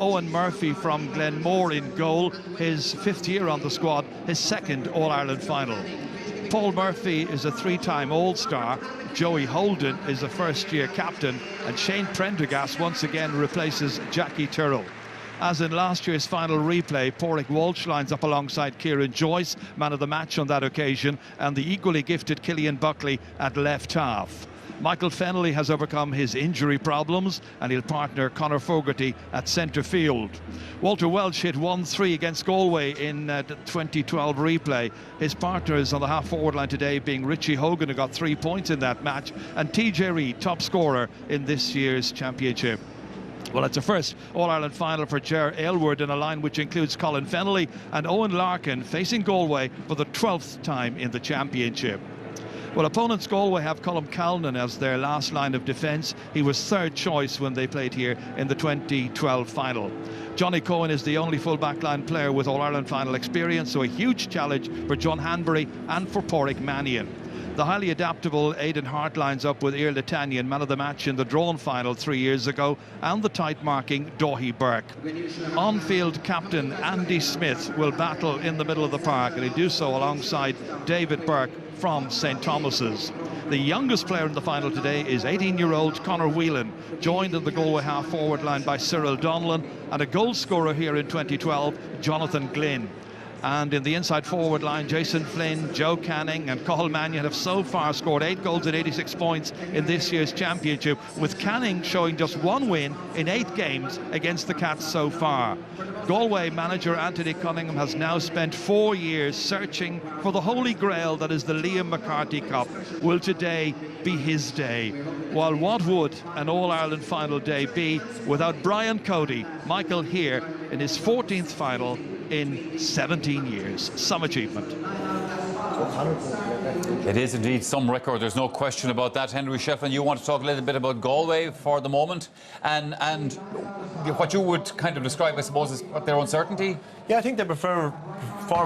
Owen Murphy from Glenmore in goal, his 5th year on the squad, his 2nd All-Ireland final. Paul Murphy is a 3-time All-Star, Joey Holden is a first-year captain, and Shane Prendergast once again replaces Jackie Tyrrell. As in last year's final replay, Pádraig Walsh lines up alongside Kieran Joyce, man of the match on that occasion, and the equally gifted Killian Buckley at left half. Michael Fennelly has overcome his injury problems and he'll partner Conor Fogarty at centre field. Walter Welsh hit 1-3 against Galway in the 2012 replay. His partners on the half-forward line today being Richie Hogan, who got 3 points in that match, and TJ Reid, top scorer in this year's championship. Well, it's a first All-Ireland final for Ger Aylward in a line which includes Colin Fennelly and Owen Larkin facing Galway for the 12th time in the championship. Well, opponents Galway have Colm Calnan as their last line of defence. He was 3rd choice when they played here in the 2012 final. Johnny Cohen is the only full backline player with All-Ireland final experience, so a huge challenge for John Hanbury and for Pádraig Mannion. The highly adaptable Aidan Hart lines up with Iarla Tanyan, man of the match in the drawn final 3 years ago, and the tight-marking Daithí Burke. On-field captain Andy Smith will battle in the middle of the park, and he'll do so alongside David Burke from St Thomas's. The youngest player in the final today is 18-year-old Conor Whelan, joined in the Galway half-forward line by Cyril Donlan, and a goal scorer here in 2012, Jonathan Glynn. And in the inside forward line, Jason Flynn, Joe Canning and Cathal Mannion have so far scored 8 goals and 86 points in this year's championship, with Canning showing just 1 win in 8 games against the Cats so far. Galway manager Anthony Cunningham has now spent 4 years searching for the holy grail that is the Liam McCarthy Cup. Will today be his day? While what would an All-Ireland final day be without Brian Cody, Michael here in his 14th final in 17 years. Some achievement. It is indeed some record, there's no question about that. Henry Shefflin, you want to talk a little bit about Galway for the moment, and what you would kind of describe, I suppose, is their uncertainty? Yeah, I think they performed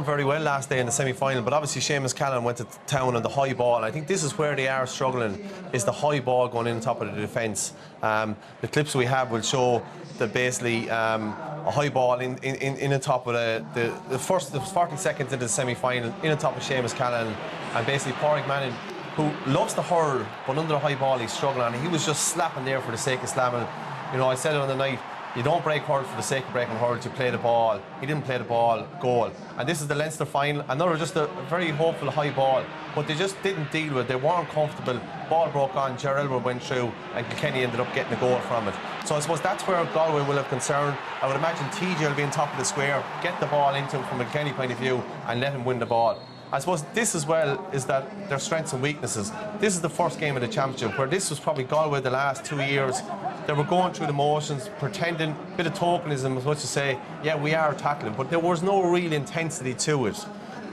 very well last day in the semi-final, but obviously Seamus Callan went to town on the high ball. I think this is where they are struggling, is the high ball going in top of the defence. The clips we have will show that basically a high ball in the top of the first 40 seconds into the semi-final, in the top of Seamus Callan, and basically Pádraig Mannion, who loves to hurl, but under the high ball he's struggling, and he was just slapping there for the sake of slamming. You know, I said it on the night, you don't break hurl for the sake of breaking hurl, to play the ball. He didn't play the ball, goal. And this is the Leinster final, another just a very hopeful high ball, but they just didn't deal with it. They weren't comfortable. Ball broke on, Ger Aylward went through, and Kilkenny ended up getting a goal from it. So I suppose that's where Galway will have concern. I would imagine TJ will be on top of the square, get the ball into him from a Kilkenny point of view, and let him win the ball. I suppose this as well is that their strengths and weaknesses. This is the first game of the championship, where this was probably Galway the last 2 years. They were going through the motions, pretending, a bit of tokenism as much to say, yeah, we are tackling, but there was no real intensity to it.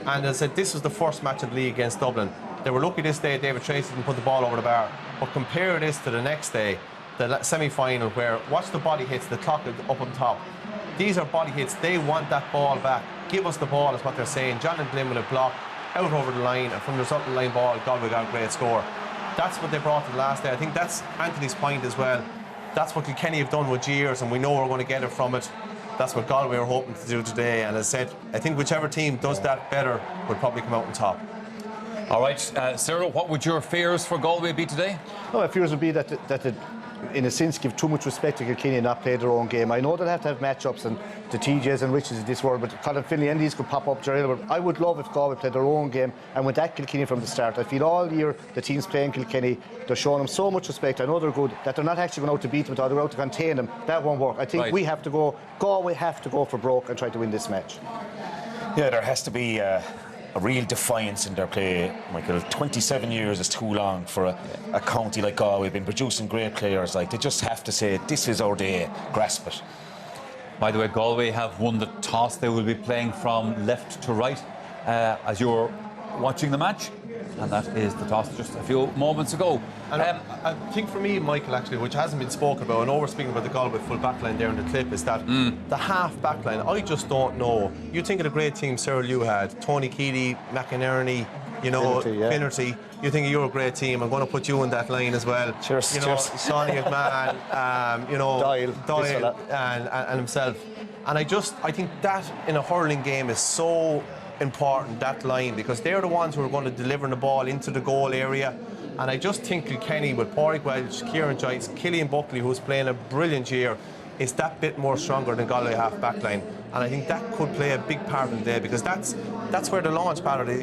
And as I said, this was the first match of the league against Dublin. They were lucky this day David Tracy didn't put the ball over the bar. But compare this to the next day, the semi-final, where watch the body hits, the clock up on top. These are body hits, they want that ball back. Give us the ball is what they're saying. Jonathan Glynn with a block, out over the line, and from the resulting line ball, Galway got a great score. That's what they brought to the last day. I think that's Anthony's point as well. That's what Kilkenny have done with years, and we know we're going to get it from it. That's what Galway are hoping to do today. And as I said, I think whichever team does that better will probably come out on top. All right, Cyril, what would your fears for Galway be today? No, my fears would be that in a sense, give too much respect to Kilkenny and not play their own game. I know they'll have to have matchups and the TJs and Riches of this world, but Colin Finlay and these could pop up. But I would love if Galway played their own game and with that Kilkenny from the start. I feel all year the teams playing Kilkenny, they're showing them so much respect. I know they're good, that they're not actually going out to beat them, but they're out to contain them. That won't work. I think we have to go, Galway have to go for broke and try to win this match. Yeah, there has to be a real defiance in their play, Michael. 27 years is too long for a county like Galway. Been producing great players. Like, they just have to say, this is our day, grasp it. By the way, Galway have won the toss. They will be playing from left to right as you're watching the match. And that is the toss just a few moments ago. And I think for me, Michael, actually, which hasn't been spoken about, I know we're speaking about the Galway full backline there in the clip, is that the half backline, I just don't know. You think of the great team, Cyril, you had Tony Keeley, McInerney, you know, Finnerty, yeah. Finnerty, you think you're a great team. I'm going to put you in that line as well. Cheers, you know, cheers. Sonny McMahon, you know, Doyle and himself. And I think that in a hurling game is so important, that line, because they're the ones who are going to deliver the ball into the goal area. And I just think Kilkenny with Pádraig Welch, Kieran Joyce, Killian Buckley, who's playing a brilliant year, is that bit more stronger than Galway half back line. And I think that could play a big part in the day, because that's where the launch pad of the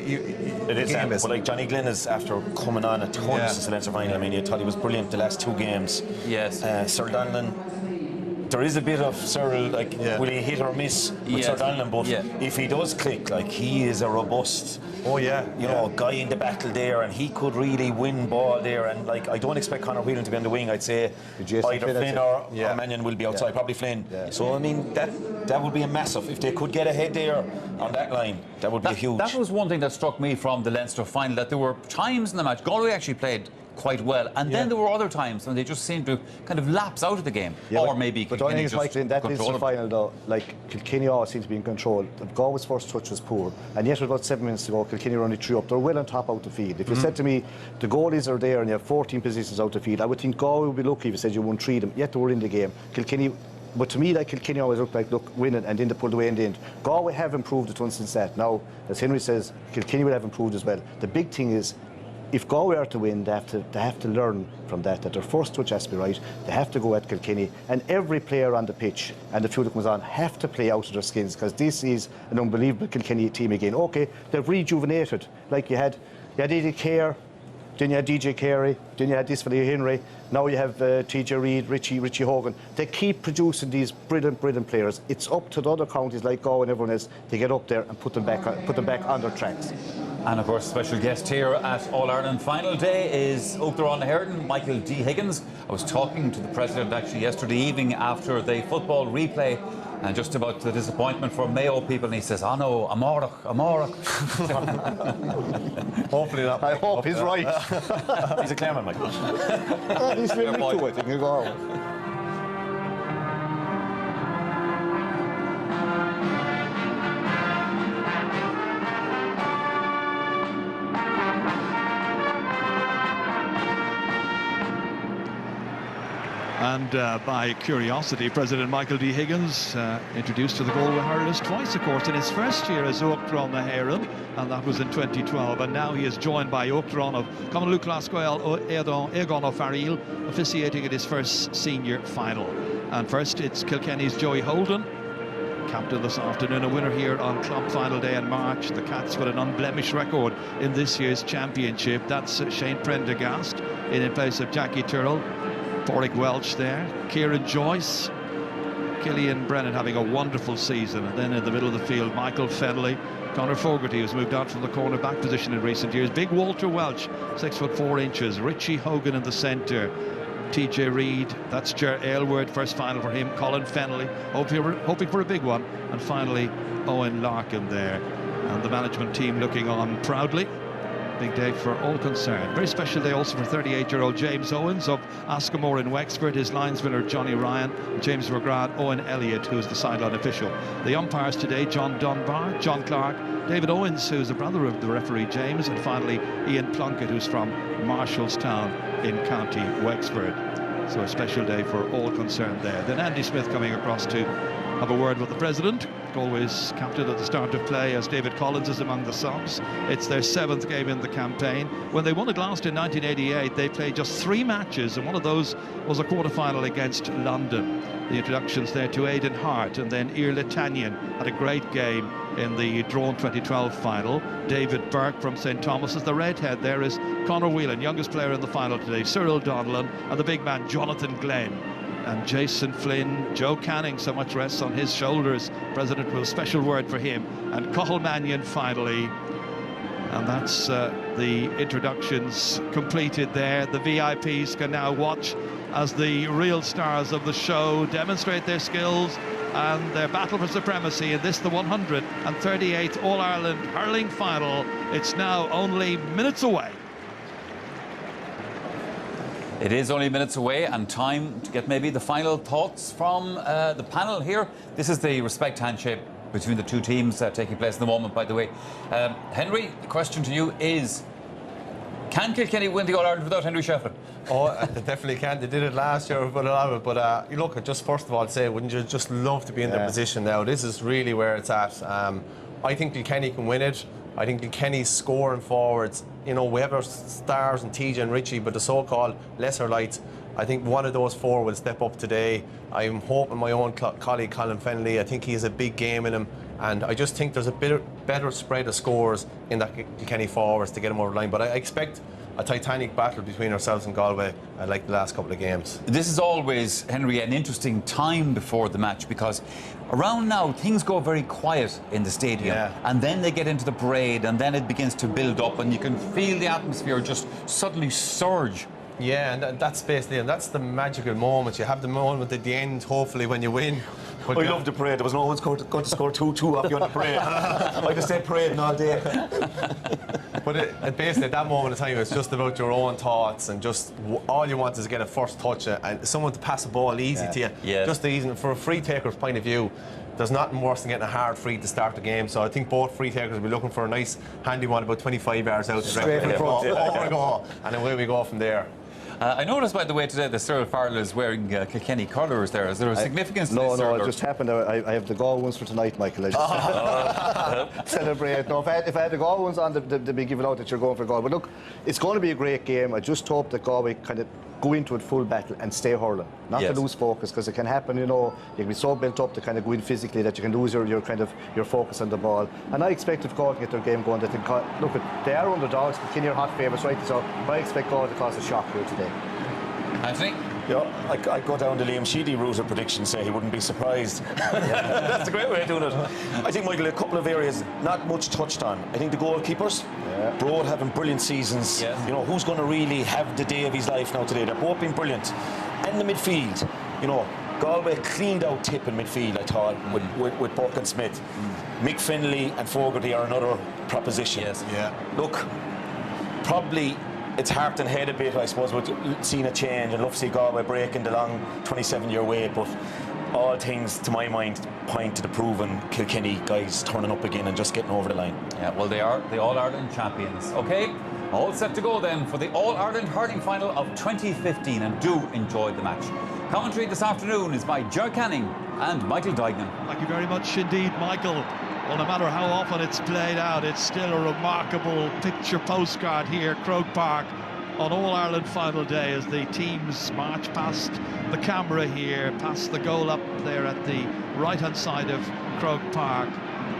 game is. But like Johnny Glynn is after coming on a ton since the Leinster final. I mean, you thought he was brilliant the last 2 games. Yes. Sir Donlan, there is a bit of Cyril, like, will he hit or miss with Sir Donlan? But if he does click, like, he is a robust, you know, guy in the battle there, and he could really win ball there. And like, I don't expect Conor Whelan to be on the wing. I'd say either Flynn or Mannion will be outside, probably Flynn. So I mean, that would be a massive. If they could get ahead there on that line, that would be huge. That was one thing that struck me from the Leinster final, that there were times in the match Galway actually played quite well, and then there were other times when they just seemed to kind of lapse out of the game, or maybe but I think it's Michael, in that Leinster final though, like, Kilkenny always seemed to be in control. Galway's first touch was poor, and yet with about 7 minutes to go, Kilkenny were only 3 up. They're well on top out the field. If you said to me the goalies are there and you have 14 positions out the field, I would think Galway would be lucky if you said you won 3 of them, yet they were in the game. Kilkenny, but to me, like, Kilkenny always looked like, look, winning, and then they pulled away in the end. Galway have improved it once since that. Now, as Henry says, Kilkenny will have improved as well. The big thing is, if Galway are to win, they have to learn from that their first touch has to be right. They have to go at Kilkenny, and every player on the pitch and the few that comes on have to play out of their skins, because this is an unbelievable Kilkenny team again. Okay, they've rejuvenated. Like you had Eddie Kerr, then you had DJ Carey, then you had this for Henry. Now you have TJ Reid, Richie Hogan. They keep producing these brilliant players. It's up to the other counties like Galway and everyone else to get up there and put them back on their tracks. And of course, special guest here at All-Ireland final day is Uachtaráin Michael D. Higgins. I was talking to the president actually yesterday evening after the football replay, and just about the disappointment for Mayo people, and he says, "Oh no, Amárach." Hopefully not. I hope he's right. He's a Clareman, Michael. He's really to it. You go. And by curiosity, President Michael D. Higgins, introduced to the Galway hurlers twice, of course, in his first year as Uachtaráin, and that was in 2012. And now he is joined by Uachtaráin of Common Luke Lasquale, Egon O'Farrell, officiating at his first senior final. And first, it's Kilkenny's Joey Holden, captain this afternoon, a winner here on club final day in March. The Cats with an unblemished record in this year's championship. That's Shane Prendergast in place of Jackie Tyrrell. Pádraig Welch there, Kieran Joyce, Killian Brennan having a wonderful season, and then in the middle of the field, Michael Fennelly, Conor Fogarty, who's moved out from the corner-back position in recent years, big Walter Welch, 6'4", Richie Hogan in the centre, TJ Reid, that's Ger Aylward, first final for him, Colin Fennelly, hoping for a big one, and finally Owen Larkin there, and the management team looking on proudly. Big day for all concerned. Very special day also for 38-year-old James Owens of Askamore in Wexford. His linesman are Johnny Ryan, James McGrath, Owen Elliott, who is the sideline official. The umpires today, John Dunbar, John Clark, David Owens, who's the brother of the referee James, and finally Ian Plunkett, who's from Marshallstown in County Wexford. So a special day for all concerned there. Then Andy Smith coming across to have a word with the president. Galway's captain at the start of play, as David Collins is among the subs. It's their 7th game in the campaign. When they won it last in 1988, they played just 3 matches, and one of those was a quarter-final against London. The introductions there to Aidan Hart, and then Iarla Tanyan had a great game in the drawn 2012 final. David Burke from St Thomas's. The redhead there is Conor Whelan, youngest player in the final today, Cyril Donnellan, and the big man Jonathan Glenn. And Jason Flynn, Joe Canning, so much rests on his shoulders. President will special word for him. And Cathal Mannion finally. And that's the introductions completed there. The VIPs can now watch as the real stars of the show demonstrate their skills and their battle for supremacy in this, the 138th All-Ireland hurling final. It's now only minutes away. It is only minutes away, and time to get maybe the final thoughts from the panel here. This is the respect handshake between the two teams taking place in the moment, by the way. Henry, the question to you is, can Kilkenny win the All-Ireland without Henry Shefflin? Oh, they definitely can. They did it last year, but a lot of it. But you look, just first of all, say, wouldn't you just love to be in their position now? This is really where it's at. I think Kilkenny can win it. I think Kilkenny's scoring forwards, you know, we have our stars and TJ and Richie, but the so-called lesser lights, I think one of those four will step up today. I'm hoping my own colleague Colin Fennelly, I think he has a big game in him, and I just think there's a better spread of scores in that Kilkenny forwards to get them over the line. But I expect a titanic battle between ourselves and Galway like the last couple of games. This is always, Henry, an interesting time before the match, because around now things go very quiet in the stadium, and then they get into the parade, and then it begins to build up, and you can feel the atmosphere just suddenly surge. Yeah, and that's basically, and that's the magical moment. You have the moment at the end, hopefully, when you win. I love the parade. There was no one's going to score 2-2 off you on the parade. I could stay parading all day. But basically, at that moment in time, it's just about your own thoughts, and just all you want is to get a first touch and someone to pass the ball easy to you. Yeah. Just easy. From a free taker's point of view, there's nothing worse than getting a hard free to start the game. So I think both free takers will be looking for a nice, handy one about 25 yards out. Straight in front. Over we go, and away we go from there. I noticed, by the way, today that Cyril Farrell is wearing Kilkenny colours there. Is there a significance to this? No, it just happened. I have the Galway ones for tonight, Michael. I just celebrate. No, if I had the Galway ones on, they'd be given out that you're going for Galway. But look, it's going to be a great game. I just hope that Galway kind of go into it full battle and stay hurling, not to lose focus, because it can happen, you know. You can be so built up to kind of go in physically that you can lose your focus on the ball. And I expect if Galway get their game going, that look, they are underdogs, but Kilkenny are hot favourites, right? So I expect Galway to cause a shock here today. Anthony? Yeah, I'd go down the Liam Sheedy route of prediction, say he wouldn't be surprised. That's a great way of doing it. I think, Michael, a couple of areas not much touched on. I think the goalkeepers, Broad having brilliant seasons. Yes. You know, who's going to really have the day of his life now today? They're both been brilliant. And the midfield, you know, Galway cleaned out tip in midfield, I thought, with Burke and Smith. Mick Finlay and Fogarty are another proposition. Yes. Yeah. Look, probably it's heart and head a bit, I suppose, with seeing a change. I'd love to see Galway breaking the long 27-year wait, but all things, to my mind, point to the proven Kilkenny guys turning up again and just getting over the line. Yeah, well, they are the All-Ireland champions. OK, all set to go then for the All-Ireland hurling final of 2015, and do enjoy the match. Commentary this afternoon is by Ger Canning and Michael Duignan. Thank you very much indeed, Michael. Well, no matter how often it's played out, it's still a remarkable picture postcard here, Croke Park, on All-Ireland final day, as the teams march past the camera here, past the goal up there at the right-hand side of Croke Park,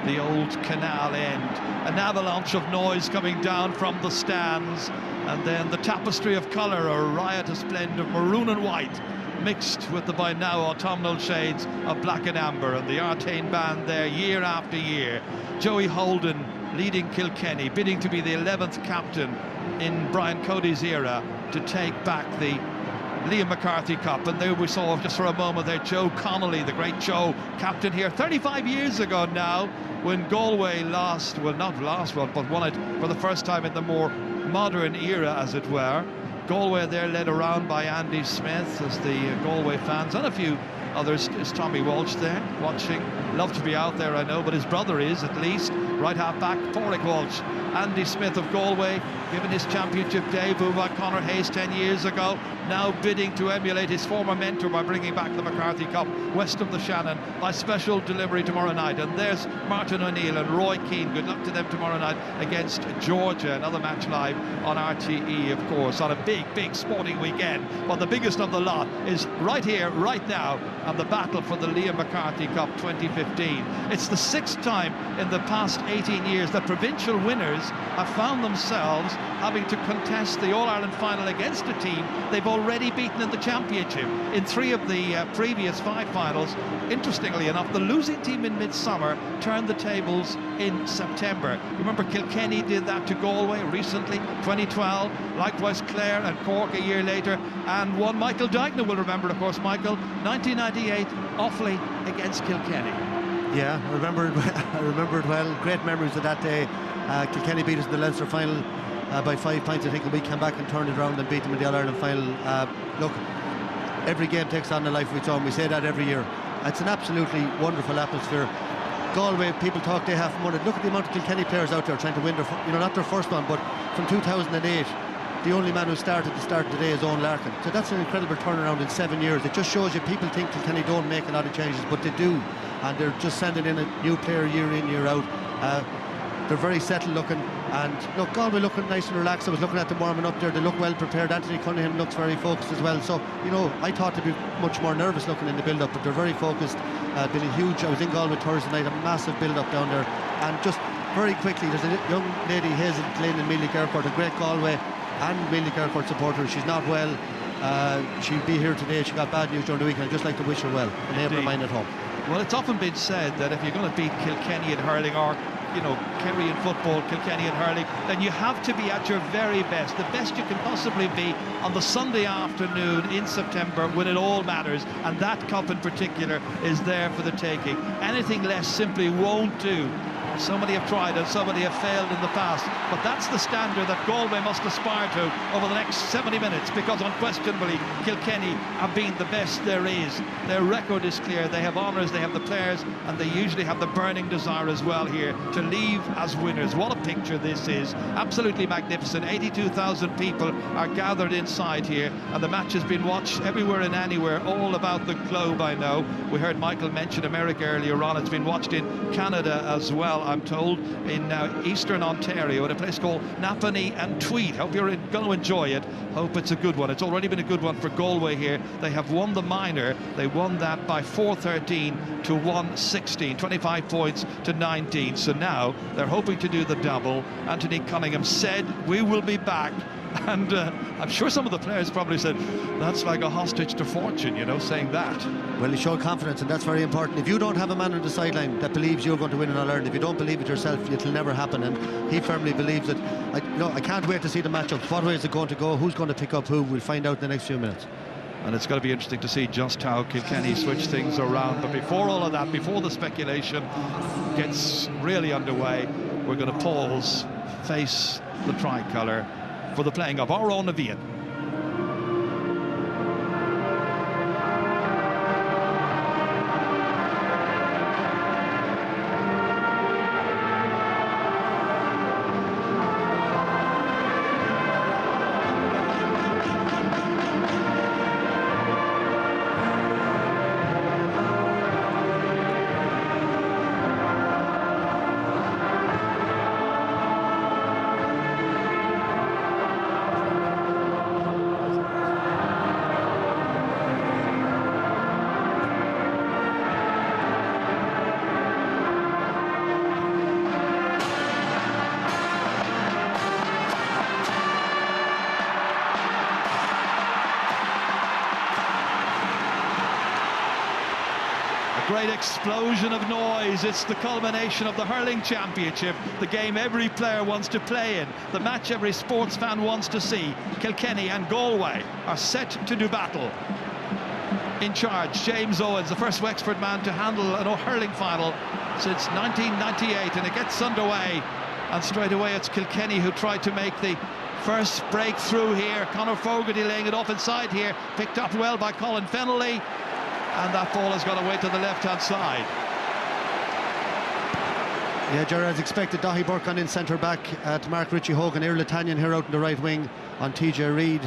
the old canal end. An avalanche of noise coming down from the stands, and then the tapestry of colour, a riotous blend of maroon and white, mixed with the by now autumnal shades of black and amber, and the Artane band there year after year. Joey Holden leading Kilkenny, bidding to be the 11th captain in Brian Cody's era to take back the Liam McCarthy Cup. And there we saw just for a moment there Joe Connolly, the great Joe, captain here 35 years ago now, when Galway lost, well, not lost one, but won it for the first time in the more modern era, as it were. Galway there led around by Andy Smith as the Galway fans, and a few others. Is Tommy Walsh there watching? Love to be out there, I know, but his brother is, at least. Right half back, Pádraig Walsh. Andy Smith of Galway, given his championship debut by Conor Hayes 10 years ago, now bidding to emulate his former mentor by bringing back the McCarthy Cup west of the Shannon by special delivery tomorrow night. And there's Martin O'Neill and Roy Keane. Good luck to them tomorrow night against Georgia. Another match live on RTE, of course, on a big sporting weekend. But the biggest of the lot is right here, right now, and the battle for the Liam McCarthy Cup 2015. It's the 6th time in the past 18 years that provincial winners have found themselves having to contest the All-Ireland final against a team they've already beaten in the championship. In 3 of the previous 5 finals, interestingly enough, the losing team in midsummer turned the tables in September. Remember, Kilkenny did that to Galway recently, 2012, likewise Clare and Cork a year later, and one Michael Duignan will remember, of course, Michael, 1998, Offaly against Kilkenny. Yeah, I remember it well. Great memories of that day. Kilkenny beat us in the Leinster final by 5 points, I think, and we came back and turned it around and beat them in the All-Ireland final. Look, every game takes on a life of its own. We say that every year. It's an absolutely wonderful atmosphere. Galway, people talk they have money. Look at the amount of Kilkenny players out there trying to win their, not their first one, but from 2008, the only man who started the start today is Owen Larkin. So that's an incredible turnaround in 7 years. It just shows you people think Kilkenny don't make a lot of changes, but they do, and they're just sending in a new player year in, year out. They're very settled looking, and look, Galway looking nice and relaxed. I was looking at them warming up there. They look well prepared. Anthony Cunningham looks very focused as well. So, I thought they'd be much more nervous looking in the build-up, but they're very focused. Been a huge, I was in Galway Thursday night, a massive build-up down there. And just very quickly, there's a young lady, Hazel Glynn in Mealy Airport, a great Galway and Mealy Airport supporter. She's not well. She'll be here today. She got bad news during the week, and I'd just like to wish her well. A neighbour of mine at home. Well, it's often been said that if you're going to beat Kilkenny in hurling, or Kerry in football, Kilkenny in hurling, then you have to be at your very best, the best you can possibly be on the Sunday afternoon in September when it all matters, and that cup in particular is there for the taking. Anything less simply won't do. So many have tried and so many have failed in the past, but that's the standard that Galway must aspire to over the next 70 minutes, because unquestionably Kilkenny have been the best there is. Their record is clear, they have honours, they have the players, and they usually have the burning desire as well here to leave as winners. What a picture this is, absolutely magnificent. 82,000 people are gathered inside here, and the match has been watched everywhere and anywhere, all about the globe. I know we heard Michael mention America earlier on. It's been watched in Canada as well, I'm told, in eastern Ontario, at a place called Napanee and Tweed. Hope you're going to enjoy it. Hope it's a good one. It's already been a good one for Galway here. They have won the minor. They won that by 4-13 to 1-16, 25 points to 19. So now they're hoping to do the double. Anthony Cunningham said, "We will be back." And I'm sure some of the players probably said, that's like a hostage to fortune, saying that. Well, he showed confidence, and that's very important. If you don't have a man on the sideline that believes you're going to win in All-Ireland, if you don't believe it yourself, it'll never happen. And he firmly believes it. I can't wait to see the matchups. What way is it going to go? Who's going to pick up who? We'll find out in the next few minutes. And it's going to be interesting to see just how Kilkenny switch things around. But before all of that, before the speculation gets really underway, we're going to pause, face the tricolour, for the playing of our own Avian. Great explosion of noise. It's the culmination of the hurling championship, the game every player wants to play in, the match every sports fan wants to see. Kilkenny and Galway are set to do battle. In charge, James Owens, the first Wexford man to handle an hurling final since 1998, and it gets underway, and straight away it's Kilkenny who tried to make the first breakthrough here. Conor Fogarty laying it off inside here, picked up well by Colin Fennelly. And that ball has gone away to the left-hand side. Yeah, Gerard, as expected, Dahi Burke on in centre-back to Mark Ritchie Hogan, Earl Latanian here out in the right wing on TJ Reid.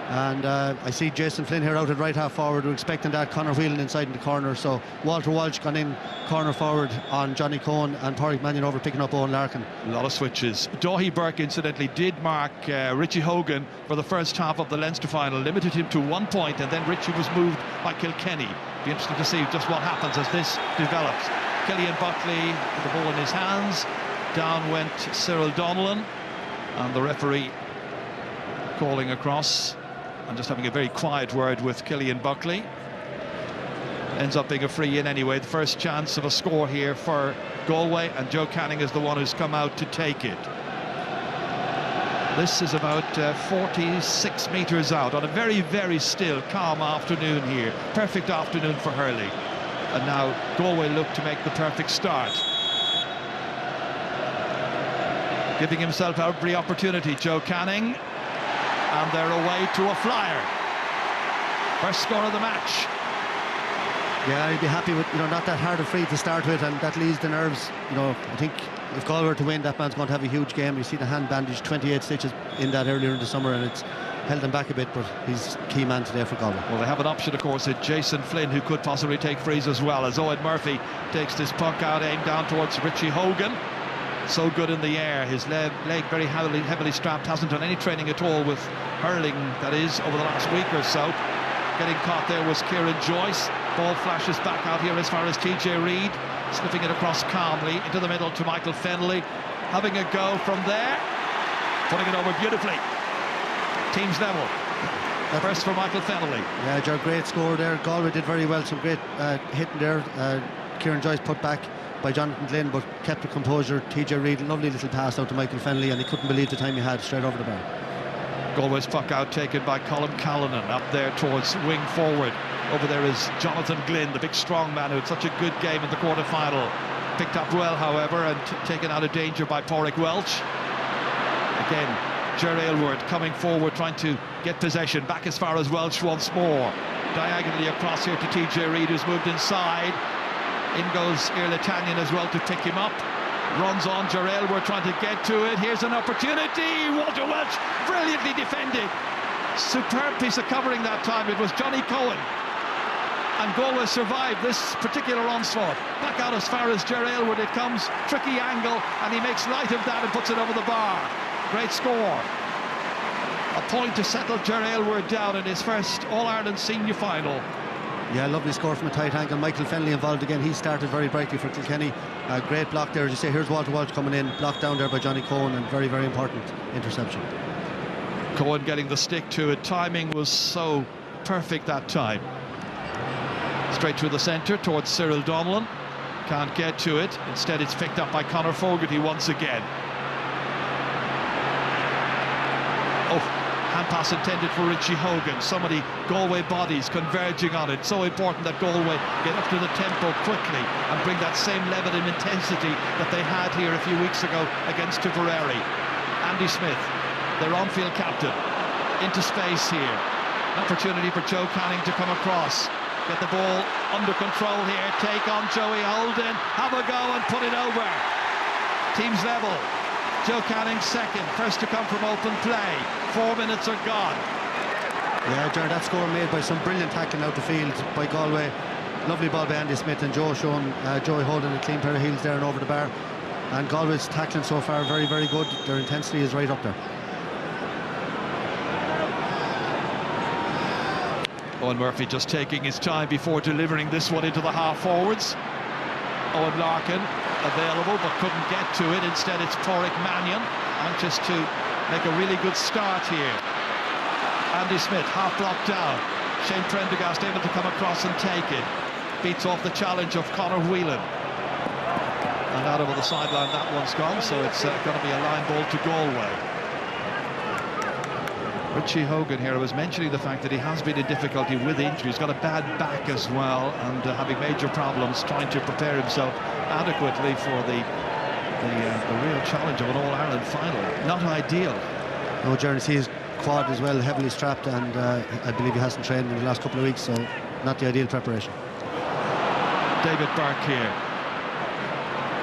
And I see Jason Flynn here out at right half forward. We're expecting that. Conor Whelan inside in the corner. So Walter Walsh gone in corner forward on Johnny Cohen, and Pádraig Mannion over picking up Owen Larkin. A lot of switches. Dahi Burke, incidentally, did mark Richie Hogan for the first half of the Leinster final, limited him to 1 point, and then Richie was moved by Kilkenny. Be interesting to see just what happens as this develops. Killian Buckley with the ball in his hands. Down went Cyril Donnellan, and the referee calling across and just having a very quiet word with Killian Buckley. Ends up being a free in anyway. The first chance of a score here for Galway, and Joe Canning is the one who's come out to take it. This is about 46 metres out on a very, very still, calm afternoon here. Perfect afternoon for hurling. And now Galway look to make the perfect start. Giving himself every opportunity, Joe Canning. And they're away to a flyer. First score of the match. Yeah, I'd be happy with, not that hard a free to start with, and that leaves the nerves. I think if Galway were to win, that man's going to have a huge game. You see the hand bandage, 28 stitches in that earlier in the summer, and it's held him back a bit, but he's key man today for Galway. Well, they have an option, of course, in Jason Flynn, who could possibly take frees as well, as Owen Murphy takes this puck out, aimed down towards Richie Hogan. So good in the air, his leg very heavily strapped, hasn't done any training at all with hurling, that is, over the last week or so. Getting caught there was Kieran Joyce. Ball flashes back out here as far as TJ Reid, slipping it across calmly into the middle to Michael Fennelly, having a go from there, putting it over beautifully. Teams level. First for Michael Fennelly. Yeah, Ger, great score there. Galway did very well, some great hitting there. Kieran Joyce put back by Jonathan Glynn, but kept the composure. TJ Reid, lovely little pass out to Michael Fennelly, and he couldn't believe the time he had straight over the bar. Galway's puck out taken by Colm Callanan up there towards wing forward. Over there is Jonathan Glynn, the big strong man who had such a good game in the quarter-final. Picked up well, however, and taken out of danger by Pádraig Welch. Again, Ger Aylward coming forward, trying to get possession. Back as far as Welch once more. Diagonally across here to TJ Reid, who's moved inside. In goes Irlatanyan as well to pick him up. Runs on, Ger Aylward trying to get to it. Here's an opportunity. Walter Welch brilliantly defended. Superb piece of covering that time. It was Johnny Cohen. And Galway survived this particular onslaught. Back out as far as Ger Aylward it comes. Tricky angle, and he makes light of that and puts it over the bar. Great score. A point to settle Ger Aylward down in his first All-Ireland senior final. Yeah, lovely score from a tight angle. Michael Fennelly involved again. He started very brightly for Kilkenny. Great block there, as you say. Here's Walter Welch coming in, blocked down there by Johnny Cohen, and very, very important interception. Cohen getting the stick to it. Timing was so perfect that time. Straight through the centre towards Cyril Donlan. Can't get to it. Instead, it's picked up by Conor Fogarty once again. Oh, hand pass intended for Richie Hogan. So many Galway bodies converging on it. So important that Galway get up to the tempo quickly and bring that same level of intensity that they had here a few weeks ago against Tipperary. Andy Smith, their on-field captain, into space here. An opportunity for Joe Canning to come across. Get the ball under control here. Take on Joey Holden. Have a go and put it over. Teams level. Joe Canning second. First to come from open play. 4 minutes are gone. Yeah, Jared, that score made by some brilliant tackling out the field by Galway. Lovely ball by Andy Smith, and Joe showing Joey Holden a clean pair of heels there and over the bar. And Galway's tackling so far very, very good. Their intensity is right up there. Owen Murphy just taking his time before delivering this one into the half forwards. Owen Larkin available but couldn't get to it. Instead it's Pádraig Mannion, anxious to make a really good start here. Andy Smith half blocked down. Shane Prendergast able to come across and take it. Beats off the challenge of Conor Whelan. And out over the sideline, that one's gone, so it's going to be a line ball to Galway. Richie Hogan here, I was mentioning the fact that he has been in difficulty with injury. He's got a bad back as well, and having major problems trying to prepare himself adequately for the real challenge of an All-Ireland final. Not ideal. No, Jared, see his quad as well, heavily strapped, and I believe he hasn't trained in the last couple of weeks, so not the ideal preparation. David Burke here.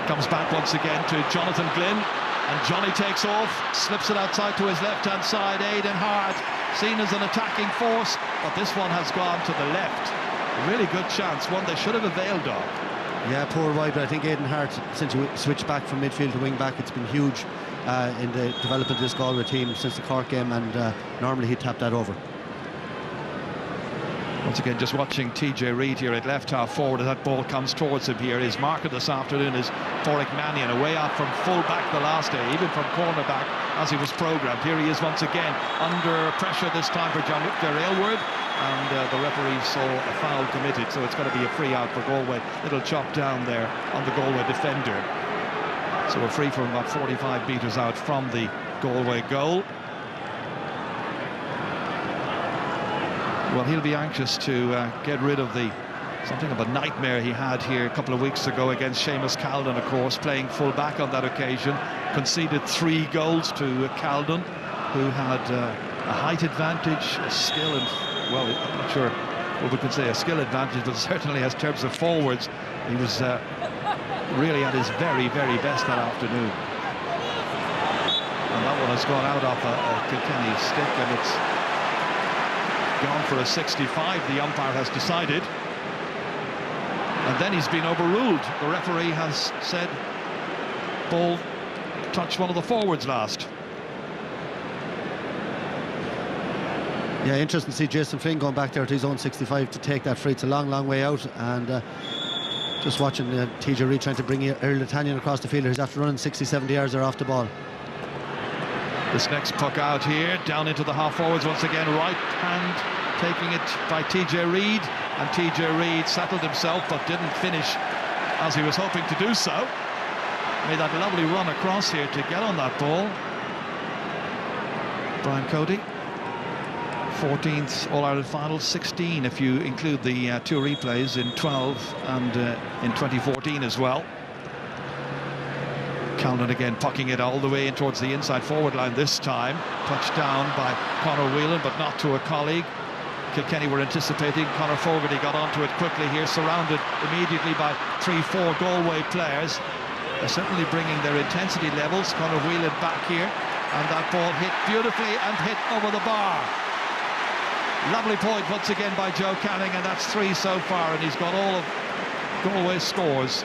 Comes back once again to Jonathan Glynn. And Johnny takes off, slips it outside to his left-hand side. Aidan Hart, seen as an attacking force, but this one has gone to the left. A really good chance, one they should have availed of. Yeah, poor wide, but I think Aidan Hart, since he switched back from midfield to wing back, it's been huge in the development of this Galway team since the Cork game, and normally he'd tap that over. Once again, just watching TJ Reid here at left half forward as that ball comes towards him here. His marker this afternoon is Pádraig Mannion, away out from full back the last day, even from cornerback as he was programmed. Here he is once again under pressure, this time for Ger Aylward, and the referee saw a foul committed, so it's going to be a free out for Galway. Little chop down there on the Galway defender. So we're free from about 45 metres out from the Galway goal. Well, he'll be anxious to get rid of something of a nightmare he had here a couple of weeks ago against Seamus Calden, of course, playing full back on that occasion. Conceded 3 goals to Calden, who had a height advantage, a skill, and, well, I'm not sure well, we could say a skill advantage, but certainly as terms of forwards, he was really at his very, very best that afternoon. And that one has gone out off a Kilkenny stick, and it's gone for a 65, the umpire has decided. And then he's been overruled. The referee has said ball touched one of the forwards last. Yeah, interesting to see Jason Flynn going back there to his own 65 to take that free. It's a long, long way out, and just watching TJ Reid trying to bring Earl Italian across the field. He's after running 60-70 yards there off the ball. This next puck out here, down into the half forwards once again, right hand taking it by TJ Reid, and TJ Reid settled himself but didn't finish as he was hoping to do so. Made that lovely run across here to get on that ball. Brian Cody, 14th All-Ireland final, 16 if you include the 2 replays in 12 and in 2014 as well. Callan again pucking it all the way in towards the inside forward line this time. Touched down by Conor Whelan, but not to a colleague. Kilkenny were anticipating. Conor Fogarty got onto it quickly here, surrounded immediately by 3-4 Galway players. They're certainly bringing their intensity levels. Conor Whelan back here, and that ball hit beautifully and hit over the bar. Lovely point once again by Joe Canning, and that's 3 so far, and he's got all of Galway's scores.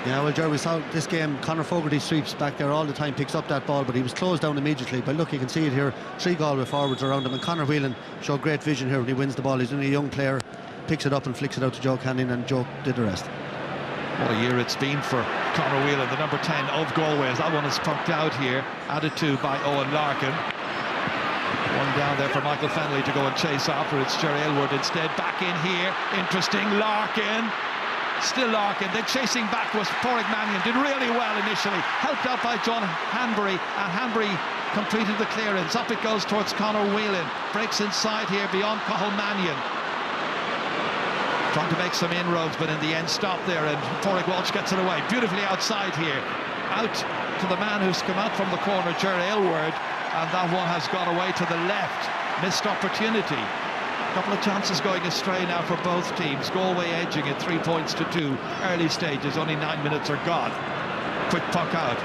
Yeah, well, Jerry, we saw this game, Conor Fogarty sweeps back there all the time, picks up that ball, but he was closed down immediately. But look, you can see it here, 3 Galway forwards around him, and Conor Whelan showed great vision here when he wins the ball. He's only a young player, picks it up and flicks it out to Joe Canning, and Joe did the rest. What a year it's been for Conor Whelan, the number 10 of Galway, as that one is pumped out here, added to by Owen Larkin. One down there for Michael Fennelly to go and chase after. It's Jerry Aylward instead. Back in here, interesting, Larkin. Still Larkin, then chasing back was Pádraig Mannion, did really well initially, helped out by John Hanbury, and Hanbury completed the clearance. Up it goes towards Conor Whelan, breaks inside here beyond Cathal Mannion. Trying to make some inroads, but in the end stopped there, and Pádraig Walsh gets it away. Beautifully outside here, out to the man who's come out from the corner, Jerry Aylward, and that one has gone away to the left. Missed opportunity. Couple of chances going astray now for both teams. Galway edging it 3 points to 2. Early stages, only 9 minutes are gone. Quick puck out.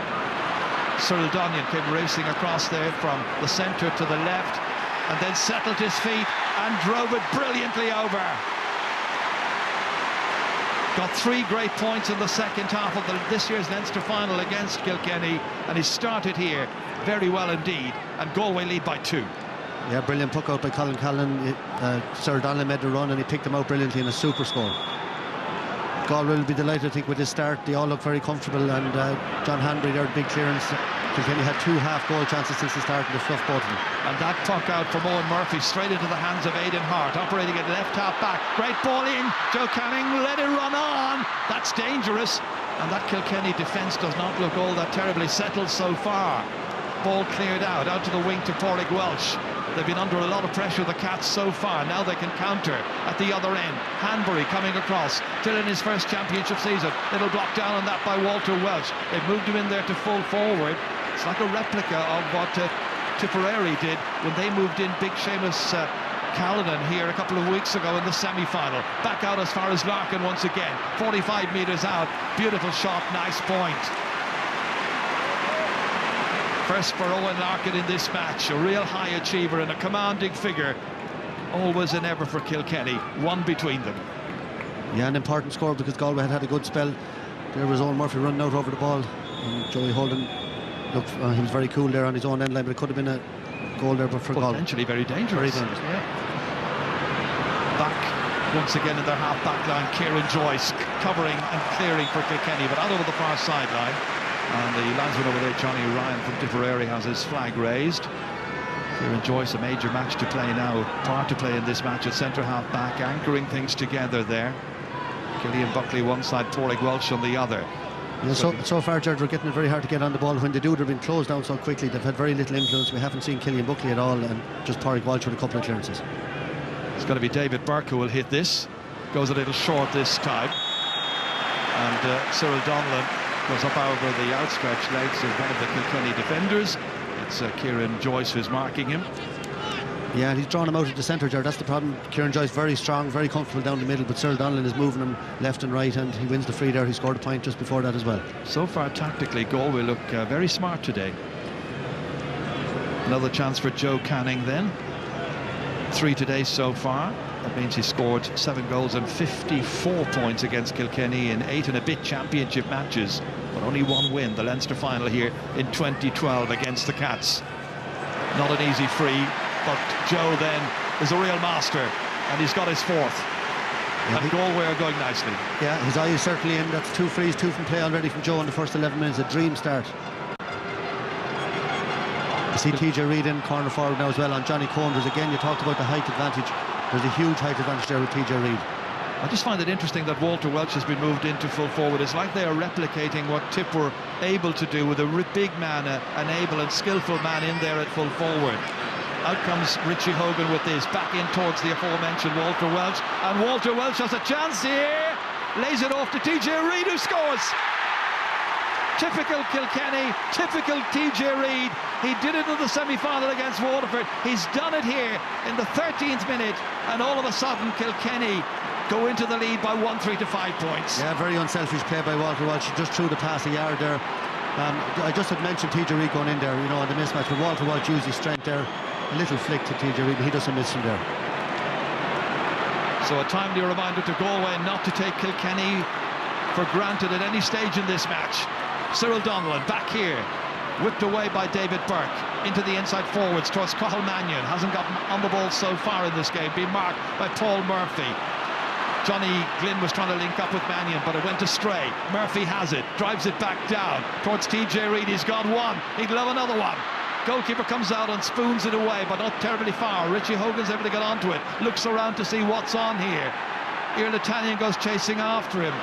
Cyril Donyan came racing across there from the centre to the left, and then settled his feet and drove it brilliantly over. Got 3 great points in the second half of this year's Leinster final against Kilkenny, and he started here very well indeed, and Galway lead by 2. Yeah, brilliant puck out by Colin Callan. Sir Donlan made the run and he picked them out brilliantly in a super score. Galway will be delighted, I think, with this start. They all look very comfortable, and John Hanbury there, big clearance. Kilkenny had 2 half-goal chances since the start, and they fluffed both of them. And that puck out from Owen Murphy straight into the hands of Aidan Hart, operating at left half back. Great ball in. Joe Canning let it run on. That's dangerous. And that Kilkenny defence does not look all that terribly settled so far. Ball cleared out to the wing to Pádraig Walsh. They've been under a lot of pressure, the Cats, so far. Now they can counter at the other end. Hanbury coming across, still in his first championship season. Little block down on that by Walter Welsh. They've moved him in there to full forward. It's like a replica of what Tipperary did when they moved in big Seamus Callanan here a couple of weeks ago in the semi-final. Back out as far as Larkin once again. 45 metres out. Beautiful shot, nice point. First for Owen Larkin in this match, a real high achiever and a commanding figure. Always and ever for Kilkenny, 1 between them. Yeah, an important score because Galway had a good spell. There was Owen Murphy running out over the ball, and Joey Holden looked, he was very cool there on his own end line, but it could have been a goal there, but for Galway. Potentially very dangerous. Very dangerous. Yeah. Back once again in their half-back line, Kieran Joyce covering and clearing for Kilkenny, but out over the far sideline. And the linesman over there, Johnny Ryan from Tipperary, has his flag raised. Kieran Joyce, a major match to play now, part to play in this match at centre half back, anchoring things together there. Killian Buckley one side, Pádraig Walsh on the other. Yeah, so far, George, we're getting it very hard to get on the ball. When they do, they've been closed down so quickly. They've had very little influence. We haven't seen Killian Buckley at all, and just Pádraig Walsh with a couple of clearances. It's going to be David Burke who will hit this. Goes a little short this time. And Cyril Donlan goes up over the outstretched legs of one of the Kilkenny defenders. It's Kieran Joyce who's marking him. Yeah, he's drawn him out of the centre, Jar. That's the problem. Kieran Joyce very strong, very comfortable down the middle, but Cyril Donnellan is moving him left and right, and he wins the free there. He scored a point just before that as well. So far, tactically, Galway look very smart today. Another chance for Joe Canning then. 3 today so far. That means he scored 7 goals and 54 points against Kilkenny in 8 and a bit championship matches, but only 1 win, the Leinster final here in 2012 against the Cats. Not an easy free, but Joe then is a real master, and he's got his 4th. Yeah, and Galway are going nicely. Yeah, his eye is certainly in. That's 2 frees, 2 from play already from Joe in the first 11 minutes. A dream start. You see TJ Reid in corner forward now as well on Johnny Conders. Again, you talked about the height advantage. There's a huge height advantage there with TJ Reid. I just find it interesting that Walter Welch has been moved into full forward. It's like they are replicating what Tip were able to do with a big man, an able and skillful man in there at full forward. Out comes Richie Hogan with this, back in towards the aforementioned Walter Welch, and Walter Welch has a chance here, lays it off to TJ Reid, who scores. Typical Kilkenny, typical TJ Reid. He did it in the semi-final against Waterford. He's done it here in the 13th minute, and all of a sudden Kilkenny go into the lead by 1-3 to 5 points. Yeah, very unselfish play by Walter Welch. He just threw the pass a yard there. I just had mentioned TJ Reid going in there, you know, on the mismatch, but Walter Welch used his strength there. A little flick to TJ Reid, but he doesn't miss him there. So a timely reminder to Galway not to take Kilkenny for granted at any stage in this match. Cyril Donnellan back here, whipped away by David Burke into the inside forwards towards Cathal Mannion. Hasn't gotten on the ball so far in this game, being marked by Paul Murphy. Johnny Glynn was trying to link up with Mannion, but it went astray. Murphy has it, drives it back down towards TJ Reid. He's got one, he'd love another one. Goalkeeper comes out and spoons it away, but not terribly far. Richie Hogan's able to get onto it, looks around to see what's on here. Ian Italian goes chasing after him.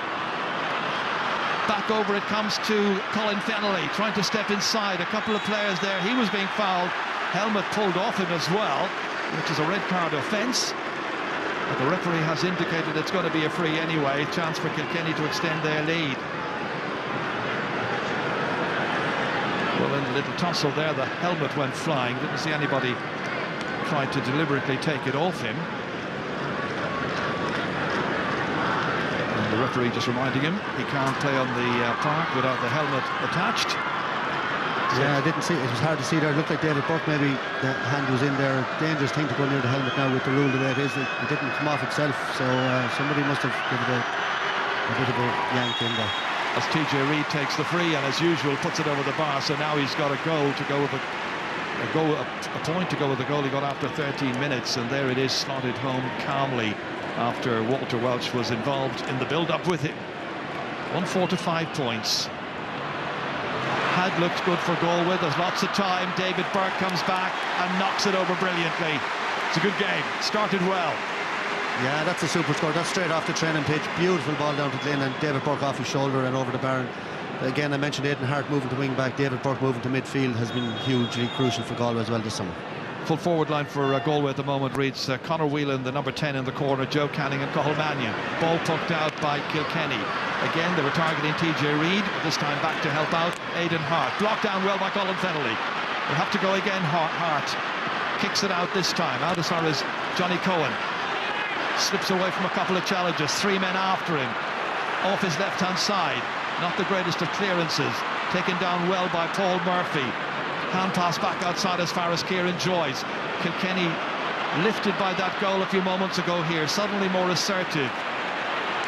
Back over it comes to Colin Fennelly, trying to step inside. A couple of players there. He was being fouled. Helmet pulled off him as well, which is a red card offence. But the referee has indicated it's going to be a free anyway. Chance for Kilkenny to extend their lead. Well, in the little tussle there, the helmet went flying. Didn't see anybody try to deliberately take it off him. The referee just reminding him he can't play on the park without the helmet attached. Yeah, I didn't see it. It was hard to see there. It looked like David Burke, maybe the hand was in there. Dangerous thing to go near the helmet now with the rule the way it is. It didn't come off itself, so somebody must have given it a bit of a yank in there. As TJ Reid takes the free and as usual puts it over the bar, so now he's got a goal to go with a point to go with the goal he got after 13 minutes, and there it is, slotted home calmly after Walter Welch was involved in the build-up with him. 1-4 to 5 points. Had looked good for Galway. There's lots of time. David Burke comes back and knocks it over brilliantly. It's a good game. Started well. Yeah, that's a super score. That's straight off the training pitch. Beautiful ball down to Glynn, and David Burke off his shoulder and over the bar. Again, I mentioned Aidan Hart moving to wing back. David Burke moving to midfield has been hugely crucial for Galway as well this summer. Full forward line for Galway at the moment reads Conor Whelan, the number 10 in the corner, Joe Canning and Cathal Mannion. Ball poked out by Kilkenny. Again, they were targeting TJ Reid, but this time back to help out Aidan Hart. Blocked down well by Colin Fennelly. We'll have to go again. Hart kicks it out this time, out as far as Johnny Cohen. Slips away from a couple of challenges. 3 men after him. Off his left-hand side. Not the greatest of clearances. Taken down well by Paul Murphy. Hand pass back outside as far as Kieran Joyce. Kilkenny lifted by that goal a few moments ago here. Suddenly more assertive.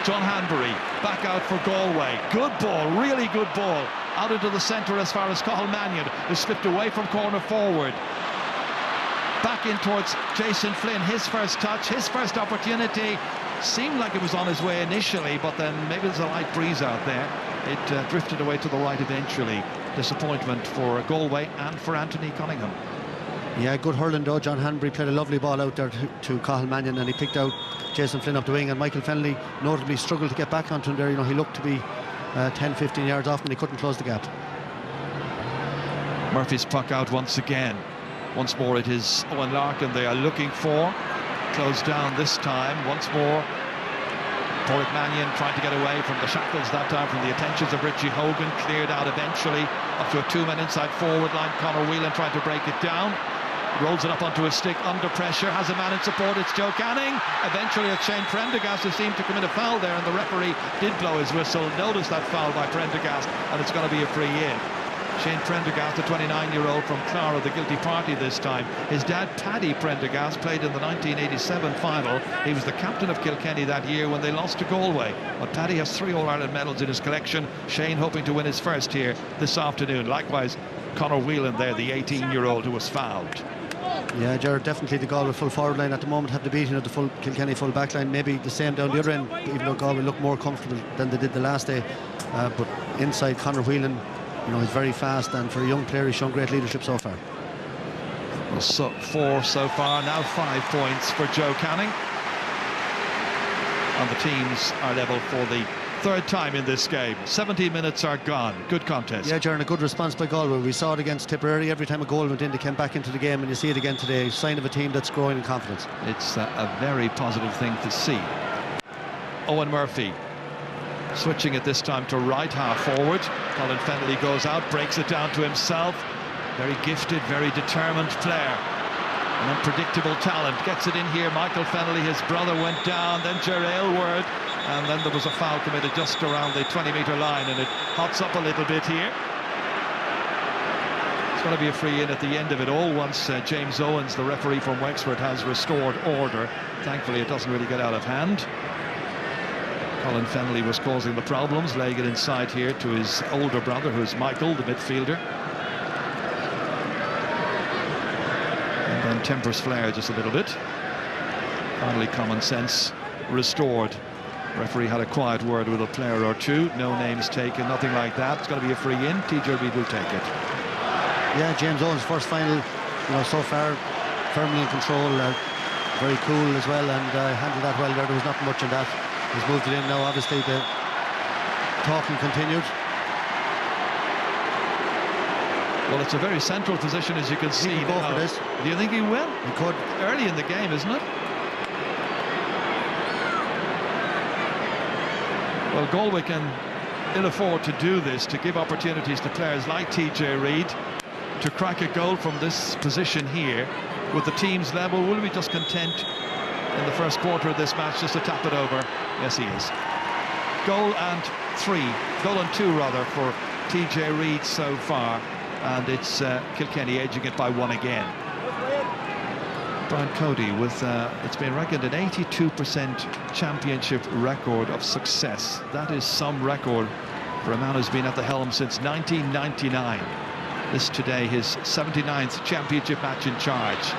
John Hanbury back out for Galway. Good ball, really good ball. Out into the centre as far as Cathal Mannion, who slipped away from corner forward. Back in towards Jason Flynn. His first touch, his first opportunity. Seemed like it was on his way initially, but then maybe there's a light breeze out there. It drifted away to the right eventually. Disappointment for Galway and for Anthony Cunningham. Yeah, good hurling though. John Hanbury played a lovely ball out there to Cathal Mannion, and he picked out Jason Flynn up the wing, and Michael Fennelly notably struggled to get back onto him there. You know, he looked to be 10-15 yards off and he couldn't close the gap. Murphy's puck out once again. Once more it is Owen Larkin they are looking for. Closed down this time once more. Porrick Mannion trying to get away from the shackles that time from the attentions of Richie Hogan. Cleared out eventually up to a 2-man inside forward line. Conor Whelan trying to break it down. rolls it up onto a stick, under pressure, has a man in support, it's Joe Canning. Eventually it's Shane Prendergast who seemed to commit a foul there, and the referee did blow his whistle, noticed that foul by Prendergast, and it's going to be a free in. Shane Prendergast, the 29-year-old from Clara, the guilty party this time. His dad, Paddy Prendergast, played in the 1987 final. He was the captain of Kilkenny that year when they lost to Galway. But Paddy has 3 All-Ireland medals in his collection. Shane hoping to win his first here this afternoon. Likewise, Conor Whelan there, the 18-year-old who was fouled. Yeah, Jared, definitely the Galway full forward line at the moment have the beating of the full Kilkenny full back line. Maybe the same down the other end, even though Galway look more comfortable than they did the last day. But inside, Conor Whelan, you know, he's very fast, and for a young player, he's shown great leadership so far. Well, 4 so far, now 5 points for Joe Canning. And the teams are level for the 3rd time in this game. 17 minutes are gone. Good contest. Yeah, Jaron, a good response by Galway. We saw it against Tipperary. Every time a goal went in, they came back into the game, and you see it again today. Sign of a team that's growing in confidence. It's a very positive thing to see. Owen Murphy switching it this time to right half forward. Colin Fennelly goes out, breaks it down to himself. Very gifted, very determined player. An unpredictable talent. Gets it in here. Michael Fennelly, his brother, went down. Then Ger Aylward. And then there was a foul committed just around the 20-metre line, and it hots up a little bit here. It's going to be a free in at the end of it all once James Owens, the referee from Wexford, has restored order. Thankfully, it doesn't really get out of hand. Colin Fennelly was causing the problems, laying it inside here to his older brother, who's Michael, the midfielder. And then tempers flare just a little bit. Finally, common sense restored. Referee had a quiet word with a player or two. No names taken, nothing like that. It's going to be a free in. TJ Reid will take it. Yeah, James Owens' first final, you know, so far firmly in control, very cool as well, and handled that well there. There was not much in that. He's moved it in now. Obviously, the talking continued. Well, it's a very central position, as you can see. He can go for this. Do you think he will? He could. Early in the game, isn't it? Well, Galway can ill afford to do this, to give opportunities to players like TJ Reid to crack a goal from this position here. With the team's level, will we just content in the first quarter of this match just to tap it over? Yes, he is. Goal and 2 rather for TJ Reid so far, and it's Kilkenny edging it by 1 again. Brian Cody with it's been reckoned an 82% championship record of success. That is some record for a man who's been at the helm since 1999. This today his 79th championship match in charge.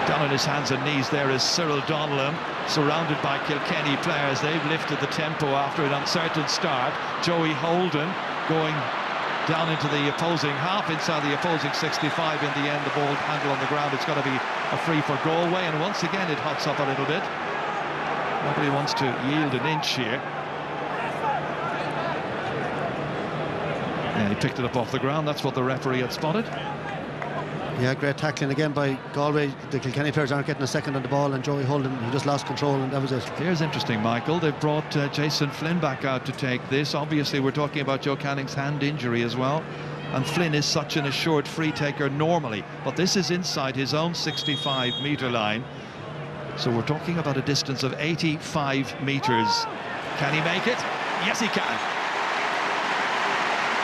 Down on his hands and knees there is Cyril Donnellan, surrounded by Kilkenny players. They've lifted the tempo after an uncertain start. Joey Holden going down into the opposing half, inside the opposing 65. In the end, the ball handle on the ground. It's going to be a free for Galway, and once again it hots up a little bit. Nobody wants to yield an inch here. Yeah, he picked it up off the ground. That's what the referee had spotted. Yeah, great tackling again by Galway. The Kilkenny players aren't getting a second on the ball, and Joey Holden, he just lost control, and that was it. Here's interesting, Michael. They've brought Jason Flynn back out to take this. Obviously, we're talking about Joe Canning's hand injury as well. And Flynn is such an assured free taker normally. But this is inside his own 65-metre line. So we're talking about a distance of 85 metres. Can he make it? Yes, he can.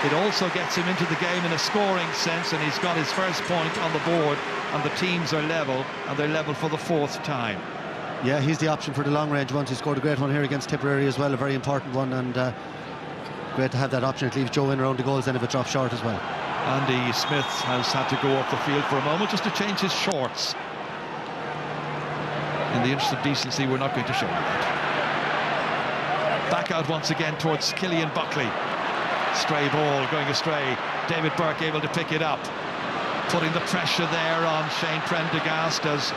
It also gets him into the game in a scoring sense, and he's got his first point on the board, and the teams are level, and they're level for the 4th time. Yeah, he's the option for the long range ones. He scored a great one here against Tipperary as well, a very important one, and great to have that option. It leaves Joe in around the goals then if it drops short as well. Andy Smith has had to go off the field for a moment just to change his shorts. In the interest of decency, we're not going to show you that. Back out once again towards Killian Buckley. Stray ball going astray. David Burke able to pick it up, putting the pressure there on Shane Prendergast as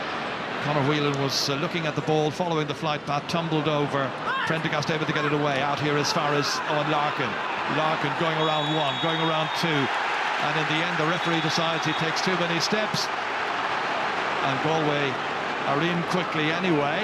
Conor Whelan was looking at the ball, following the flight path, tumbled over. Prendergast able to get it away. Out here as far as Owen Larkin. Larkin going around 1, going around 2, and in the end the referee decides he takes too many steps, and Galway are in quickly anyway.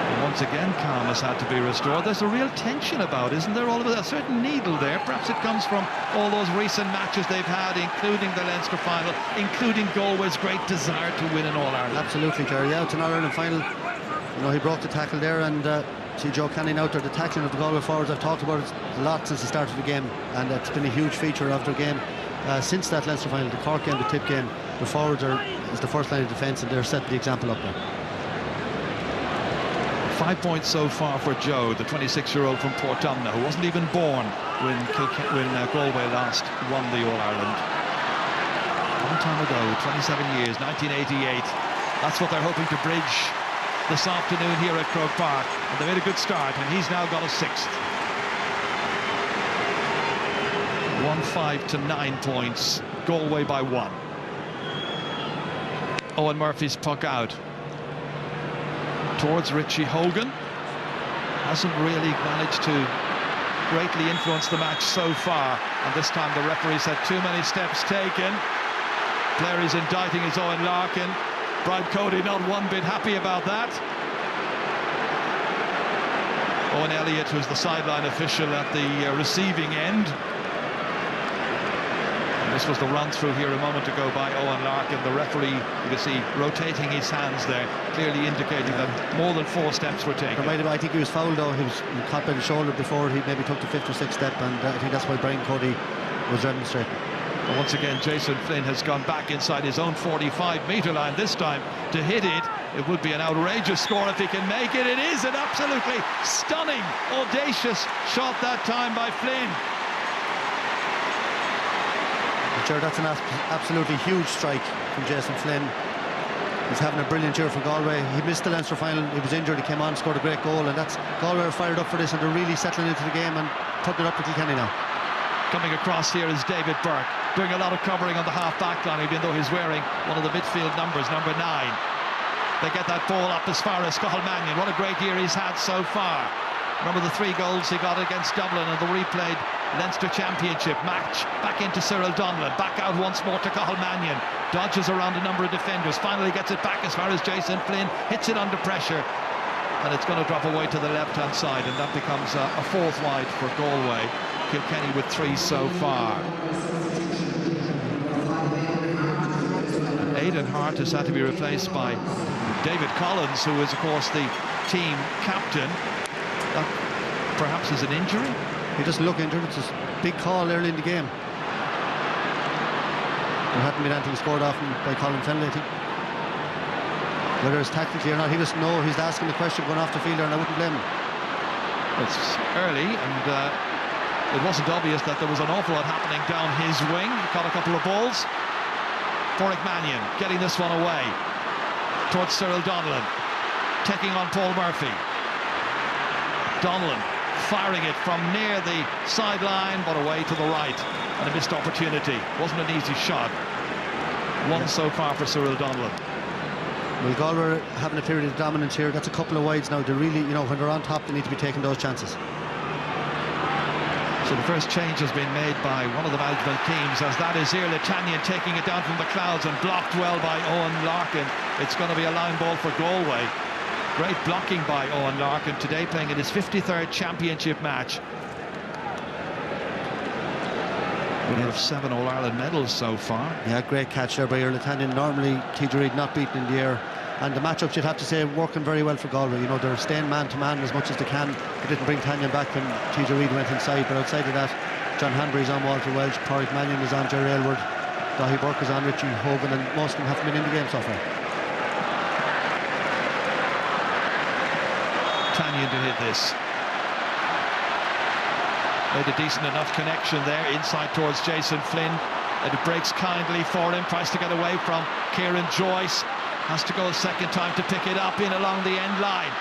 And once once again, calm has had to be restored. There's a real tension about, isn't there? All of a certain needle there. Perhaps it comes from all those recent matches they've had, including the Leinster final, including Galway's great desire to win in All-Ireland. Absolutely, Jerry. Yeah, it's an All-Ireland final. You know, he broke the tackle there, and see Joe Canning out there. The tackling of the Galway forwards, I've talked about it a lot since the start of the game, and it's been a huge feature of their game since that Leinster final, the Cork game, the Tip game. The forwards is the first line of defence, and they're setting the example up there. 5 points so far for Joe, the 26-year-old from Portumna, who wasn't even born when Galway last won the All-Ireland. Long time ago, 27 years, 1988. That's what they're hoping to bridge this afternoon here at Croke Park. And they made a good start, and he's now got a 6th. 1-5 to 9 points. Galway by 1. Owen Murphy's puck out towards Richie Hogan. Hasn't really managed to greatly influence the match so far, and this time the referee's had too many steps taken. Player is indicting his Owen Larkin. Brian Cody not one bit happy about that. Owen Elliott, who's the sideline official at the receiving end. This was the run through here a moment ago by Owen Larkin. The referee, you can see, rotating his hands there, clearly indicating that more than 4 steps were taken. I think he was fouled though. He was caught by the shoulder before he maybe took the 5th or 6th step, and I think that's why Brian Cody was demonstrating. But once again, Jason Flynn has gone back inside his own 45-metre line this time to hit it. It would be an outrageous score if he can make it. It is an absolutely stunning, audacious shot that time by Flynn. Sure, that's an absolutely huge strike from Jason Flynn. He's having a brilliant year for Galway. He missed the Leinster final, he was injured, he came on, scored a great goal, and that's Galway are fired up for this, and they're really settling into the game and putting it up to Kilkenny now. Coming across here is David Burke, doing a lot of covering on the half-back line, even though he's wearing one of the midfield numbers, number 9. They get that ball up as far as Cathal Mannion. What a great year he's had so far. Remember the 3 goals he got against Dublin in the replayed Leinster Championship match. Back into Cyril Donlan, back out once more to Cathal Mannion. Dodges around a number of defenders, finally gets it back as far as Jason Flynn, hits it under pressure, and it's going to drop away to the left-hand side, and that becomes a 4th wide for Galway. Kilkenny with 3 so far. Aidan Hart has had to be replaced by David Collins, who is, of course, the team captain. That perhaps is an injury. He doesn't look injured. It's a big call early in the game. There hadn't been anything scored off by Colin Fennelly, I think. Whether it's tactically or not, he doesn't know. He's asking the question going off the field there, and I wouldn't blame him. It's early, and it wasn't obvious that there was an awful lot happening down his wing. He caught a couple of balls. Porrick Mannion getting this one away towards Cyril Donlan, taking on Paul Murphy. Donlan firing it from near the sideline, but away to the right, and a missed opportunity. Wasn't an easy shot. 1 so far for Cyril Donlan. Well, Galway having a period of dominance here. That's a couple of wides now. They're really, you know, when they're on top, they need to be taking those chances. So the first change has been made by one of the management teams, as that is Iarla Tannion taking it down from the clouds and blocked well by Owen Larkin. It's going to be a line ball for Galway. Great blocking by Owen Larkin today, playing in his 53rd championship match. Winner of 7 All-Ireland medals so far. Yeah, great catch there by Iarla Tannion. Normally, TJ Reid not beaten in the air. And the matchups, you'd have to say, working very well for Galway. You know, they're staying man-to-man as much as they can. They didn't bring Tannion back when TJ Reid went inside, but outside of that, John Hanbury's on Walter Welch, Porrick Mannion is on Jerry Aylward, Dahi Burke is on Richie Hogan, and most of them haven't been in the game so far. Tannion to hit this. Made a decent enough connection there, inside towards Jason Flynn. And it breaks kindly for him, tries to get away from Kieran Joyce. Has to go a second time to pick it up in along the end line.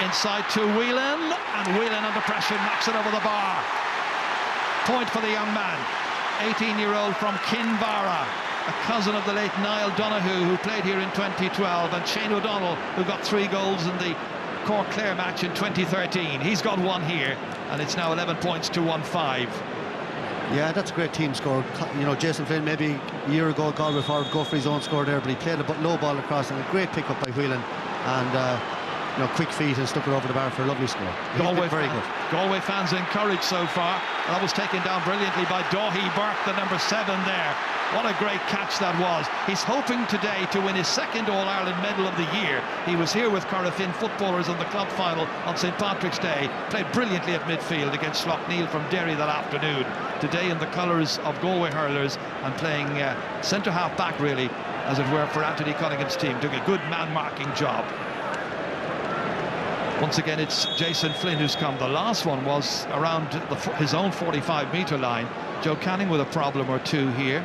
Inside to Whelan, and Whelan under pressure knocks it over the bar. Point for the young man, 18-year-old from Kinvara, a cousin of the late Niall Donoghue, who played here in 2012, and Shane O'Donnell, who got 3 goals in the Cork Clare match in 2013. He's got 1 here, and it's now 11 points to 1-5. Yeah, that's a great team score. You know, Jason Flynn, maybe a year ago, Galway forward, go for his own score there, but he played a low ball across, and a great pick-up by Whelan. And quick feet and stuck it over the bar for a lovely score. Very good. Galway fans encouraged so far. That was taken down brilliantly by Dáithí Burke, the number 7 there. What a great catch that was. He's hoping today to win his second All-Ireland medal of the year. He was here with Corofin footballers in the club final on St Patrick's Day. Played brilliantly at midfield against Slough-Neil from Derry that afternoon. Today in the colours of Galway hurlers and playing centre-half back, really, as it were, for Anthony Cunningham's team. Doing a good man-marking job. Once again, it's Jason Flynn who's come. The last one was around his own 45-metre line. Joe Canning with a problem or two here.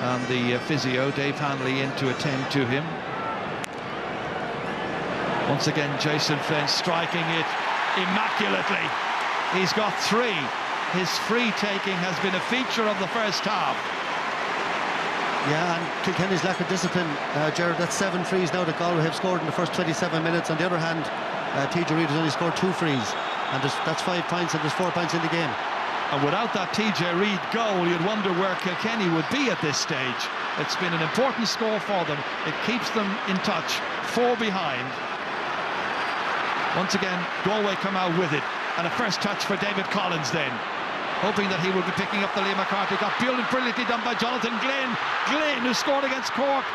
And the physio, Dave Hanley, in to attend to him. Once again, Jason Flynn striking it immaculately. He's got 3. His free taking has been a feature of the first half. Yeah, and Kilkenny's lack of discipline, Gerard, that's 7 frees now that Galway have scored in the first 27 minutes. On the other hand, TJ Reid has only scored 2 frees, and that's 5 points, and there's 4 points in the game. And without that TJ Reid goal, you'd wonder where Kilkenny would be at this stage. It's been an important score for them. It keeps them in touch, 4 behind. Once again, Galway come out with it, and a first touch for David Collins then, hoping that he would be picking up the Liam McCarthy. Got brilliantly done by Jonathan Glynn. Glynn, who scored against Cork.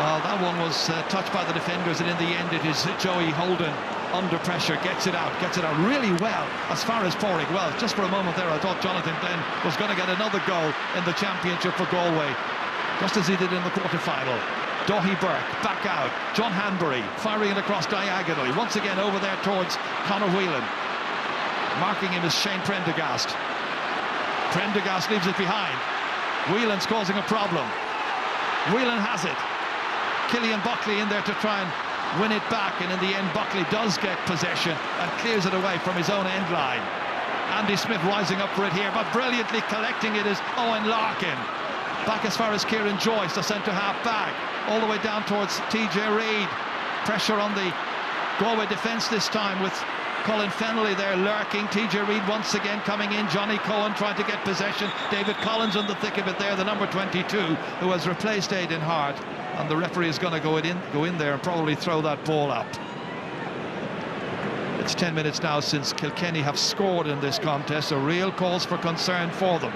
Well, that one was touched by the defenders, and in the end it is Joey Holden under pressure, gets it out really well as far as pouring. Well, just for a moment there I thought Jonathan Glynn was going to get another goal in the championship for Galway, just as he did in the quarter-final. Dáithí Burke back out, John Hanbury firing it across diagonally, once again over there towards Conor Whelan. Marking him is Shane Prendergast. Prendergast leaves it behind. Whelan's causing a problem. Whelan has it. Killian Buckley in there to try and win it back, and in the end Buckley does get possession and clears it away from his own end line. Andy Smith rising up for it here, but brilliantly collecting it is Owen Larkin. Back as far as Kieran Joyce, the centre-half back, all the way down towards TJ Reid. Pressure on the Galway defence this time with Colin Fennelly there lurking. TJ Reid once again coming in. Johnny Cohen trying to get possession. David Collins in the thick of it there, the number 22, who has replaced Aidan Hart. And the referee is going to go in there and probably throw that ball up. It's 10 minutes now since Kilkenny have scored in this contest, so real cause for concern for them.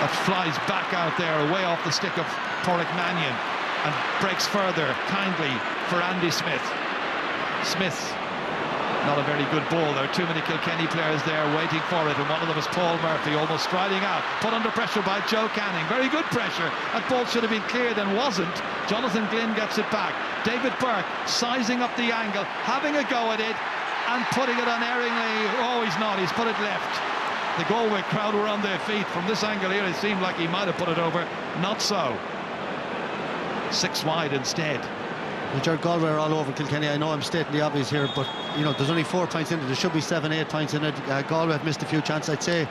That flies back out there, away off the stick of Porrick Mannion, and breaks further kindly for Andy Smith. Smith, not a very good ball. There are too many Kilkenny players there waiting for it, and one of them is Paul Murphy, almost striding out, put under pressure by Joe Canning. Very good pressure. That ball should have been cleared and wasn't. Jonathan Glynn gets it back. David Burke sizing up the angle, having a go at it, and putting it unerringly. Oh, he's not. He's put it left. The Galway crowd were on their feet. From this angle here, it seemed like he might have put it over. Not so. 6 wide instead. Jared, Galway are all over Kilkenny. I know I'm stating the obvious here, but you know there's only 4 points in it. There should be 7-8 points in it. Galway have missed a few chances. I'd say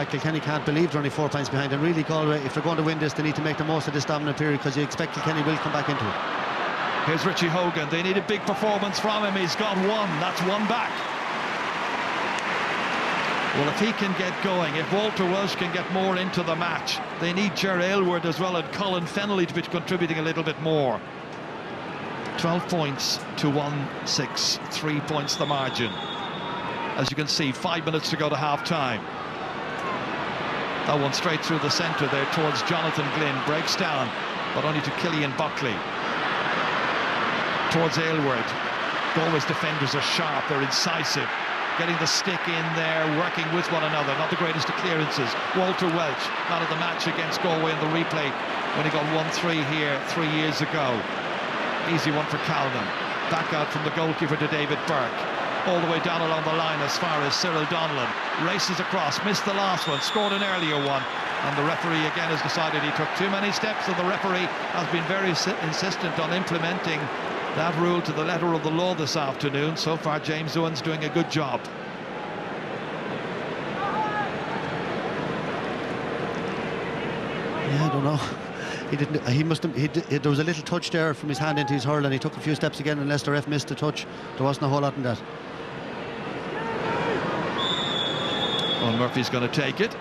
Kilkenny can't believe they're only 4 points behind, and really Galway, if they're going to win this, they need to make the most of this dominant period, because you expect Kilkenny will come back into it. Here's Richie Hogan. They need a big performance from him. He's got 1. That's 1 back. Well, if he can get going, if Walter Welsh can get more into the match, they need Ger Aylward as well, and Colin Fennelly to be contributing a little bit more. 12 points to 1-6, 3 points the margin. As you can see, 5 minutes to go to half-time. That one straight through the centre there towards Jonathan Glynn, breaks down, but only to Killian Buckley. Towards Aylward. Galway's defenders are sharp, they're incisive, getting the stick in there, working with one another. Not the greatest of clearances. Walter Welch, man of the match against Galway in the replay when he got 1-3 here 3 years ago. Easy one for Calvin. Back out from the goalkeeper to David Burke. All the way down along the line as far as Cyril Donlan. Races across, missed the last one, scored an earlier one. And the referee again has decided he took too many steps, and the referee has been very insistent on implementing that rule to the letter of the law this afternoon. So far, James Owen's doing a good job. Yeah, I don't know. He didn't. He must have. There was a little touch there from his hand into his hurl, and he took a few steps again. Unless the ref missed the touch, there wasn't a whole lot in that. Well, Murphy's going to take it.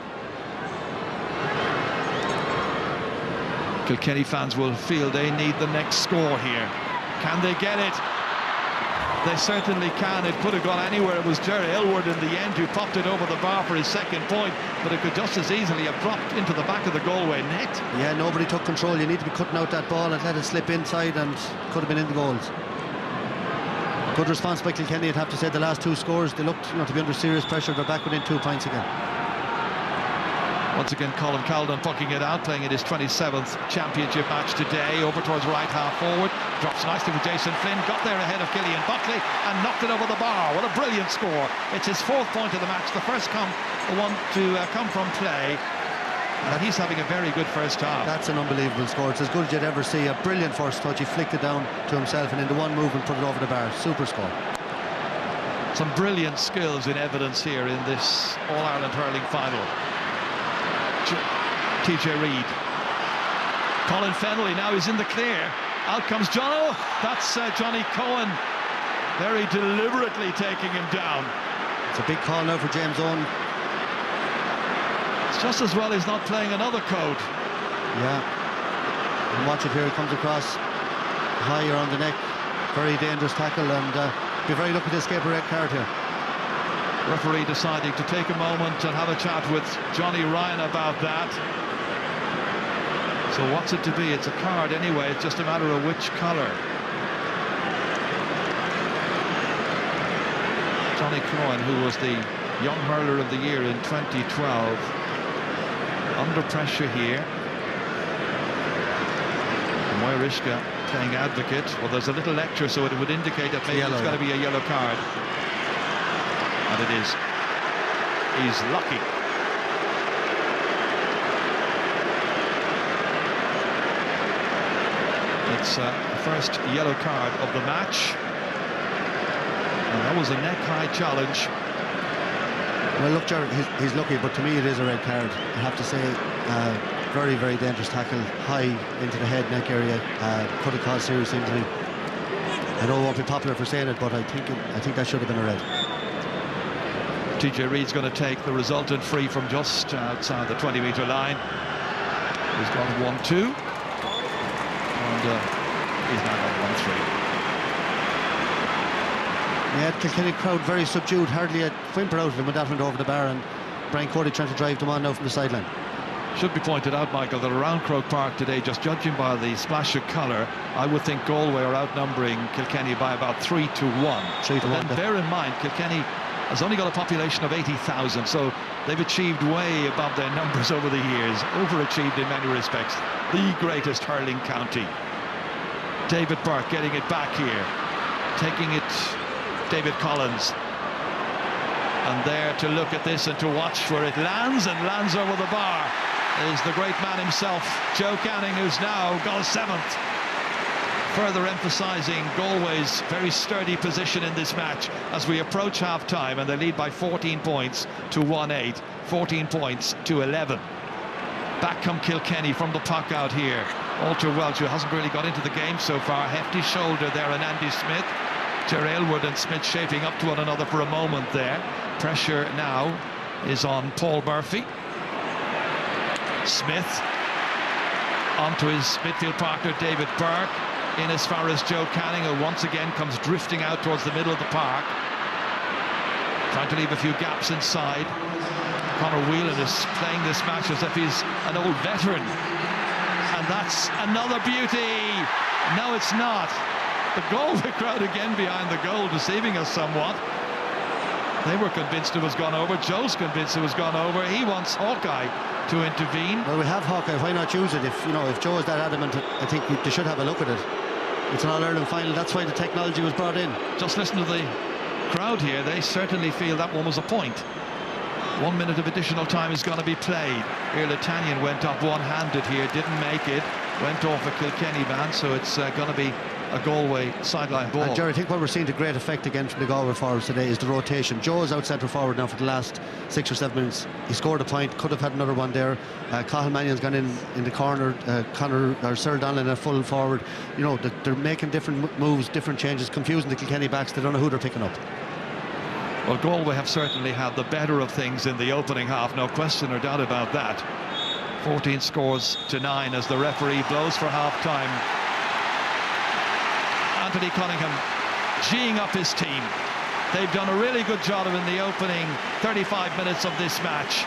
Kilkenny fans will feel they need the next score here. Can they get it? They certainly can. It could have gone anywhere. It was Jerry Aylward in the end who popped it over the bar for his second point, but it could just as easily have dropped into the back of the Galway net. Yeah, nobody took control. You need to be cutting out that ball and let it slip inside, and could have been in the goals. Good response by Kilkenny, I'd have to say. The last two scores, they looked, to be under serious pressure. They're back within 2 points again. Once again, Colin Calden pucking it out, playing in his 27th championship match today. Over towards right half forward, drops nicely for Jason Flynn, got there ahead of Killian Buckley and knocked it over the bar. What a brilliant score. It's his 4th point of the match, the first one to come from play, and he's having a very good first half. That's an unbelievable score. It's as good as you'd ever see. A brilliant first touch. He flicked it down to himself and into one movement put it over the bar. Super score. Some brilliant skills in evidence here in this All-Ireland hurling final. TJ Reid. Colin Fennelly now is in the clear. Out comes John. Oh, that's Johnny Cohen very deliberately taking him down. It's a big call now for James Owen. It's just as well he's not playing another code. Yeah. And watch it here. It comes across higher on the neck. Very dangerous tackle, and be very lucky to escape a red card here. Referee deciding to take a moment and have a chat with Johnny Ryan about that. So what's it to be? It's a card anyway. It's just a matter of which colour. Johnny Cohen, who was the Young Hurler of the Year in 2012, under pressure here. Moira Ishka playing advocate. Well, there's a little lecture, so it would indicate that maybe it's going to be a yellow card. And it is. He's lucky. It's the first yellow card of the match. And that was a neck-high challenge. Well, look, Jared, he's lucky, but to me it is a red card. I have to say, very, very dangerous tackle, high into the head, neck area. Could have caused serious injury. I know it won't be popular for saying it, but I think that should have been a red. TJ Reid's going to take the resultant free from just outside the 20-metre line. He's got 1-2. And he's now got 1-3. Yeah, Kilkenny crowd very subdued, hardly a whimper out of them when that went over the bar, and Brian Cody trying to drive them on now from the sideline. Should be pointed out, Michael, that around Croke Park today, just judging by the splash of colour, I would think Galway are outnumbering Kilkenny by about 3-1. 3-1. Then bear in mind, Kilkenny has only got a population of 80,000, so they've achieved way above their numbers over the years, overachieved in many respects. The greatest hurling county. David Burke getting it back here, taking it David Collins, and there to look at this and to watch where it lands, and lands over the bar is the great man himself, Joe Canning, who's now got 7th. Further emphasising Galway's very sturdy position in this match as we approach half-time, and they lead by 14 points to 1-8, 14 points to 11. Back come Kilkenny from the puck out here. Alter Welch, who hasn't really got into the game so far, hefty shoulder there, and Andy Smith. Jerry Aylward and Smith shaping up to one another for a moment there. Pressure now is on Paul Murphy. Smith onto his midfield partner David Burke, in as far as Joe Canning, who once again comes drifting out towards the middle of the park, trying to leave a few gaps inside. Conor Whelan is playing this match as if he's an old veteran, and that's another beauty. No, it's not. The Galway crowd again behind the goal, deceiving us somewhat. They were convinced it was gone over. Joe's convinced it was gone over. He wants Hawkeye to intervene. Well, we have Hawkeye. Why not use it? If Joe is that adamant, I think they should have a look at it. It's an All-Ireland final. That's why the technology was brought in. Just listen to the crowd here. They certainly feel that one was a point. 1 minute of additional time is going to be played. Irlatanian went up one-handed here, didn't make it. Went off a Kilkenny man, so it's going to be a Galway sideline ball. And Jerry, I think what we're seeing to great effect again from the Galway forwards today is the rotation. Joe is out centre forward now for the last 6 or 7 minutes. He scored a point, could have had another one there. Cathal Mannion's gone in the corner. Cyril Donlan a full forward. They're making different moves, different changes, confusing the Kilkenny backs. They don't know who they're picking up. Well, Galway have certainly had the better of things in the opening half, no question or doubt about that. 14 scores to 9 as the referee blows for half-time. And Anthony Cunningham geeing up his team. They've done a really good job in the opening 35 minutes of this match.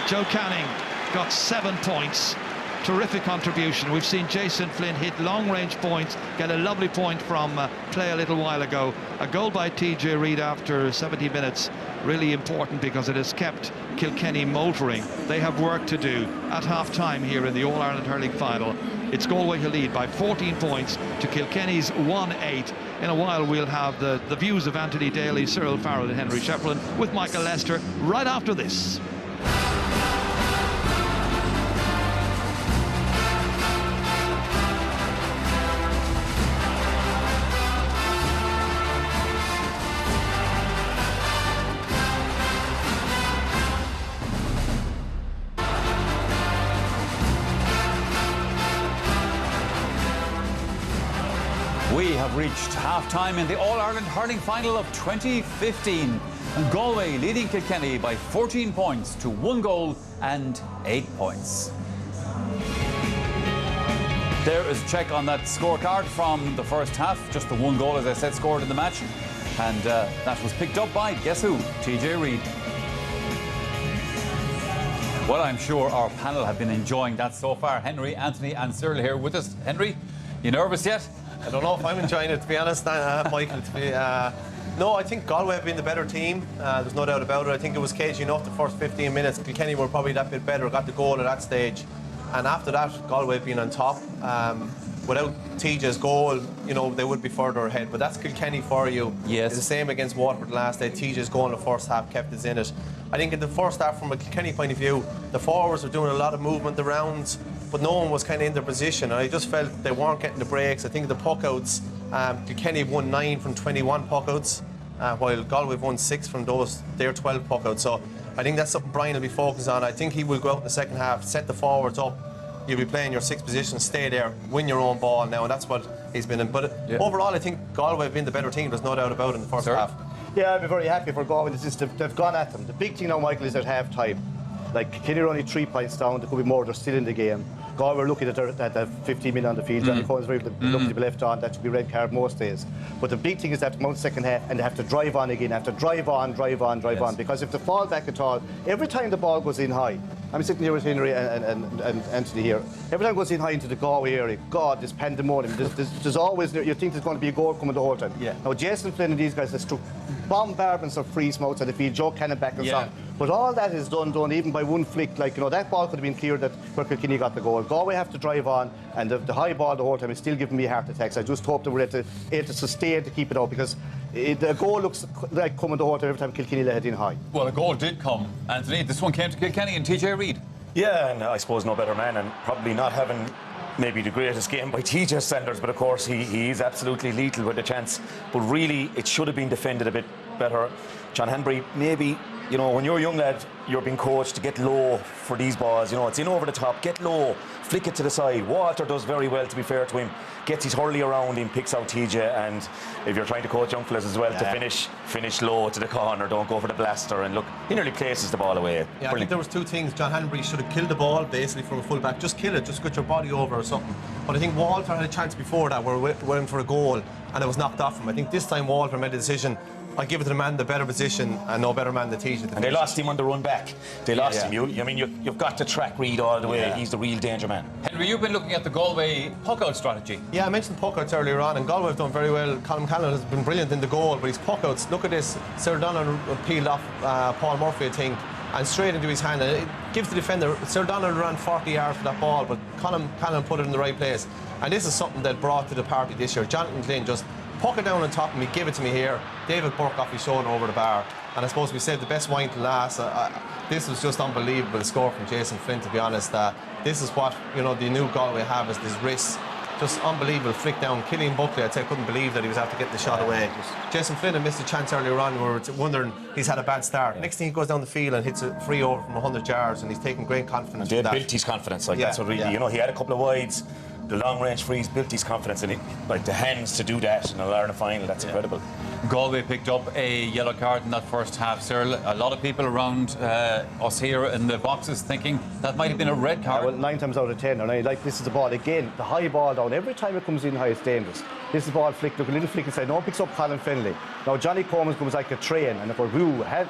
Joe Canning got 7 points. Terrific contribution. We've seen Jason Flynn hit long-range points, get a lovely point from play a little while ago. A goal by TJ Reid after 70 minutes, really important because it has kept Kilkenny motoring. They have work to do at half-time here in the All-Ireland Hurling Final. It's Galway who lead by 14 points to Kilkenny's 1-8. In a while we'll have the views of Anthony Daly, Cyril Farrell and Henry Shefflin with Michael Lester right after this. We have reached half-time in the All-Ireland Hurling Final of 2015. And Galway leading Kilkenny by 14 points to 1 goal and 8 points. There is a check on that scorecard from the first half. Just the 1 goal, as I said, scored in the match. And that was picked up by, guess who? TJ Reid. Well, I'm sure our panel have been enjoying that so far. Henry, Anthony and Cyril here with us. Henry, you nervous yet? I don't know if I'm enjoying it, to be honest, Michael. No, I think Galway have been the better team. There's no doubt about it. I think it was cagey enough the first 15 minutes. Kilkenny were probably that bit better, got the goal at that stage. And after that, Galway have been on top. Without TJ's goal, you know, they would be further ahead. But that's Kilkenny for you. Yes. It's the same against Waterford last day. TJ's goal in the first half kept us in it. I think in the first half, from a Kilkenny point of view, the forwards were doing a lot of movement around, but no one was kind of in their position. And I just felt they weren't getting the breaks. I think the puckouts, Kilkenny won 9 from 21 puckouts, while Galway won 6 from their 12 puckouts. So I think that's something Brian will be focused on. I think he will go out in the second half, set the forwards up. You'll be playing your 6 positions, stay there, win your own ball now, and that's what he's been in. But overall, I think Galway have been the better team. There's no doubt about it in the first half. Yeah, I'd be very happy for Galway. They've gone at them. The big thing now, Michael, is at half-time. Like, Kilkenny are only 3 points down. There could be more. They're still in the game. Galway are looking at that 15 men on the field. Johnny Cohen's very lucky to be left on. That should be red card most days. But the big thing is they have to come out the second half and they have to drive on again. They have to drive on. Because if they fall back at all, every time the ball goes in high, I'm sitting here with Henry and Anthony here. Every time it goes in high into the Galway area, God, this pandemonium. There's always, you think there's going to be a goal coming the whole time. Yeah. Now, Jason Flynn and these guys, they struck bombardments of free smokes at the field, Joe Cannon back and so on. But all that is done even by one flick. Like, you know, that ball could have been cleared where Kilkenny got the goal. Galway have to drive on, and the high ball the whole time is still giving me heart attacks. I just hope that we're able to sustain to keep it out, because the goal looks like coming the whole time every time Kilkenny let it in high. Well, a goal did come, Anthony. This one came to Kilkenny and TJ Reid. Yeah, and I suppose no better man, and probably not having maybe the greatest game by TJ's standards, but of course he is absolutely lethal with the chance. But really, it should have been defended a bit better. John Hanbury, maybe, you know, when you're a young lad, you're being coached to get low for these balls. You know, it's in over the top, get low, flick it to the side. Walter does very well, to be fair to him. Gets his hurley around him, picks out TJ, and if you're trying to coach young fellas as well, to finish low to the corner, don't go for the blaster, and look, he nearly places the ball away. Yeah, I think there was 2 things. John Hanbury should have killed the ball basically from a full back. Just kill it, just get your body over or something. But I think Walter had a chance before that where we went for a goal and it was knocked off him. I think this time Walter made a decision. I give it to the man, the better position, and no better man than TJ. And they lost him on the run back. They lost him. You've got to track Reid all the way. Yeah. He's the real danger man. Henry, you've been looking at the Galway puck-out strategy. Yeah, I mentioned puck-outs earlier on, and Galway have done very well. Colm Callan has been brilliant in the goal, but his puck-outs, look at this. Sir Donald peeled off Paul Murphy, I think, and straight into his hand. And it gives the defender, Sir Donald ran 40 yards for that ball, but Colm Callan put it in the right place. And this is something that brought to the party this year. Jonathan Glynn just puck it down on top of me, give it to me here. David Burke off his shoulder over the bar. And I suppose we saved the best wine to last. This was just unbelievable score from Jason Flynn, to be honest. This is what, you know, the new Galway have, is this wrist. Just unbelievable flick down. Killian Buckley, I'd say, couldn't believe that he was after getting the shot away. Jason Flynn had missed a chance earlier on. We were wondering, he's had a bad start. Next thing he goes down the field and hits a free over from 100 yards, and he's taking great confidence. They built his confidence. Like, that's what really, you know, he had a couple of wides. the long-range frees built his confidence in it, like the hands to do that in a All-Ireland final. That's incredible. Galway picked up a yellow card in that first half, Cyril. A lot of people around us here in the boxes thinking that might have been a red card. Well, 9 times out of 10, and this is the ball again, the high ball down. Every time it comes in high, it's dangerous. This is the ball flick, look, a little flick inside. No one picks up Colin Finlay. Now Johnny Coleman comes like a train, and if we're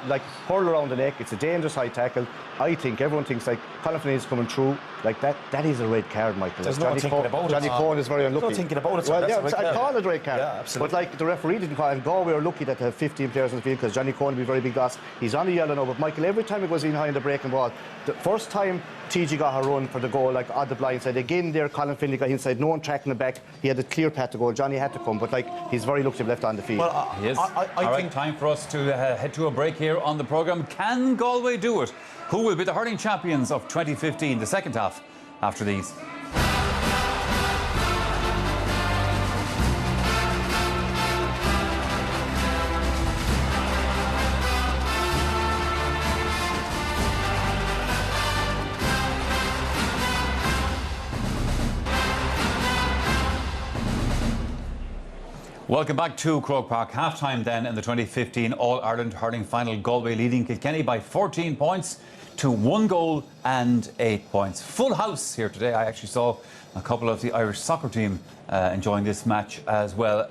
like hurl around the neck, it's a dangerous high tackle. I think everyone thinks like Colin Finlay is coming through like that. That is a red card, Michael. There's no thinking about it. Johnny Coleman is very unlucky. There's no thinking about it. Well, yeah, I call it a red card. Yeah, absolutely. But like the referee didn't call it. And Galway are lucky that they have 15 players on the field because Johnny Coleman will be a very big loss. He's on the yellow now, but Michael, every time it goes in high in the breaking ball, the first time TG got a run for the goal, like on the blind side, again there Colin Finlay got inside, no one tracking him back. He had a clear path to go. Johnny had to come, but like he's very lucky to be left on the field. Well, He is. I All right, think time for us to head to a break here on the programme. Can Galway do it? Who will be the hurling champions of 2015, the second half, after these? Welcome back to Croke Park. Half-time then in the 2015 All-Ireland Hurling Final. Galway leading Kilkenny by 14 points to 1 goal and 8 points. Full house here today. I actually saw a couple of the Irish soccer team enjoying this match as well.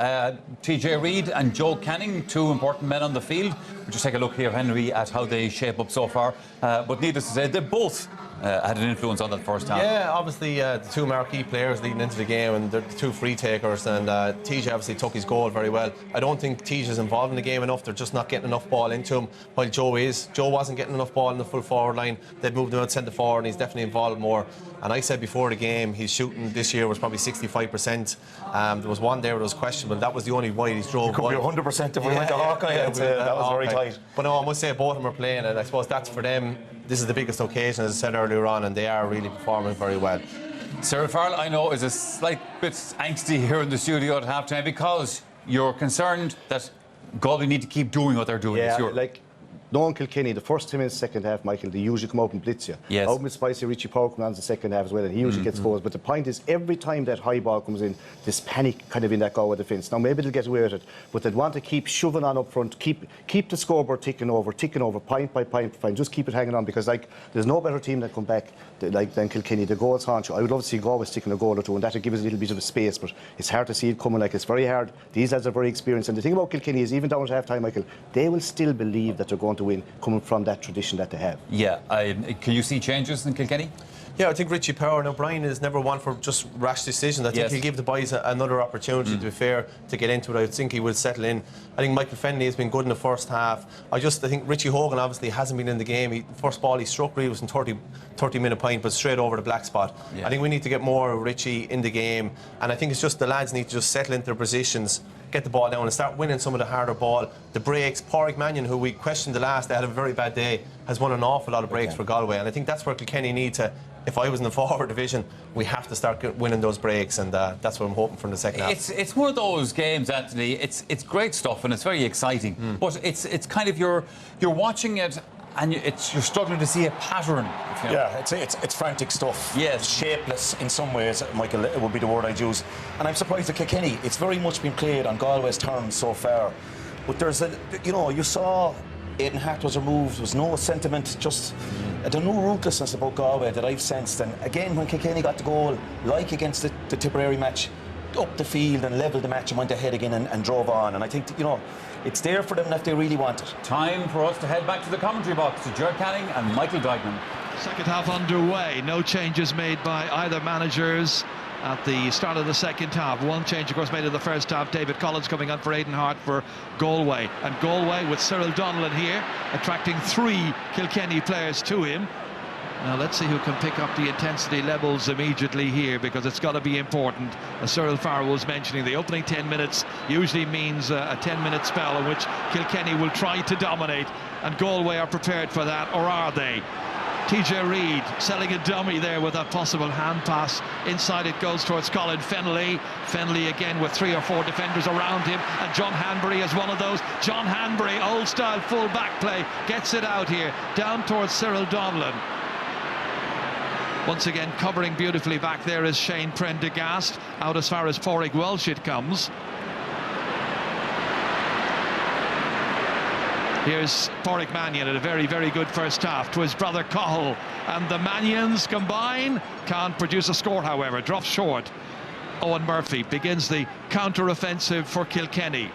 TJ Reid and Joe Canning, two important men on the field. We'll just take a look here, Henry, at how they shape up so far. But needless to say, they both had an influence on that first half. Yeah, obviously the two marquee players leading into the game, and they're the two free takers, and TJ obviously took his goal very well. I don't think TJ's involved in the game enough. They're just not getting enough ball into him, while Joe is. Joe wasn't getting enough ball in the full forward line. They'd moved him out centre forward, and he's definitely involved more. And I said before the game, his shooting this year was probably 65%. There was one there that was questionable. That was the only wide he's drove. Could be 100% if we went to Hawkeye. That was very tight. But no, I must say both of them are playing, and I suppose that's for them. This is the biggest occasion, as I said earlier on, and they are really performing very well. Cyril Farrell, I know, is a slight bit angsty here in the studio at half-time because you're concerned that Galway need to keep doing what they're doing. Yeah, like knowing Kilkenny, the first 10 minutes, second half, Michael, they usually come out and blitz you. Yes. Out with Spicy, Richie Power comes on the second half as well, and he usually gets goals. But the point is, every time that high ball comes in, there's panic kind of in that Galway defence. Now, maybe they'll get away with it, but they'd want to keep shoving on up front, keep the scoreboard ticking over, point by point, just keep it hanging on, because like there's no better team that come back than Kilkenny. The goals haunch. I would love to see Galway sticking a goal or two, and that would give us a little bit of a space, but it's hard to see it coming. Like, it's very hard. These lads are very experienced, and the thing about Kilkenny is, even down at half time, Michael, they will still believe that they're going to win, coming from that tradition that they have. Yeah, can you see changes in Kilkenny? Yeah, I think Richie Power, now Brian is never one for just rash decisions. I think he'll give the boys another opportunity, to be fair, to get into it. I think he will settle in. I think Michael Fennelly has been good in the first half. I think Richie Hogan obviously hasn't been in the game. First ball he struck really was in 30-minute point, but straight over the black spot. I think we need to get more of Richie in the game, and I think it's just the lads need to just settle into their positions, get the ball down and start winning some of the harder ball. The breaks, Pádraig Mannion, who we questioned the last day, had a very bad day, has won an awful lot of breaks for Galway, and I think that's where Kilkenny need to. If I was in the forward division, we have to start winning those breaks, and that's what I'm hoping for in the second half. It's one of those games, Anthony. It's great stuff and it's very exciting, but it's kind of you're watching it and you're struggling to see a pattern. You know. Yeah, it's frantic stuff. Yes, shapeless in some ways, Michael. It would be the word I'd use. And I'm surprised at Kilkenny. It's very much been played on Galway's terms so far, but there's you saw. Aidan Hart was removed, there was no sentiment, just there's no ruthlessness about Galway that I've sensed. And again, when Kilkenny got the goal, like against the Tipperary match, up the field and levelled the match and went ahead again and drove on. And I think, it's there for them if they really want it. Time for us to head back to the commentary box to Ger Canning and Michael Dykeman. Second half underway, no changes made by either managers at the start of the second half. One change, of course, made in the first half. David Collins coming on for Aidan Hart for Galway. And Galway with Cyril Donnellan here, attracting 3 Kilkenny players to him. Now let's see who can pick up the intensity levels immediately here, because it's got to be important. As Cyril Farrell was mentioning, the opening 10 minutes usually means a 10-minute spell in which Kilkenny will try to dominate, and Galway are prepared for that, or are they? TJ Reid selling a dummy there with a possible hand pass. Inside it goes towards Colin Fennelly. Fennelly again with 3 or 4 defenders around him, and John Hanbury is one of those. John Hanbury, old style full back play, gets it out here down towards Cyril Donnellan. Once again, covering beautifully back there is Shane Prendergast. Out as far as Pádraig Welsh it comes. Here's Pádraig Mannion at a very, very good first half to his brother Cahill. And the Mannions combine. Can't produce a score, however. Drops short. Owen Murphy begins the counter-offensive for Kilkenny.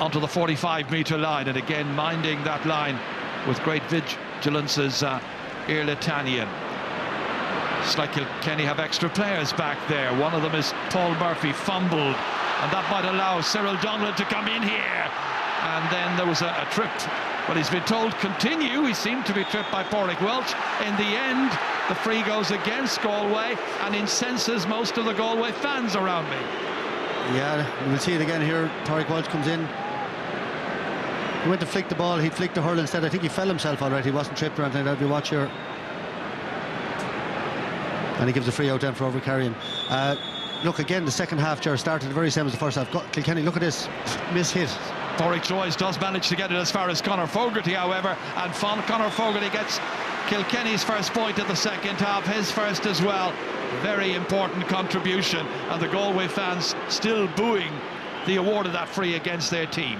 Onto the 45-metre line. And again, minding that line with great vigilance is Irletanian. It's like Kilkenny have extra players back there. One of them is Paul Murphy, fumbled, and that might allow Cyril Donlan to come in here. And then there was a trip, but he's been told continue. He seemed to be tripped by Pádraig Welsh. In the end, the free goes against Galway and incenses most of the Galway fans around me. Yeah, we'll see it again here. Pádraig Welsh comes in. He went to flick the ball. He flicked the hurl instead. I think he fell himself already. He wasn't tripped or anything. If you watch here. And he gives a free out then for over-carrying. Look, again, the second half, Ger, started the very same as the first half. Kilkenny, look at this. Miss-hit. Pádraig Joyce does manage to get it as far as Conor Fogarty, however, and Conor Fogarty gets Kilkenny's first point in the second half, his first as well. Very important contribution, and the Galway fans still booing the award of that free against their team.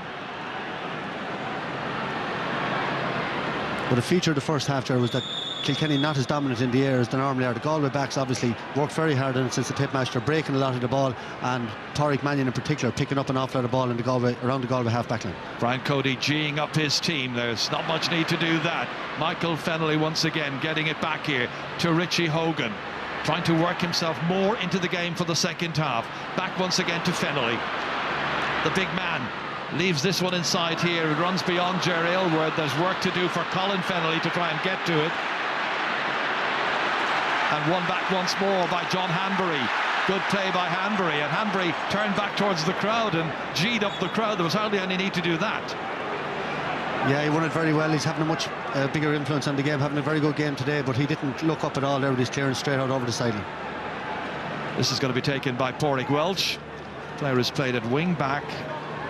But a feature of the first half, Ger, was that Kilkenny not as dominant in the air as they normally are. The Galway backs obviously worked very hard on it since the tip match. They're breaking a lot of the ball, and Pádraig Mannion in particular picking up an awful lot of ball in the Galway, around the Galway half-back line. Brian Cody geeing up his team. There's not much need to do that. Michael Fennelly once again getting it back here to Richie Hogan, trying to work himself more into the game for the second half. Back once again to Fennelly. The big man leaves this one inside here. It runs beyond Jerry Aylward. There's work to do for Colin Fennelly to try and get to it. And won back once more by John Hanbury. Good play by Hanbury, and Hanbury turned back towards the crowd and G'd up the crowd. There was hardly any need to do that. Yeah, he won it very well. He's having a much bigger influence on the game, having a very good game today, but he didn't look up at all there with his clearance straight out over the sideline. This is going to be taken by Pádraig Welsh. Player has played at wing back,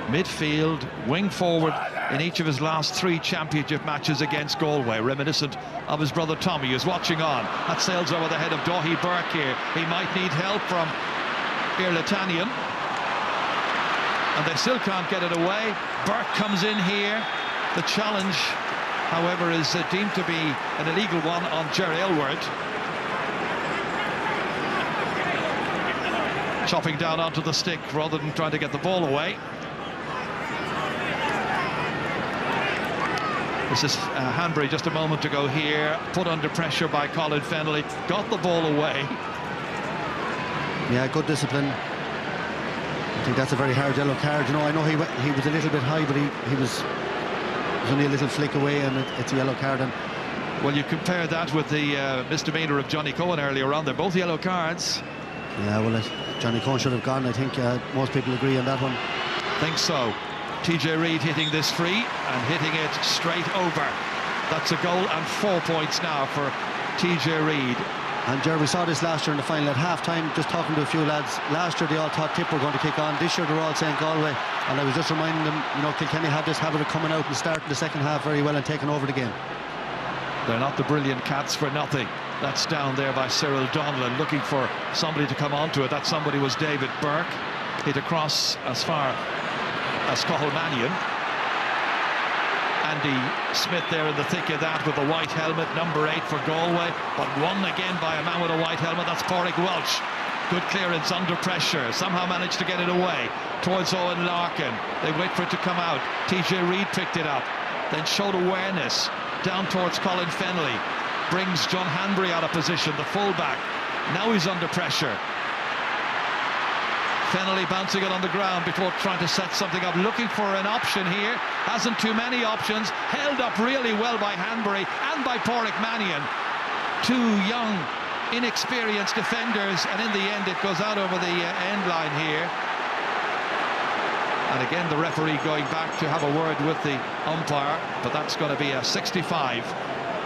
midfield, wing forward in each of his last 3 championship matches against Galway, reminiscent of his brother Tommy, who's watching on. That sails over the head of Daithí Burke here. He might need help from Irletanian, and they still can't get it away. Burke comes in here. The challenge, however, is deemed to be an illegal one on Jerry Aylward. Chopping down onto the stick rather than trying to get the ball away. This is Hanbury just a moment ago here, put under pressure by Colin Fennelly, got the ball away. Yeah, good discipline. I think that's a very hard yellow card. You know, I know he was a little bit high, but he was only a little flick away, and it's a yellow card. And well, you compare that with the misdemeanor of Johnny Cohen earlier on. They're both yellow cards. Yeah, well, Johnny Cohen should have gone. I think most people agree on that one. Think so. TJ Reid hitting this free and hitting it straight over. That's a goal and 4 points now for TJ Reid. And Jerry, we saw this last year in the final at half-time, just talking to a few lads. Last year they all thought Tip were going to kick on. This year they're all saying Galway. And I was just reminding them, you know, Kilkenny have this habit of coming out and starting the second half very well and taking over the game. They're not the brilliant Cats for nothing. That's down there by Cyril Donlan, looking for somebody to come onto it. That somebody was David Burke. Hit across as far as Cahill Mannion. Andy Smith there in the thick of that with the white helmet, number 8 for Galway, but won again by a man with a white helmet. That's Pádraig Welsh. Good clearance under pressure, somehow managed to get it away towards Owen Larkin. They wait for it to come out. TJ Reid picked it up, then showed awareness down towards Colin Fennelly, brings John Hanbury out of position, the fullback. Now he's under pressure. Fennelly bouncing it on the ground before trying to set something up, looking for an option here. Hasn't too many options. Held up really well by Hanbury and by Pádraig Mannion. 2 young, inexperienced defenders, and in the end it goes out over the end line here. And again the referee going back to have a word with the umpire, but that's going to be a 65.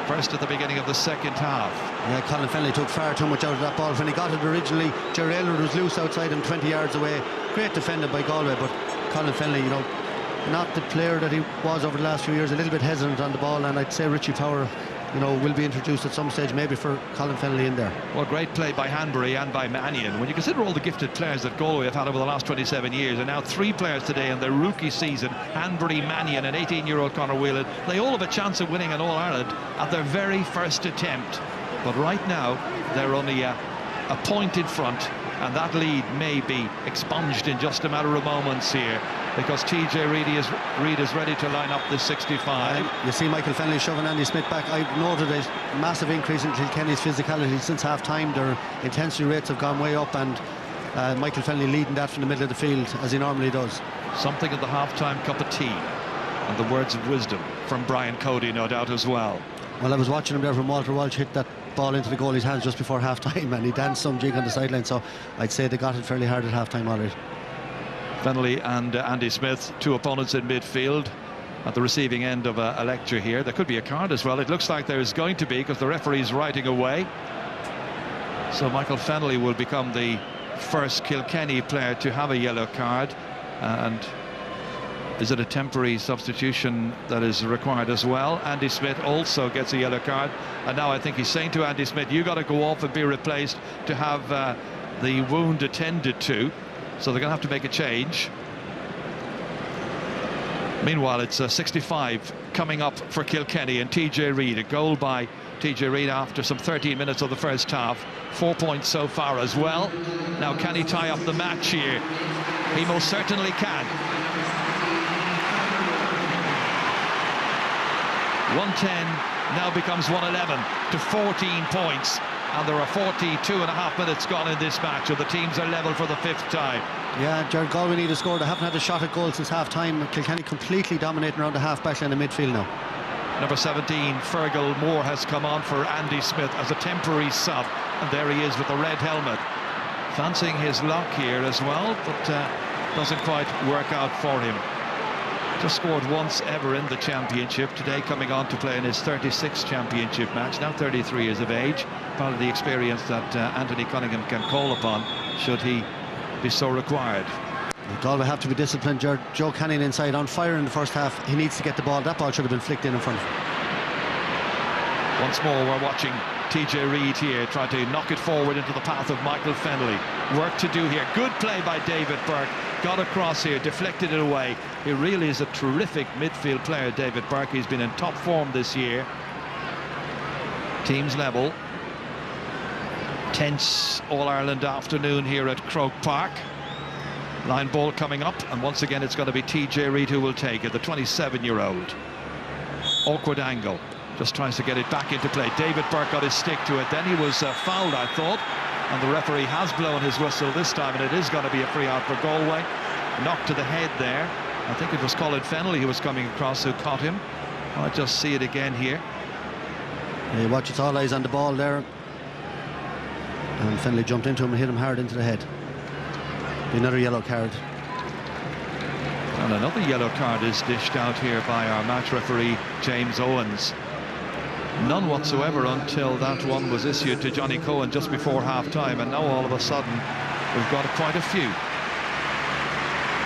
First at the beginning of the second half. Yeah, Colin Fennelly took far too much out of that ball. When he got it originally, Jerry Aylward was loose outside him 20 yards away. Great defended by Galway, but Colin Fennelly, you know, not the player that he was over the last few years, a little bit hesitant on the ball, and I'd say Richie Power will be introduced at some stage, maybe for Colin Fennelly in there. Well, great play by Hanbury and by Mannion. When you consider all the gifted players that Galway have had over the last 27 years, and now 3 players today in their rookie season, Hanbury, Mannion and 18-year-old Conor Whelan, they all have a chance of winning an All-Ireland at their very first attempt. But right now, they're only a point in front, and that lead may be expunged in just a matter of moments here, because TJ Reid is ready to line up this 65. You see Michael Fennelly shoving Andy Smith back. I've noted a massive increase in Kilkenny's physicality since half-time. Their intensity rates have gone way up, and Michael Fennelly leading that from the middle of the field, as he normally does. Something of the half-time cup of tea, and the words of wisdom from Brian Cody, no doubt, as well. Well, I was watching him there from Walter Walsh hit that ball into the goalie's hands just before half-time, and he danced some jig on the sideline, so I'd say they got it fairly hard at half-time already. Fennelly and Andy Smith, 2 opponents in midfield, at the receiving end of a lecture here. There could be a card as well. It looks like there's going to be, because the referee's writing away. So Michael Fennelly will become the first Kilkenny player to have a yellow card. And is it a temporary substitution that is required as well? Andy Smith also gets a yellow card, and now I think he's saying to Andy Smith, you got to go off and be replaced to have the wound attended to. So they're going to have to make a change. Meanwhile, it's 65 coming up for Kilkenny, and TJ Reid, a goal by TJ Reid after some 13 minutes of the first half. 4 points so far as well. Now, can he tie up the match here? He most certainly can. 110 now becomes 111 to 14 points. And there are 42.5 minutes gone in this match, and the teams are level for the 5th time. Yeah, Jared Galway need to score. They haven't had a shot at goal since half-time. Kilkenny completely dominating around the half-back line of midfield now. Number 17, Fergal Moore, has come on for Andy Smith as a temporary sub, and there he is with the red helmet. Fancying his luck here as well, but doesn't quite work out for him. Just scored once ever in the championship, today coming on to play in his 36th championship match, now 33 years of age. Part of the experience that Anthony Cunningham can call upon should he be so required. Galway have to be disciplined. Joe Canning inside on fire in the first half. He needs to get the ball. That ball should have been flicked in front of him. Once more we're watching TJ Reid here try to knock it forward into the path of Michael Fennelly. Work to do here. Good play by David Burke. Got across here, deflected it away. He really is a terrific midfield player, David Burke. He's been in top form this year. Teams level. Tense All-Ireland afternoon here at Croke Park. Line ball coming up, and once again it's going to be TJ Reid who will take it, the 27-year-old. Awkward angle. Just tries to get it back into play. David Burke got his stick to it. Then he was fouled, I thought. And the referee has blown his whistle this time, and it is going to be a free out for Galway. Knocked to the head there. I think it was Colin Fennelly who was coming across who caught him. I'll just see it again here. Yeah, watch, it's all eyes on the ball there. And Fennelly jumped into him and hit him hard into the head. Another yellow card. And another yellow card is dished out here by our match referee, James Owens. None whatsoever until that one was issued to Johnny Cohen just before half-time, and now all of a sudden we've got quite a few.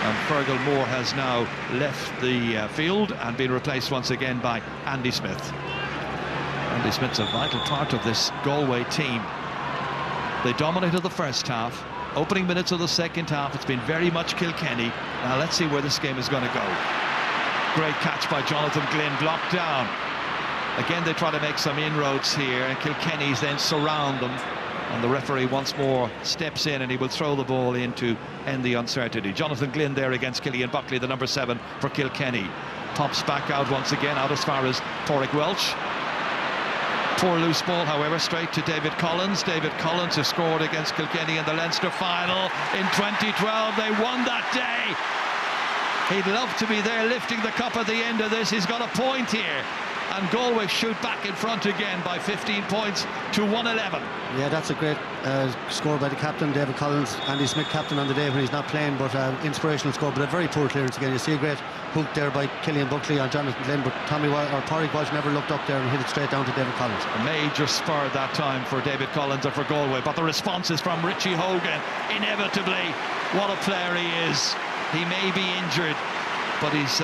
And Fergal Moore has now left the field and been replaced once again by Andy Smith. Andy Smith's a vital part of this Galway team. They dominated the first half. Opening minutes of the second half, it's been very much Kilkenny. Now let's see where this game is going to go. Great catch by Jonathan Glynn, blocked down. Again, they try to make some inroads here, and Kilkenny's then surround them. And the referee once more steps in, and he will throw the ball in to end the uncertainty. Jonathan Glynn there against Killian Buckley, the number 7 for Kilkenny. Pops back out once again, out as far as Pádraig Welch. Poor loose ball, however, straight to David Collins. David Collins, who scored against Kilkenny in the Leinster final in 2012. They won that day. He'd love to be there lifting the cup at the end of this. He's got a point here. And Galway shoot back in front again by 15 points to 111. Yeah, that's a great score by the captain, David Collins. Andy Smith, captain on the day when he's not playing, but inspirational score, but a very poor clearance again. You see a great hook there by Killian Buckley on Jonathan Glynn, but Pádraig Walsh never looked up there and hit it straight down to David Collins. A major spur that time for David Collins and for Galway, but the response is from Richie Hogan. Inevitably, what a player he is. He may be injured, but he's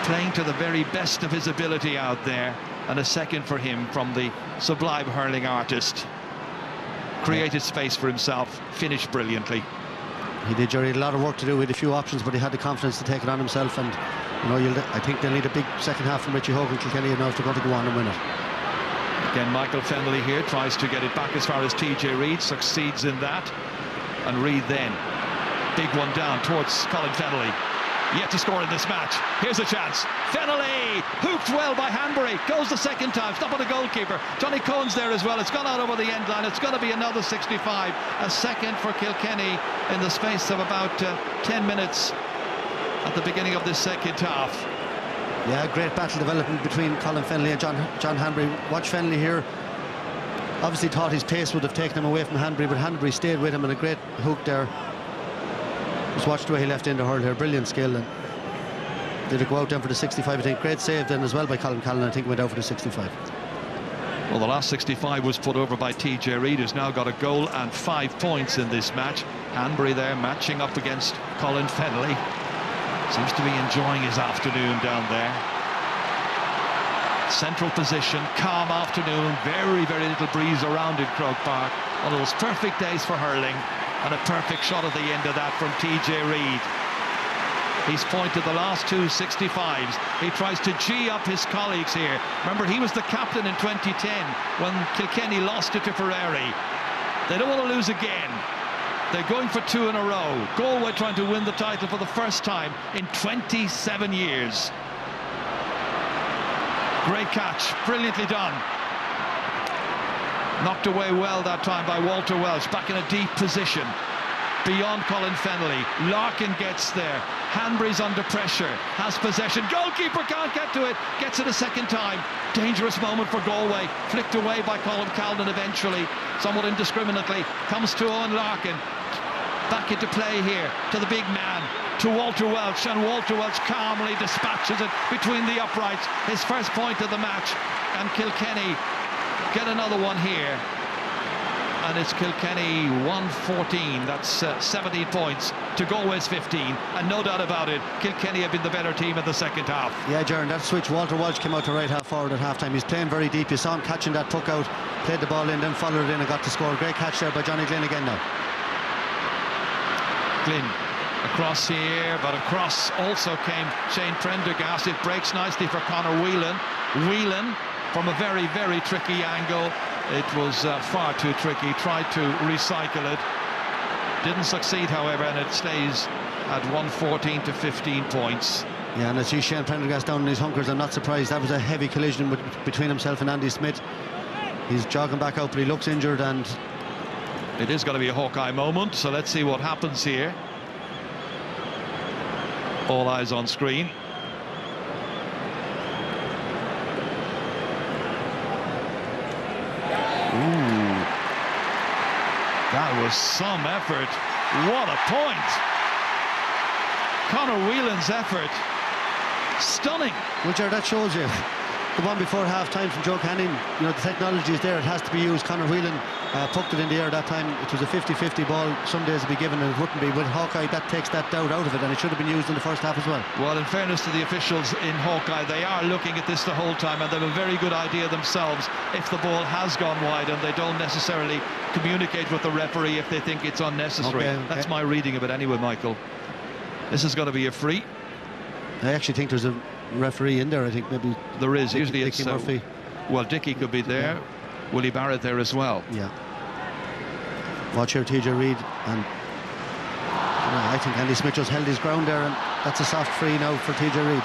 playing to the very best of his ability out there. and a second for him from the sublime hurling artist. Created space for himself, finished brilliantly. He did, Jerry. He had a lot of work to do with a few options, but he had the confidence to take it on himself. And I think they'll need a big second half from Richie Hogan, Kilkenny, if they're going to go on and win it. Again, Michael Fennelly here tries to get it back as far as TJ Reid, succeeds in that. And Reid then, big one down towards Colin Fennelly. Yet to score in this match. Here's a chance. Fennelly, hooped well by Hanbury, goes the second time, stop on the goalkeeper. Johnny Cohen's there as well. It's gone out over the end line. It's going to be another 65. A second for Kilkenny in the space of about 10 minutes at the beginning of this second half. Yeah, great battle development between Colin Fennelly and John Hanbury. Watch Fennelly here. Obviously thought his pace would have taken him away from Hanbury, but Hanbury stayed with him, and a great hook there. Just watch the way he left in the hurl here. Brilliant skill. And did it go out then for the 65? I think great save then as well by Colin Callan. I think went out for the 65. Well, the last 65 was put over by TJ Reid, who's now got a goal and 5 points in this match. Hanbury there matching up against Colin Fennelly. Seems to be enjoying his afternoon down there. Central position, calm afternoon, very, very little breeze around in Croke Park. One of those perfect days for hurling, and a perfect shot at the end of that from TJ Reid. He's pointed the last two 65s. He tries to gee up his colleagues here. Remember, he was the captain in 2010 when Kilkenny lost it to Ferrari. They don't want to lose again. They're going for two in a row. Galway trying to win the title for the first time in 27 years. Great catch, brilliantly done. Knocked away well that time by Walter Welsh, back in a deep position. Beyond Colin Fennelly. Larkin gets there. Hanbury's under pressure, has possession. Goalkeeper can't get to it, gets it a second time. Dangerous moment for Galway. Flicked away by Colin Callan eventually, somewhat indiscriminately. Comes to Owen Larkin. Back into play here to the big man, to Walter Welsh, and Walter Welsh calmly dispatches it between the uprights. His first point of the match, and Kilkenny get another one here. And it's Kilkenny 114, that's 17 points to Galway's 15, and no doubt about it, Kilkenny have been the better team in the second half. Yeah, Jaron, that switch, Walter Welsh came out to right half forward at half time. He's playing very deep. You saw him catching that puck out, played the ball in, then followed it in and got to score. Great catch there by Johnny Glynn again now. Glynn across here, but across also came Shane Prendergast. It breaks nicely for Conor Whelan. Whelan from a very, very tricky angle. It was far too tricky. Tried to recycle it. Didn't succeed, however, and it stays at 114 to 15 points. Yeah, and I see Shane Prendergast down in his hunkers. I'm not surprised. That was a heavy collision between himself and Andy Smith. He's jogging back out, but he looks injured, and it is going to be a Hawkeye moment, so let's see what happens here. All eyes on screen. Ooh, that was some effort. What a point. Conor Whelan's effort, stunning. Well, Jared, that shows you the one before half-time from Joe Canning. You know, the technology is there, it has to be used. Conor Whelan poked it in the air that time. It was a 50-50 ball. Some days it'd be given and it wouldn't be. With Hawkeye, that takes that doubt out of it, and it should have been used in the first half as well. Well, in fairness to the officials in Hawkeye, they are looking at this the whole time, and they have a very good idea themselves if the ball has gone wide, and they don't necessarily communicate with the referee if they think it's unnecessary. Okay. That's my reading of it anyway, Michael. This is going to be a free. I actually think there's a referee in there. I think maybe there is. Usually Dickie it's Murphy. Well, Dickie could be there. Yeah. Willie Barrett there as well. Yeah. Watch here, TJ Reid, and I think Andy Smith just held his ground there, and that's a soft free now for TJ Reid.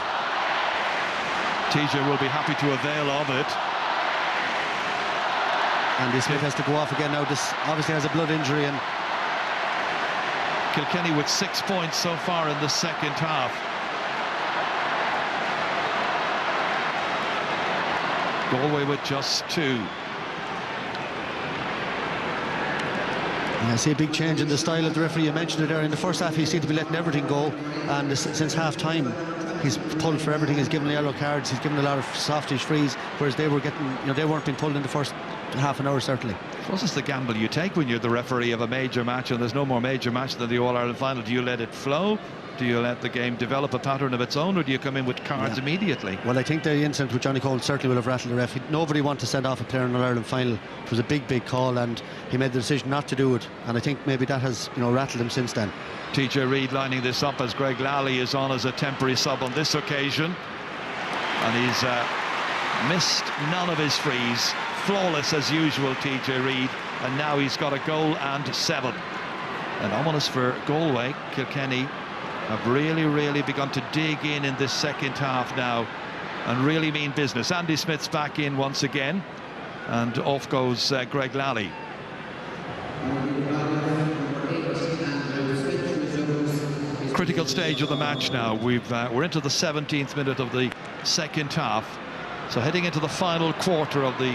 TJ will be happy to avail of it. Andy Smith has to go off again now. This obviously has a blood injury, and Kilkenny with 6 points so far in the second half. Galway with just 2. I see a big change in the style of the referee. You mentioned it there. In the first half, he seemed to be letting everything go, and since half-time, he's pulled for everything. He's given yellow cards. He's given a lot of softish frees, whereas they were getting, you know, they weren't being pulled in the first half an hour, certainly. What's this the gamble you take when you're the referee of a major match and there's no more major match than the All-Ireland final? Do you let it flow, do you let the game develop a pattern of its own, or do you come in with cards immediately? Well, I think the incident with Johnny Cole certainly will have rattled the ref. Nobody wanted to send off a player in an Ireland final. It was a big call, and he made the decision not to do it, and I think maybe that has, you know, rattled him since then. TJ Reid lining this up as Greg Lally is on as a temporary sub on this occasion, and he's missed none of his frees. Flawless as usual, TJ Reid, and now he's got a goal and 7. And ominous for Galway. Kilkenny have really begun to dig in this second half now and really mean business. Andy Smith's back in once again, and off goes Greg Lally. Critical stage of the match now. We're into the 17th minute of the second half, so heading into the final quarter of the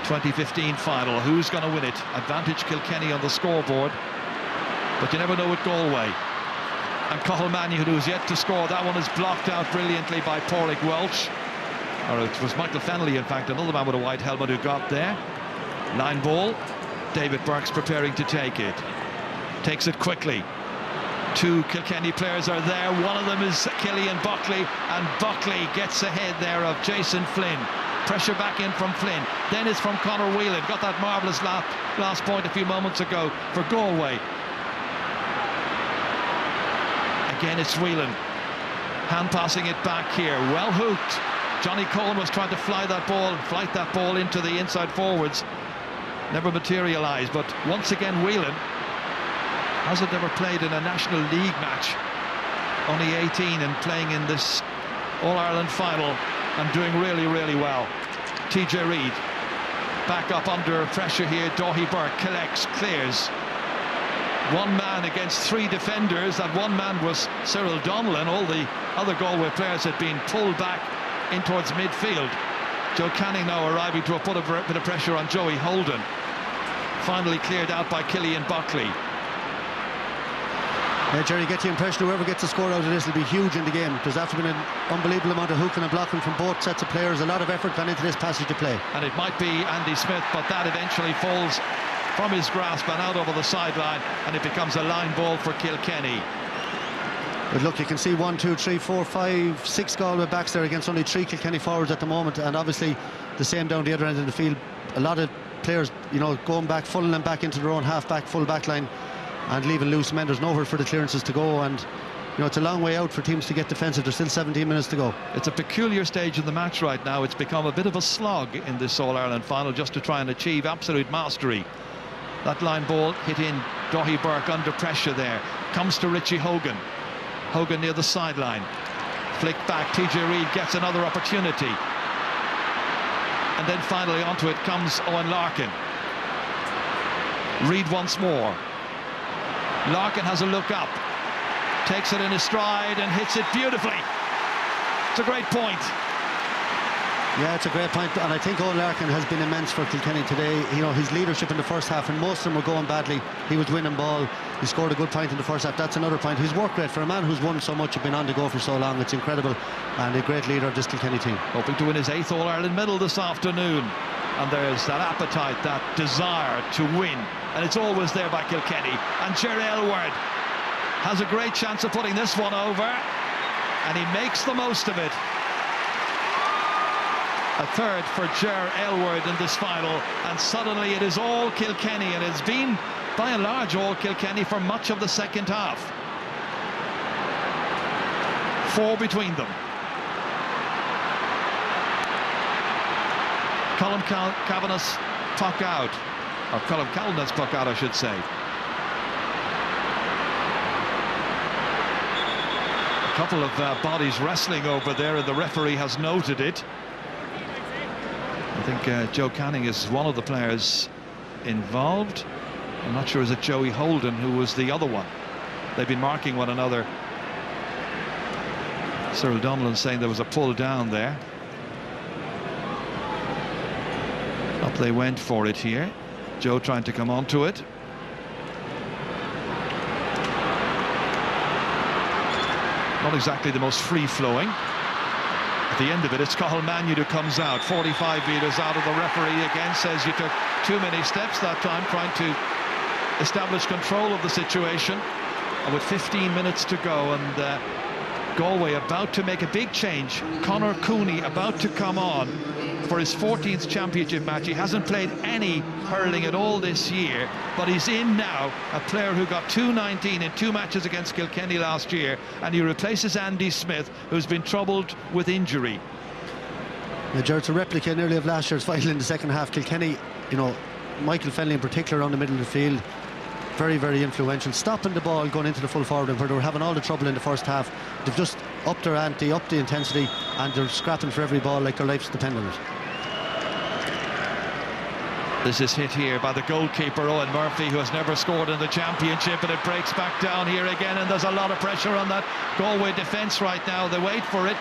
2015 final. Who's going to win it? Advantage Kilkenny on the scoreboard, but you never know with Galway. And Cathal Mannion, who's yet to score. That one is blocked out brilliantly by Pádraig Welch, or it was Michael Fennelly, in fact, another man with a white helmet, who got there. Line ball. David Burke's preparing to take it. Takes it quickly. 2 Kilkenny players are there. One of them is Killian Buckley, and Buckley gets ahead there of Jason Flynn. Pressure back in from Flynn. Then it's from Conor Whelan. Got that marvellous last point a few moments ago for Galway. Again, it's Whelan. Hand passing it back here. Well hooked. Johnny Cohen was trying to flight that ball into the inside forwards. Never materialised, but once again Whelan hasn't ever played in a National League match. Only 18 and playing in this All-Ireland final and doing really well. TJ Reid back up under pressure here. Dáithí Burke collects, clears. One man against 3 defenders. That one man was Cyril Donnellan. All the other Galway players had been pulled back in towards midfield. Joe Canning now arriving to put a bit of pressure on Joey Holden. Finally cleared out by Killian Buckley. Jerry, you get the impression whoever gets a score out of this will be huge in the game. There's after been an unbelievable amount of hooking and blocking from both sets of players. A lot of effort gone into this passage of play. And it might be Andy Smith, but that eventually falls from his grasp and out over the sideline, and it becomes a line ball for Kilkenny. But look, you can see 1, 2, 3, 4, 5, 6 Galway backs there against only 3 Kilkenny forwards at the moment, and obviously the same down the other end of the field. A lot of players, you know, going back, funneling back into their own half-back, full-back line, and leaving loose men. There's nowhere for the clearances to go, and you know, it's a long way out for teams to get defensive. There's still 17 minutes to go. It's a peculiar stage in the match right now. It's become a bit of a slog in this All-Ireland final, just to try and achieve absolute mastery. That line ball hit in. Dáithí Burke under pressure there. Comes to Richie Hogan. Hogan near the sideline. Flick back. TJ Reid gets another opportunity. And then finally onto it comes Owen Larkin. Reid once more. Larkin has a look up. Takes it in his stride and hits it beautifully. It's a great point. Yeah, it's a great point, and I think Owen Larkin has been immense for Kilkenny today. You know, his leadership in the first half, and most of them were going badly. He was winning ball. He scored a good point in the first half. That's another point. His work rate for a man who's won so much and been on the go for so long, it's incredible, and a great leader of this Kilkenny team. Hoping to win his 8th All-Ireland medal this afternoon, and there's that appetite, that desire to win, and it's always there by Kilkenny. And Ger Aylward has a great chance of putting this one over, and he makes the most of it. A third for Ger Aylward in this final, and suddenly it is all Kilkenny, and it's been by and large all Kilkenny for much of the second half. 4 between them. Colm Cavanagh's puck out, or Colm Cavanagh's puck out, I should say. A couple of bodies wrestling over there, and the referee has noted it. I think Joe Canning is one of the players involved. I'm not sure, is it Joey Holden who was the other one? They've been marking one another. Cyril Donnellan saying there was a pull down there. Up they went for it here. Joe trying to come onto it. Not exactly the most free-flowing. At the end of it, it's Cathal Mannion who comes out, 45 metres out of the referee again, says you took too many steps that time trying to establish control of the situation. with 15 minutes to go, and Galway about to make a big change. Conor Cooney about to come on for his 14th championship match. He hasn't played any hurling at all this year, but he's in now, a player who got 219 in 2 matches against Kilkenny last year, and he replaces Andy Smith, who's been troubled with injury. Yeah, Gerard's a replica nearly of last year's final in the second half. Kilkenny, you know, Michael Fennelly in particular around the middle of the field, very, very influential, stopping the ball going into the full forward, and where they were having all the trouble in the first half, they've just upped their ante, upped the intensity, and they're scrapping for every ball like their life's dependent on it. This is hit here by the goalkeeper Owen Murphy, who has never scored in the championship, and it breaks back down here again, and there's a lot of pressure on that Galway defence right now. They wait for it.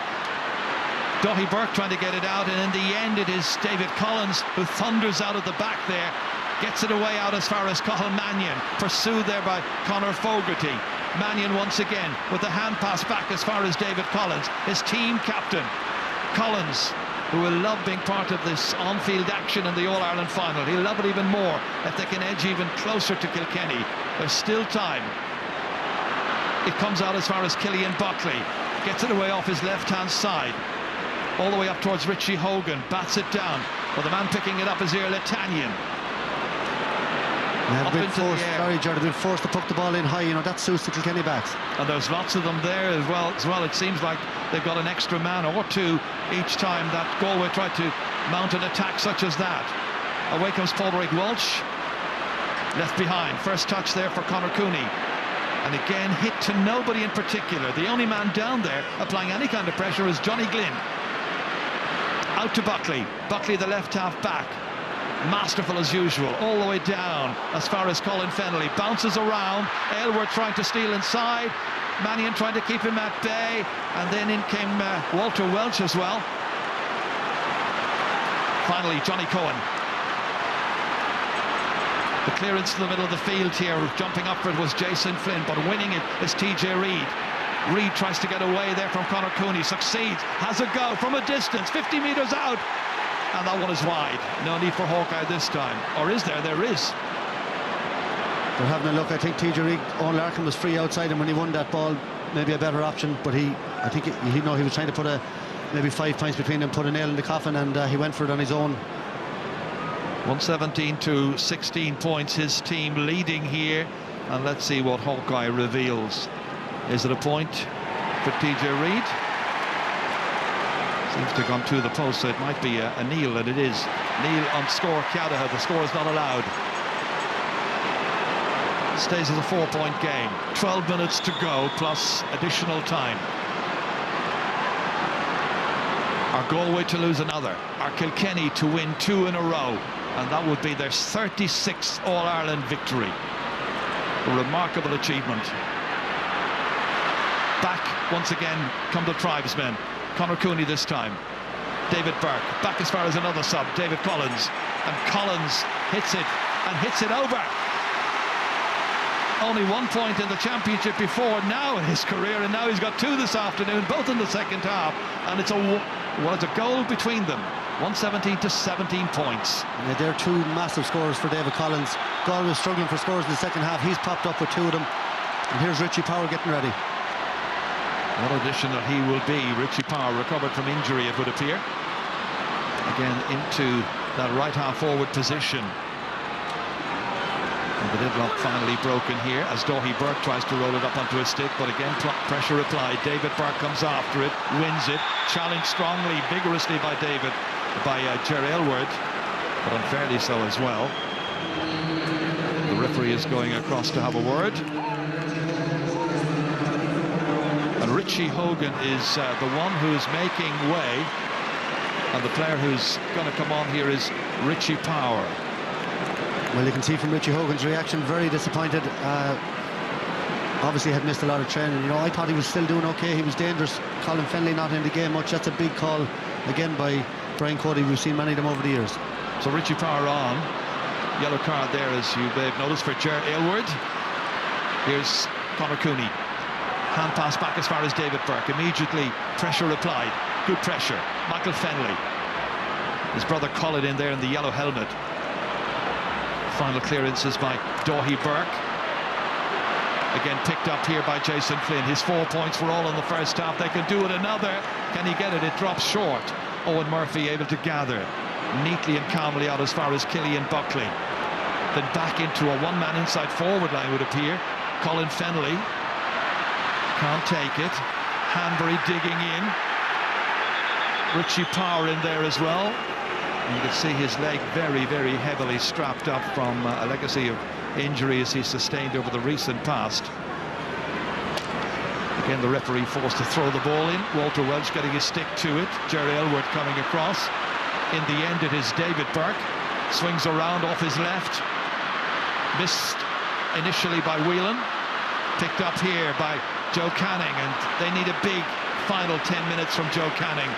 Daithí Burke trying to get it out, and in the end it is David Collins who thunders out of the back there, gets it away out as far as Cathal Mannion, pursued there by Conor Fogarty. Mannion once again with the hand pass back as far as David Collins, his team captain. Collins, who will love being part of this on-field action in the All-Ireland final. He'll love it even more if they can edge even closer to Kilkenny. There's still time. It comes out as far as Killian Buckley, gets it away off his left-hand side, all the way up towards Richie Hogan, bats it down, but the man picking it up is Iarla Tanyan. Up into the air. Sorry, Gerard, they've been forced to put the ball in high. You know, that suits the Kilkenny backs. And there's lots of them there as well. It seems like they've got an extra man or two each time that Galway tried to mount an attack such as that. Away comes Padraig Walsh, left behind. First touch there for Conor Cooney. And again, hit to nobody in particular. The only man down there applying any kind of pressure is Johnny Glynn. Out to Buckley. Buckley, the left half back. Masterful as usual, all the way down as far as Colin Fennelly. Bounces around. Aylward trying to steal inside. Mannion trying to keep him at bay. And then in came Walter Welch as well. Finally, Johnny Cohen. The clearance to the middle of the field here, jumping up for it was Jason Flynn, but winning it is TJ Reid. Reid tries to get away there from Conor Cooney, succeeds, has a go from a distance, 50 metres out, and that one is wide. No need for Hawkeye this time. Or is there? There is. They're having a look. I think TJ Reid, Owen Larkin was free outside him when he won that ball. Maybe a better option, but I think he was trying to put maybe 5 points between them, put a nail in the coffin, and he went for it on his own. 117 to 16 points, his team leading here, and let's see what Hawkeye reveals. Is it a point for TJ Reid? Seems to have gone to the post, so it might be a kneel, and it is. Kneel on score Ceadaha. The score is not allowed. Stays as a 4-point game. 12 minutes to go, plus additional time. Are Galway to lose another? Are Kilkenny to win 2 in a row? And that would be their 36th All-Ireland victory. A remarkable achievement. Back once again come the tribesmen. Conor Cooney this time. David Burke back as far as another sub, David Collins, and Collins hits it and hits it over. Only 1 point in the championship before now in his career, and now he's got 2 this afternoon, both in the second half, and it's a goal between them. 117 to 17 points. Yeah, they're 2 massive scores for David Collins. Galway was struggling for scores in the second half. He's popped up with 2 of them, and here's Richie Power getting ready. What addition that he will be. Richie Power recovered from injury, it would appear. Again into that right half forward position. And the deadlock finally broken here as Daithí Burke tries to roll it up onto his stick, but again pressure applied. David Burke comes after it, wins it, challenged strongly, vigorously by Ger Aylward, but unfairly so as well. The referee is going across to have a word. And Richie Hogan is the one who's making way, and the player who's going to come on here is Richie Power. Well, you can see from Richie Hogan's reaction, very disappointed. Obviously had missed a lot of training. You know, I thought he was still doing okay. He was dangerous. Colin Fennelly not in the game much. That's a big call again by Brian Cody. We've seen many of them over the years. So Richie Power on. Yellow card there, as you may have noticed, for Ger Aylward. Here's Conor Cooney. Hand pass back as far as David Burke. Immediately pressure applied. Good pressure. Michael Fennelly. His brother Colin in there in the yellow helmet. Final clearances by Daithí Burke. Again picked up here by Jason Flynn. His 4 points were all in the first half. They can do it another. Can he get it? It drops short. Owen Murphy able to gather neatly and calmly out as far as Killian Buckley. Then back into a one-man inside forward line would appear. Colin Fennelly can't take it. Hanbury digging in. Richie Power in there as well. And you can see his leg very, very heavily strapped up from a legacy of injuries he sustained over the recent past. Again, the referee forced to throw the ball in. Walter Welch getting his stick to it. Jerry Elwood coming across. In the end, it is David Burke. Swings around off his left. Missed initially by Whelan. Picked up here by Joe Canning, and they need a big final 10 minutes from Joe Canning.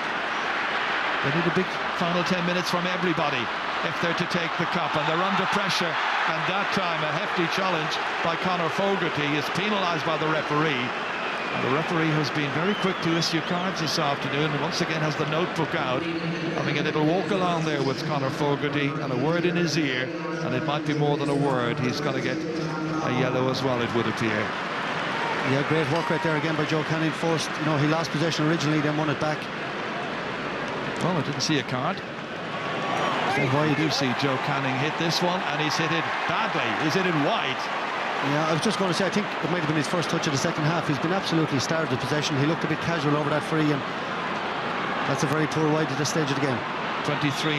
They need a big final 10 minutes from everybody if they're to take the cup, and they're under pressure. And that time a hefty challenge by Conor Fogarty is penalised by the referee. And the referee has been very quick to issue cards this afternoon, and once again has the notebook out, having a little walk along there with Conor Fogarty and a word in his ear, and it might be more than a word. He's got to get a yellow as well, it would appear. Yeah, great work right there again by Joe Canning. Forced, you know, he lost possession originally, then won it back. Well, I didn't see a card. Why you do see Joe Canning hit this one, and he's hit it badly. He's hit it wide. Yeah, I was just going to say, I think it might have been his first touch of the second half. He's been absolutely starved of possession. He looked a bit casual over that free, and that's a very poor wide at this stage of the game. 23,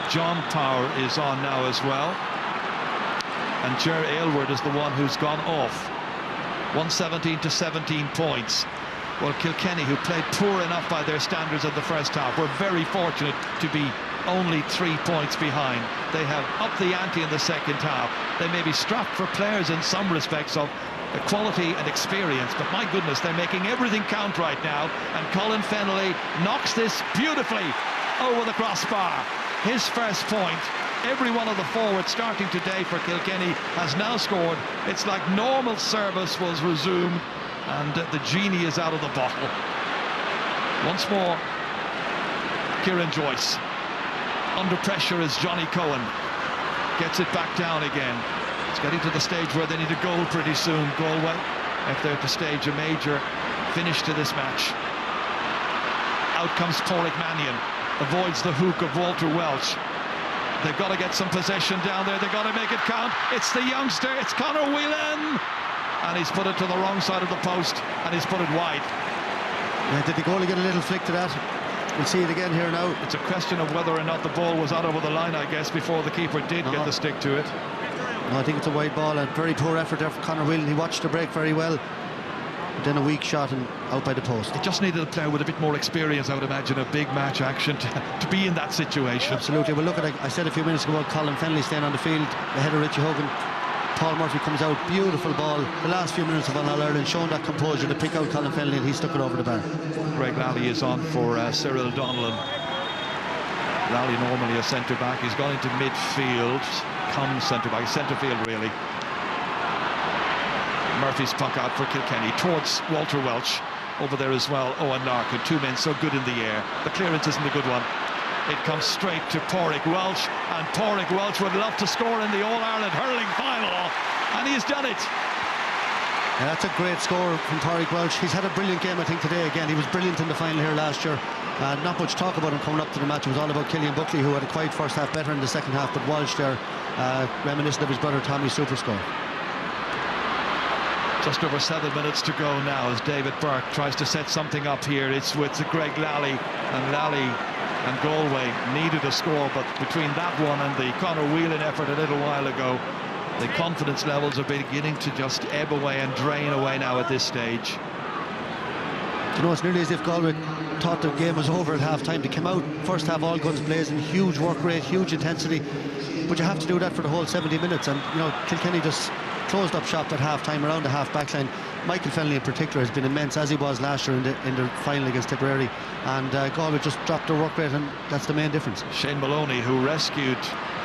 John Power is on now as well. And Jerry Aylward is the one who's gone off. 117 to 17 points. Well, Kilkenny, who played poor enough by their standards in the first half, were very fortunate to be only 3 points behind. They have upped the ante in the second half. They may be strapped for players in some respects of quality and experience, but my goodness, they're making everything count right now. And Colin Fennelly knocks this beautifully over the crossbar. His first point. Every one of the forwards starting today for Kilkenny has now scored. It's like normal service was resumed, and the genie is out of the bottle. Once more, Kieran Joyce. Under pressure is Johnny Cohen. Gets it back down again. It's getting to the stage where they need a goal pretty soon, Galway, if they're to stage a major finish to this match. Out comes Pádraig Mannion. Avoids the hook of Walter Welch. They've got to get some possession down there. They've got to make it count. It's the youngster. It's Conor Whelan. And he's put it to the wrong side of the post, and he's put it wide. Yeah, did the goalie get a little flick to that? We'll see it again here now. It's a question of whether or not the ball was out over the line, I guess, before the keeper did get the stick to it. No, I think it's a wide ball, and very poor effort there for Conor Whelan. He watched the break very well. But then a weak shot and out by the post. It just needed a player with a bit more experience, I would imagine, a big match action to be in that situation. Absolutely. Well, look at it. I said a few minutes ago about Colin Fennelly staying on the field ahead of Richie Hogan. Paul Murphy comes out, beautiful ball. The last few minutes of All-Ireland, showing that composure to pick out Colin Fennelly, and he stuck it over the bar. Greg Lally is on for Cyril Donnellan. Lally normally a centre-back. He's gone into midfield, comes centre-back, centre-field really. Murphy's puck out for Kilkenny towards Walter Welch. Over there as well, Owen Larkin. Two men so good in the air. The clearance isn't a good one. It comes straight to Pádraig Welch, and Pádraig Welch would love to score in the All-Ireland hurling final, and he's done it. Yeah, that's a great score from Pádraig Welch. He's had a brilliant game, I think, today. Again, he was brilliant in the final here last year. Not much talk about him coming up to the match. It was all about Killian Buckley, who had a quiet first half, better in the second half, but Welch there, reminiscent of his brother Tommy's super score. Just over 7 minutes to go now as David Burke tries to set something up here. It's with Greg Lally, and Lally and Galway needed a score, but between that one and the Conor Whelan effort a little while ago, the confidence levels are beginning to just ebb away and drain away now at this stage. You know, it's nearly as if Galway thought the game was over at half-time. They came out, first half all guns blazing, huge work rate, huge intensity, but you have to do that for the whole 70 minutes, and you know, Kilkenny just closed up shop at half-time around the half-back line. Michael Fennelly in particular has been immense, as he was last year in the final against Tipperary, and Galway just dropped their work rate, and that's the main difference. Shane Maloney, who rescued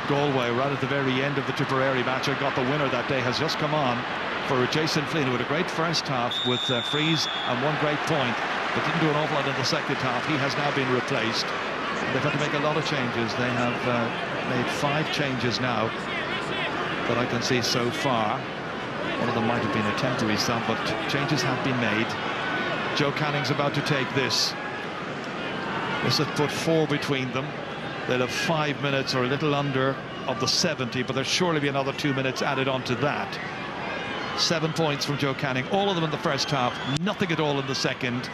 Galway right at the very end of the Tipperary match and got the winner that day, has just come on for Jason Flynn, who had a great first half with frees and one great point, but didn't do an awful lot in the second half. He has now been replaced. They've had to make a lot of changes. They have made 5 changes now that I can see so far. One of them might have been a temporary sub, but changes have been made. Joe Canning's about to take this. This has put 4 between them. They'll have 5 minutes or a little under of the 70, but there'll surely be another 2 minutes added on to that. 7 points from Joe Canning, all of them in the first half, nothing at all in the second.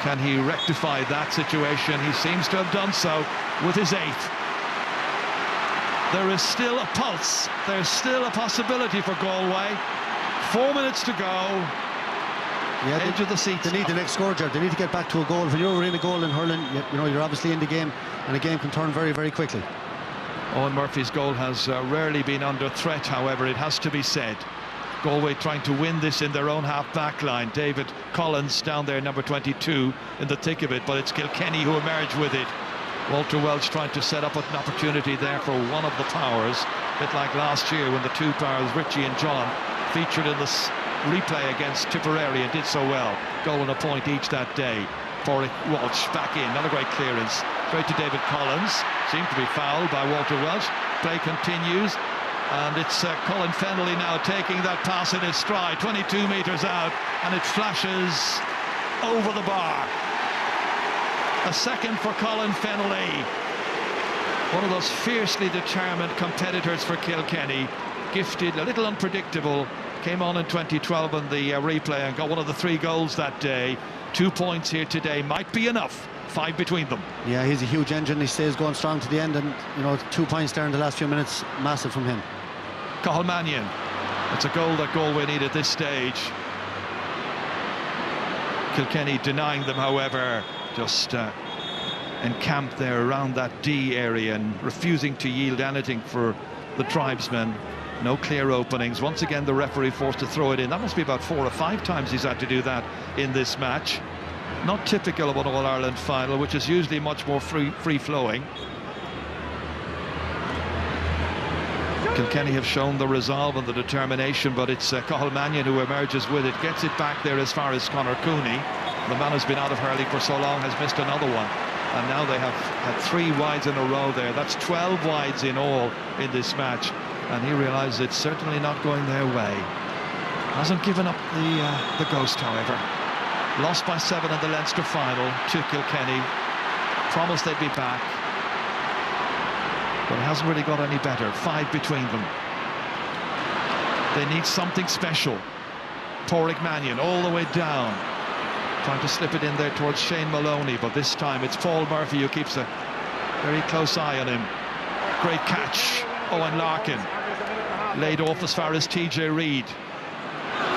Can he rectify that situation? He seems to have done so with his 8th. There is still a pulse. There's still a possibility for Galway. 4 minutes to go. Yeah, edge of the seat. They need the next score, Ger. They need to get back to a goal. When you're in a goal in hurling, you know, you're obviously in the game, and a game can turn very, very quickly. Owen Murphy's goal has rarely been under threat, however, it has to be said. Galway trying to win this in their own half-back line. David Collins down there, number 22, in the thick of it, but it's Kilkenny who emerge with it. Walter Welch trying to set up an opportunity there for one of the powers, a bit like last year when the 2 powers, Richie and John, featured in this replay against Tipperary and did so well. Goal and a point each that day. Porrick Walsh back in, not a great clearance. Straight to David Collins, seemed to be fouled by Walter Welch. Play continues, and it's Colin Fennelly now taking that pass in his stride, 22 metres out, and it flashes over the bar. A second for Colin Fennelly, one of those fiercely determined competitors for Kilkenny, gifted, a little unpredictable, came on in 2012 in the replay and got one of the 3 goals that day. 2 points here today might be enough. 5 between them. Yeah, he's a huge engine. He stays going strong to the end, and you know, 2 points there in the last few minutes, massive from him. Cathal Mannion, it's a goal that Galway need at this stage. Kilkenny denying them, however, just encamped there around that D area and refusing to yield anything for the tribesmen. No clear openings. Once again, the referee forced to throw it in. That must be about 4 or 5 times he's had to do that in this match. Not typical of an All-Ireland final, which is usually much more free-flowing. Kilkenny have shown the resolve and the determination, but it's Cathal Mannion who emerges with it, gets it back there as far as Conor Cooney. The man who's been out of hurling for so long has missed another one. And now they have had 3 wides in a row there. That's 12 wides in all in this match. And he realises it's certainly not going their way. Hasn't given up the ghost, however. Lost by 7 in the Leinster final to Kilkenny. Promised they'd be back. But it hasn't really got any better. 5 between them. They need something special. Porrick Mannion all the way down. Trying to slip it in there towards Shane Maloney, but this time it's Paul Murphy who keeps a very close eye on him. Great catch. Owen Larkin laid off as far as TJ Reid.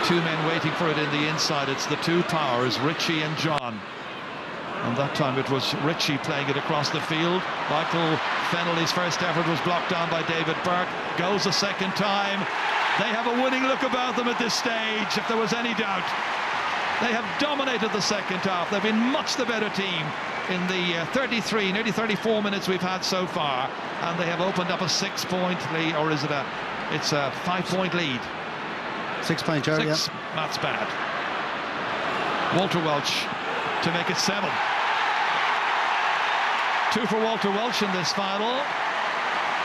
2 men waiting for it in the inside. It's the 2 powers, Richie and John. And that time it was Richie playing it across the field. Michael Fennelly's first effort was blocked down by David Burke. Goes a second time. They have a winning look about them at this stage, if there was any doubt. They have dominated the second half. They've been much the better team in the 33, nearly 34 minutes we've had so far, and they have opened up a 6-point lead, or is it it's a 5-point lead. 6 point, Jerry. 6, yeah. That's bad. Walter Welch to make it 7. 2 for Walter Welch in this final.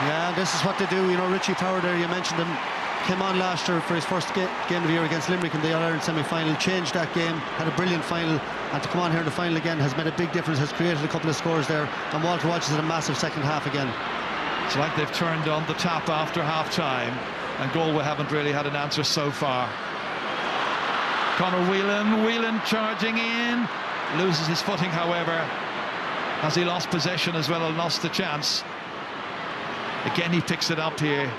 Yeah, this is what they do. You know, Richie Power there, you mentioned him, came on last year for his first game of the year against Limerick in the All-Ireland semi-final, changed that game, had a brilliant final, and to come on here in the final again has made a big difference, has created a couple of scores there, and Walter Welch has had a massive second half again. It's like they've turned on the tap after half-time, and Galway haven't really had an answer so far. Conor Whelan charging in, loses his footing, however. Has he lost possession as well and lost the chance? Again, he picks it up here.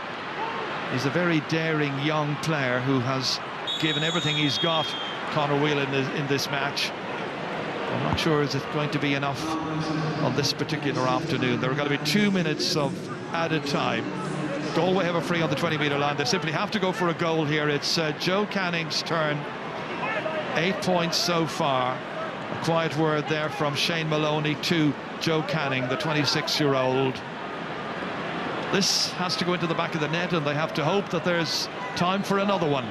He's a very daring young player who has given everything he's got, Conor Whelan, in this match. I'm not sure is it going to be enough on this particular afternoon. There are going to be 2 minutes of added time. Galway have a free on the 20-metre line. They simply have to go for a goal here. It's Joe Canning's turn. 8 points so far. A quiet word there from Shane Maloney to Joe Canning, the 26-year-old. This has to go into the back of the net, and they have to hope that there's time for another one.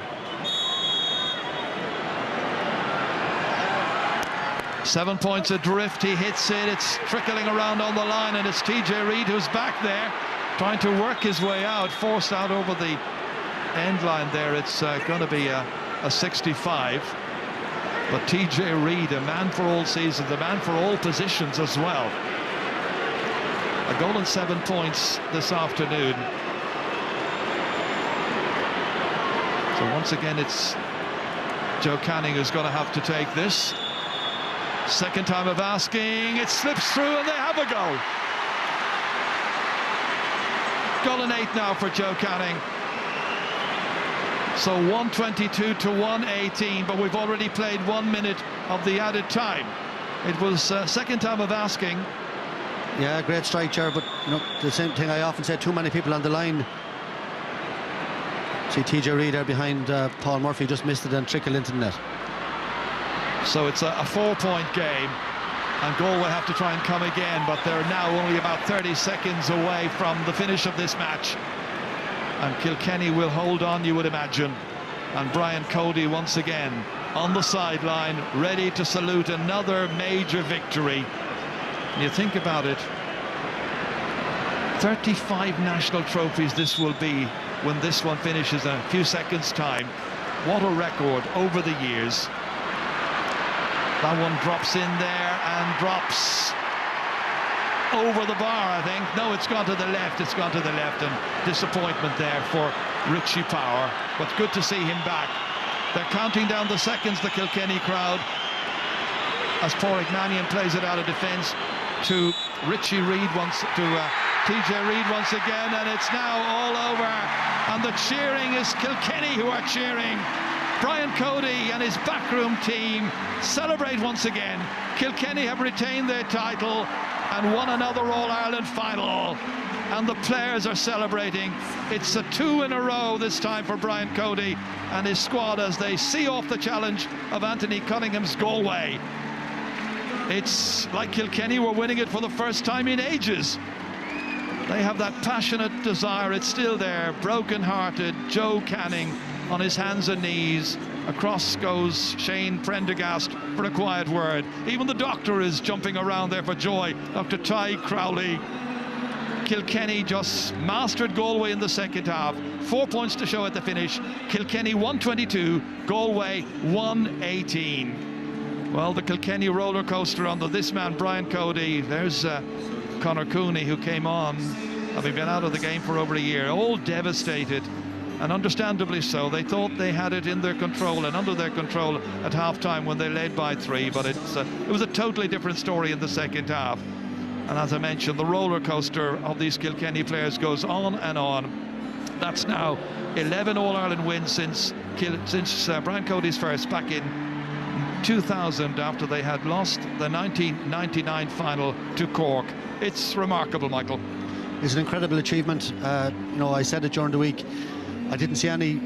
7 points adrift. He hits it. It's trickling around on the line, and it's TJ Reid who's back there trying to work his way out, forced out over the end line there, it's going to be a 65. But TJ Reid, a man for all seasons, a man for all positions as well. A goal and 7 points this afternoon. So once again, it's Joe Canning who's going to have to take this. Second time of asking, it slips through and they have a goal. Goal and 8 now for Joe Canning. So 122 to 118, but we've already played 1 minute of the added time. It was second time of asking. Yeah, great strike, Ger, but you know, the same thing I often say, too many people on the line. See TJ Reid there behind Paul Murphy, just missed it and trickled into the net. So it's a 4-point game, and Galway have to try and come again, but they're now only about 30 seconds away from the finish of this match. And Kilkenny will hold on, you would imagine. And Brian Cody once again on the sideline, ready to salute another major victory. And you think about it, 35 national trophies this will be when this one finishes in a few seconds' time. What a record over the years. That one drops in there and drops over the bar, I think. No, it's gone to the left. It's gone to the left, and disappointment there for Richie Power. But good to see him back. They're counting down the seconds, the Kilkenny crowd, as Pádraig Mannion plays it out of defence to Richie Reid to TJ Reid once again, and it's now all over. And the cheering is Kilkenny who are cheering. Brian Cody and his backroom team celebrate once again. Kilkenny have retained their title and won another All-Ireland final, and the players are celebrating. It's a 2 in a row this time for Brian Cody and his squad as they see off the challenge of Anthony Cunningham's Galway. It's like Kilkenny were winning it for the first time in ages. They have that passionate desire, it's still there. Broken-hearted Joe Canning on his hands and knees. Across goes Shane Prendergast for a quiet word. Even the doctor is jumping around there for joy. Dr. Ty Crowley. Kilkenny just mastered Galway in the second half. 4 points to show at the finish. Kilkenny 122, Galway 118. Well, the Kilkenny roller coaster under this man, Brian Cody. There's Conor Cooney, who came on, having been out of the game for over a year, all devastated. And understandably so. They thought they had it in their control and under their control at half-time when they led by 3, but it was a totally different story in the second half. And as I mentioned, the roller coaster of these Kilkenny players goes on and on. That's now 11 All-Ireland wins since Brian Cody's first back in 2000, after they had lost the 1999 final to Cork. It's remarkable, Michael. It's an incredible achievement. You know, I said it during the week. I didn't see any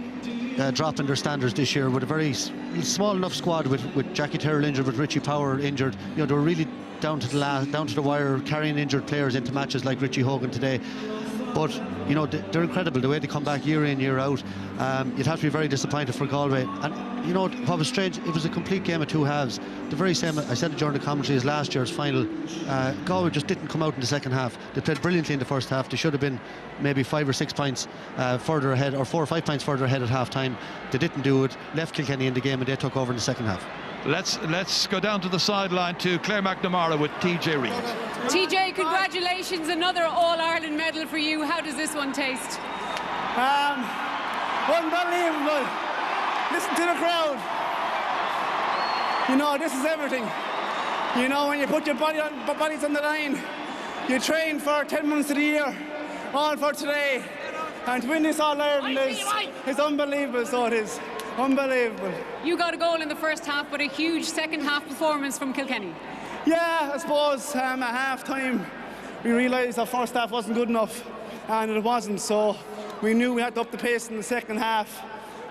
drop in their standards this year, with a very small enough squad, with Jackie Terrell injured, with Richie Power injured. You know, they were really down to the wire, carrying injured players into matches like Richie Hogan today. But you know, they're incredible the way they come back year in, year out. You'd have to be very disappointed for Galway. And you know what was strange, it was a complete game of two halves. The very same, I said it during the commentary, as last year's final. Galway just didn't come out in the second half. They played brilliantly in the first half. They should have been maybe 5 or 6 points further ahead, or 4 or 5 points further ahead at half time. They didn't do it, left Kilkenny in the game, and they took over in the second half. Let's go down to the sideline to Claire McNamara with TJ Reid. TJ, congratulations, another All-Ireland medal for you. How does this one taste? Unbelievable. Listen to the crowd. You know, this is everything. You know, when you put your bodies on the line, you train for 10 months of the year, all for today. And to win this All-Ireland is unbelievable, so it is. Unbelievable. You got a goal in the first half, but a huge second half performance from Kilkenny. Yeah, I suppose at half time we realised our first half wasn't good enough, and it wasn't, so we knew we had to up the pace in the second half.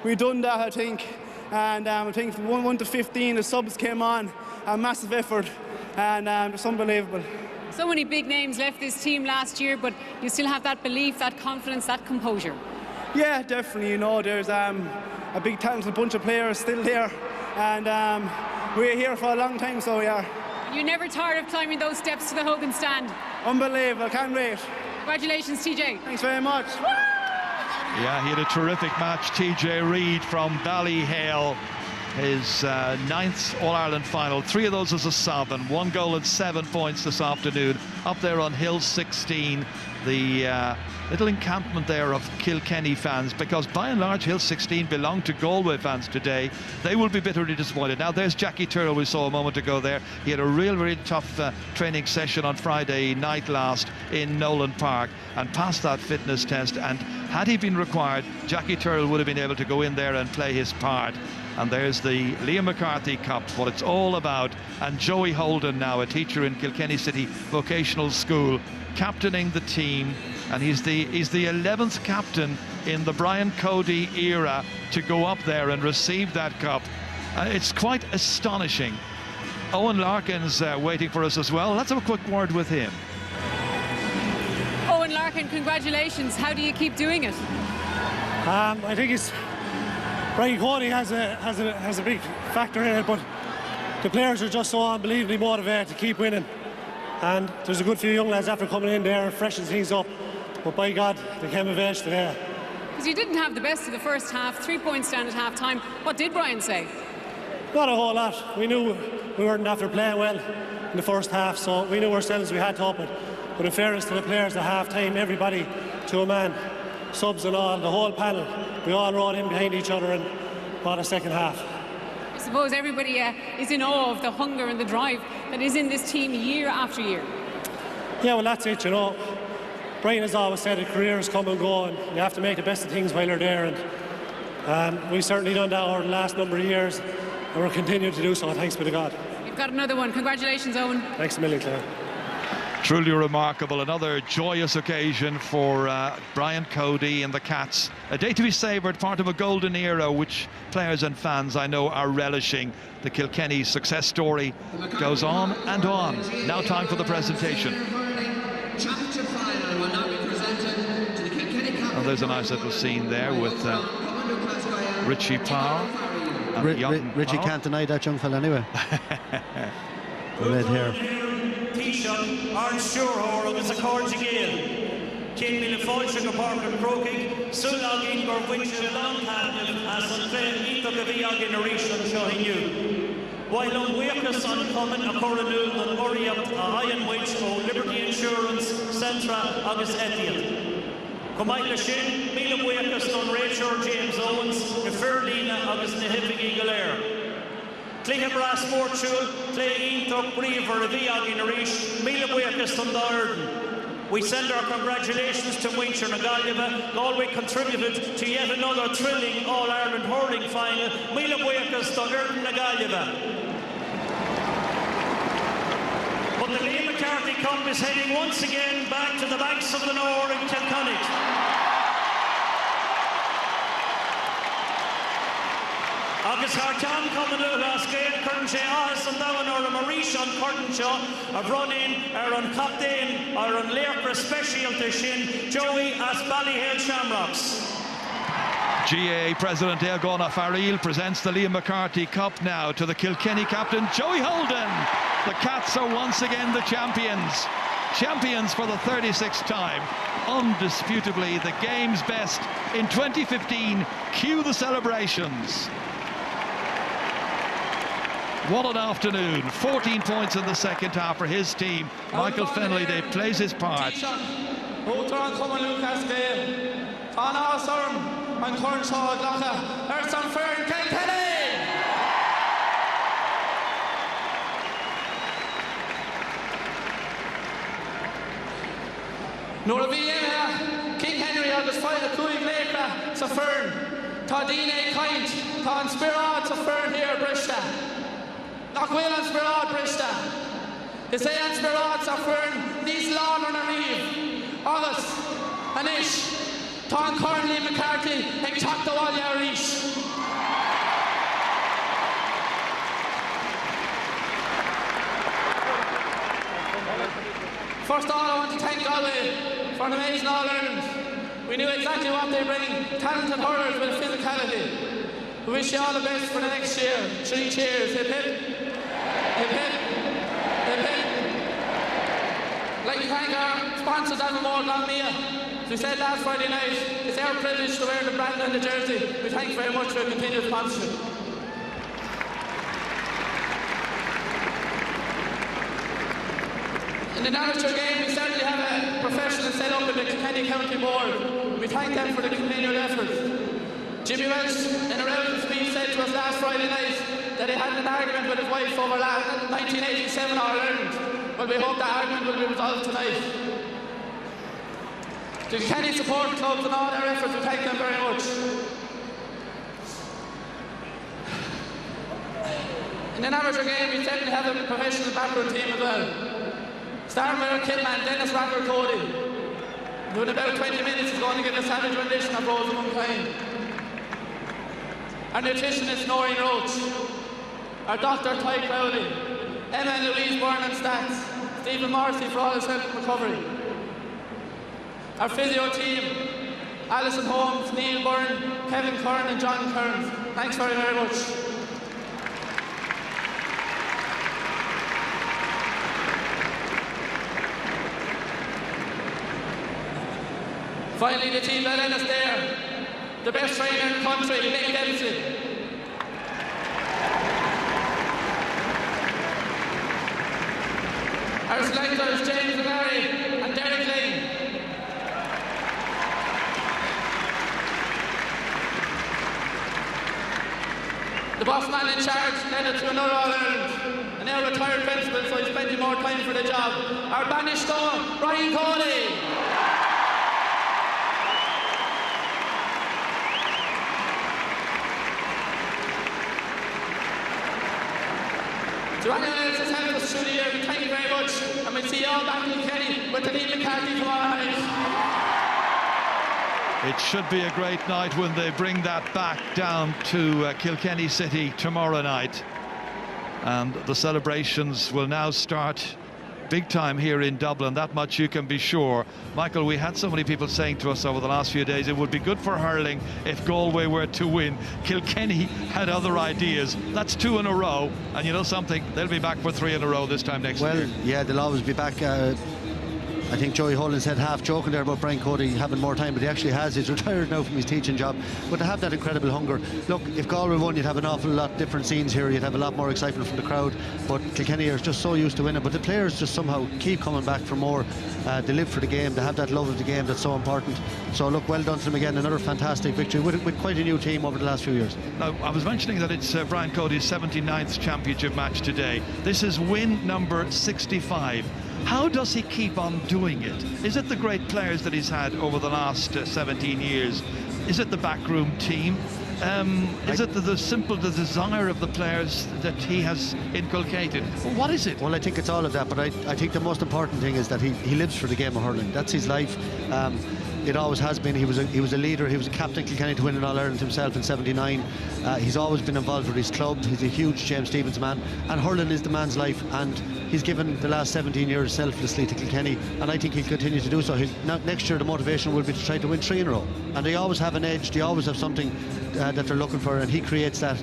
We done that, I think, and I think from 1 to 15 the subs came on, a massive effort, and it's unbelievable. So many big names left this team last year, but you still have that belief, that confidence, that composure. Yeah, definitely. You know, there's a big talented bunch of players still here, and we're here for a long time, so we are. You're never tired of climbing those steps to the Hogan stand. Unbelievable, I can't wait. Congratulations, TJ. Thanks very much. Yeah, he had a terrific match. TJ Reid from Ballyhale, his ninth All-Ireland final. 3 of those as a sub, and 1 goal and 7 points this afternoon. Up there on Hill 16, the little encampment there of Kilkenny fans, because by and large Hill 16 belong to Galway fans today. They will be bitterly disappointed. Now there's Jackie Tyrrell we saw a moment ago there. He had a really tough training session on Friday night last in Nolan Park and passed that fitness test, and had he been required, Jackie Tyrrell would have been able to go in there and play his part. And there's the Liam McCarthy Cup, what it's all about. And Joey Holden, now a teacher in Kilkenny City Vocational School, captaining the team, and he's the 11th captain in the Brian Cody era to go up there and receive that cup. It's quite astonishing. Owen Larkin's waiting for us as well. Let's have a quick word with him. Owen Larkin, congratulations. How do you keep doing it? I think it's Brian Cody has a big factor in it, but the players are just so unbelievably motivated to keep winning. And there's a good few young lads after coming in there and freshen things up. But by God, they came of age today. Because you didn't have the best of the first half, 3 points down at half-time. What did Brian say? Not a whole lot. We knew we weren't after playing well in the first half, so we knew ourselves we had to up it. But in fairness to the players at half-time, everybody to a man, subs and all, the whole panel, we all rode in behind each other, and what a second half. I suppose everybody is in awe of the hunger and the drive that is in this team year after year. Yeah, well, that's it, you know. Brian has always said that careers come and go, and you have to make the best of things while you're there. And we've certainly done that over the last number of years, and we're continuing to do so, thanks be to God. You've got another one. Congratulations, Owen. Thanks a million, Claire. Truly remarkable. Another joyous occasion for Brian Cody and the Cats. A day to be savoured, part of a golden era which players and fans I know are relishing. The Kilkenny success story goes on and on. Now time for the presentation. Oh, there's a nice little scene there with Richie Power. Richie can't deny that young fella anyway. The red hair. Taoiseach, Art Shurehour, agus a Cordy Gale. Cén Míle Fáilse go Park an Crocaig, Sulag Ingor Winch a long hand as an Clén Ítach a bhí agin a rís an seo inniu. While an Wéchas an Common a Coranú an Oriapt a Iron Winch o Liberty Insurance, Centra agus Ethiad. Comaile sin, Míle Wéchas an Rachel James Owens, a Fairlína agus na Hippigi Galair. Clíthe Brass Sportshul, Clé Ítach Bríomhar a bhí agin a rís, Míle Wéchas an Darden. We send our congratulations to Wincher na Galway. Galway contributed to yet another thrilling All-Ireland hurling final. Míle Wéchas to Urban na Galway. But the Liam McCarthy Cup is heading once again back to the banks of the Nore in Kilkenny. Agus Hartan Common last game, Curtin Shea Ahas and Dowan or a Maurice on Curtin Shaw of running or on captain or on Laircra special to Shin Joey as Ballyhale Shamrocks. GAA President Eogona Farrell presents the Liam McCarthy Cup now to the Kilkenny captain Joey Holden. The Cats are once again the champions. Champions for the 36th time. Undisputably the game's best in 2015. Cue the celebrations. What an afternoon. 14 points in the second half for his team. Michael Fennelly plays his part. Nor bhí King Henry agus fáil a cúig léca sa fern. Tá daoine caint, tá an spiráid sa fern here Brista. Nach bhfuil an spiráid Brista. Is é an spiráid sa fern níos lánar na riamh. Agus, anis, tá an corn Liam McCarthy ag teachtaháil a rís. First of all, I want to thank Galway for an amazing All-Ireland. We knew exactly what they bring, talented hurlers with physicality. We wish you all the best for the next year. 3 cheers. Hip hip. Hip hip. Hip hip. I'd like to thank our sponsors, Avamore, Glanmia, As we said last Friday night, it's our privilege to wear the brand on the jersey. We thank you very much for your continued sponsorship. In an amateur game, we certainly have a professional set up in the Kilkenny County Board. We thank them for the continued effort. Jimmy Welch, in a relevant speech, said to us last Friday night that he had an argument with his wife over 1987 All-Ireland. Well, we hope that argument will be resolved tonight. The Kilkenny support clubs and all their efforts, we thank them very much. In an amateur game, we certainly have a professional background team as well. Starting with our kidman, Dennis Rocker Cody, who in about 20 minutes is going to give a savage rendition of Rosamund Klein. Our nutritionist, Noreen Roach. Our doctor, Ty Crowley. Emma and Louise Byrne and Stats. Stephen Morrissey for all his help and recovery. Our physio team, Alison Holmes, Neil Byrne, Kevin Kern and John Kearns. Thanks very, very much. Finally, the team that led us there, the best trainer in the country, Nick Dempsey. Our selectors, James Larry and Derek Lane. The boss man in charge led it to another All-Ireland. And now retired principal, so he's plenty more time for the job. Our banished star, Brian Cody. To anyone else that's helped us through the year, we thank you very much. And we'll see you all back in Kilkenny with the Neil McCarthy tomorrow night. It should be a great night when they bring that back down to Kilkenny City tomorrow night. And the celebrations will now start big time here in Dublin, that much you can be sure. Michael, we had so many people saying to us over the last few days it would be good for hurling if Galway were to win. Kilkenny had other ideas. That's 2 in a row, and you know something, they'll be back for 3 in a row this time next year. Well, yeah, they'll always be back. I think Joey Holland said half joking there about Brian Cody having more time, but he actually has. He's retired now from his teaching job, but to have that incredible hunger. Look, if Galway won, you'd have an awful lot different scenes here. You'd have a lot more excitement from the crowd, but Kilkenny are just so used to winning, but the players just somehow keep coming back for more. They live for the game, they have that love of the game that's so important. So look, well done to them again. Another fantastic victory with quite a new team over the last few years. Now, I was mentioning that it's Brian Cody's 79th championship match today. This is win number 65. How does he keep on doing it? Is it the great players that he's had over the last 17 years? Is it the backroom team? Is it the desire of the players that he has inculcated? What is it? Well, I think it's all of that, but I think the most important thing is that he lives for the game of hurling. That's his life. It always has been. He was a leader. He was a captain Kilkenny to win an All-Ireland himself in '79. He's always been involved with his club. He's a huge James Stephens man, and hurling is the man's life, and he's given the last 17 years selflessly to Kilkenny, and I think he'll continue to do so. Next year the motivation will be to try to win 3 in a row, and they always have an edge. They always have something that they're looking for, and he creates that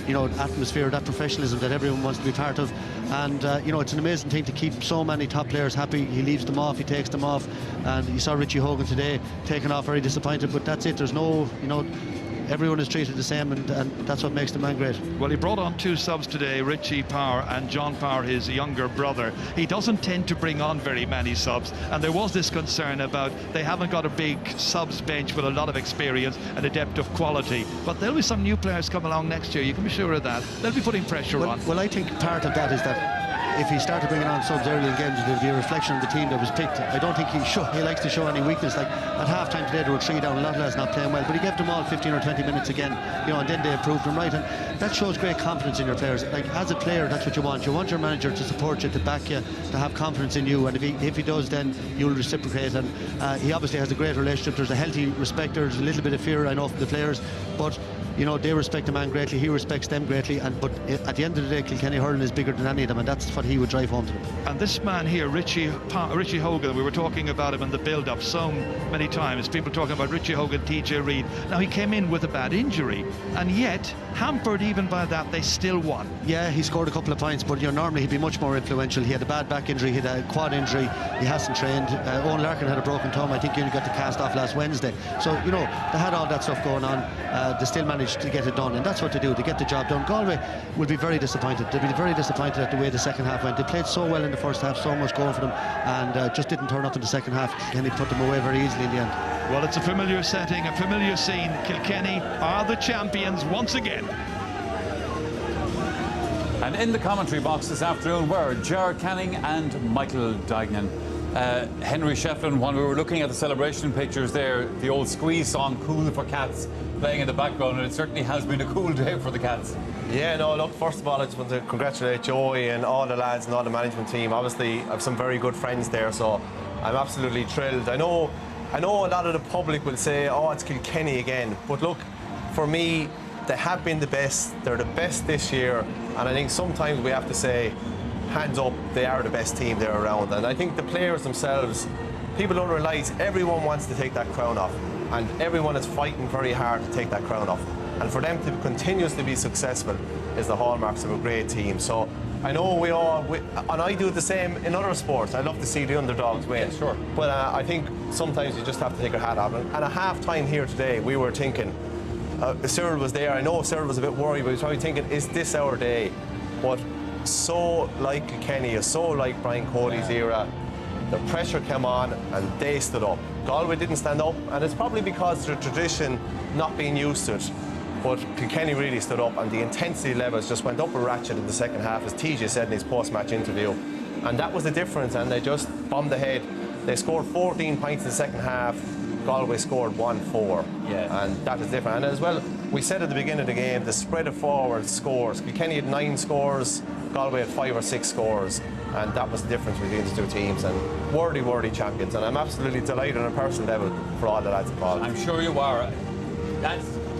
atmosphere, that professionalism that everyone wants to be part of. And it's an amazing thing to keep so many top players happy. He leaves them off, he takes them off, and you saw Richie Hogan today taken off very disappointed, but that's it. There's no, everyone is treated the same, and that's what makes the man great. Well, he brought on 2 subs today, Richie Power and John Power, his younger brother. He doesn't tend to bring on very many subs, and there was this concern about they haven't got a big subs bench with a lot of experience and a depth of quality. But there'll be some new players come along next year, you can be sure of that. They'll be putting pressure on. Well, I think part of that is that if he started bringing on subs early in games, there'd be a reflection of the team that was picked. I don't think he likes to show any weakness. Like at half-time today, there were 3 down, a lot of lads not playing well, but he gave them all 15 or 20 minutes again, and then they improved them right, and that shows great confidence in your players. Like as a player, that's what you want. You want your manager to support you, to back you, to have confidence in you, and if he does, then you'll reciprocate. And he obviously has a great relationship. There's a healthy respect. There's a little bit of fear, I know, from the players, but you know, they respect the man greatly, he respects them greatly, but at the end of the day, Kilkenny hurling is bigger than any of them, and that's what he would drive home to them. And this man here, Richie Hogan, we were talking about him in the build-up so many times, people talking about Richie Hogan, TJ Reid. Now, he came in with a bad injury, and yet, hampered even by that, they still won. Yeah, he scored a couple of points, but you know, normally he'd be much more influential. He had a bad back injury, he had a quad injury, he hasn't trained. Owen Larkin had a broken thumb, I think he only got the cast off last Wednesday. So, you know, they had all that stuff going on. They still managed to get it done, and that's what they do. They get the job done. Galway will be very disappointed. They'll be very disappointed at the way the second half went. They played so well in the first half, so much going for them, and just didn't turn up in the second half. Kilkenny put them away very easily in the end. Well, it's a familiar setting, a familiar scene. Kilkenny are the champions once again. And in the commentary box this afternoon were Ger Canning and Michael Dignan. Henry Shefflin, when we were looking at the celebration pictures there, the old Squeeze song, Cool for Cats, playing in the background, and it certainly has been a cool day for the Cats. Yeah, no, look, first of all, I just want to congratulate Joey and all the lads and all the management team. Obviously, I have some very good friends there, so I'm absolutely thrilled. I know a lot of the public will say, oh, it's Kilkenny again, but look, for me, they have been the best. They're the best this year, and I think sometimes we have to say, hands up, they are the best team there around. And I think the players themselves, people don't realise everyone wants to take that crown off, and everyone is fighting very hard to take that crown off. And for them to continuously be successful is the hallmarks of a great team. So I know and I do the same in other sports. I love to see the underdogs win. Yeah, sure. But I think sometimes you just have to take your hat off. And at half time here today, we were thinking, Cyril was there. I know Cyril was a bit worried, but he was probably thinking, is this our day? But so like Kilkenny, so like Brian Cody's era, the pressure came on and they stood up. Galway didn't stand up, and it's probably because of the tradition not being used to it. But Kilkenny really stood up, and the intensity levels just went up a ratchet in the second half, as TJ said in his post-match interview. And that was the difference, and they just bombed ahead. They scored 14 points in the second half. Galway scored 1-4. Yeah. And that is different. And as well, we said at the beginning of the game, the spread of forward scores. Kilkenny had 9 scores, Galway had 5 or 6 scores, and that was the difference between the two teams. And worthy champions. And I'm absolutely delighted on a personal level for all the lads involved. I'm sure you are.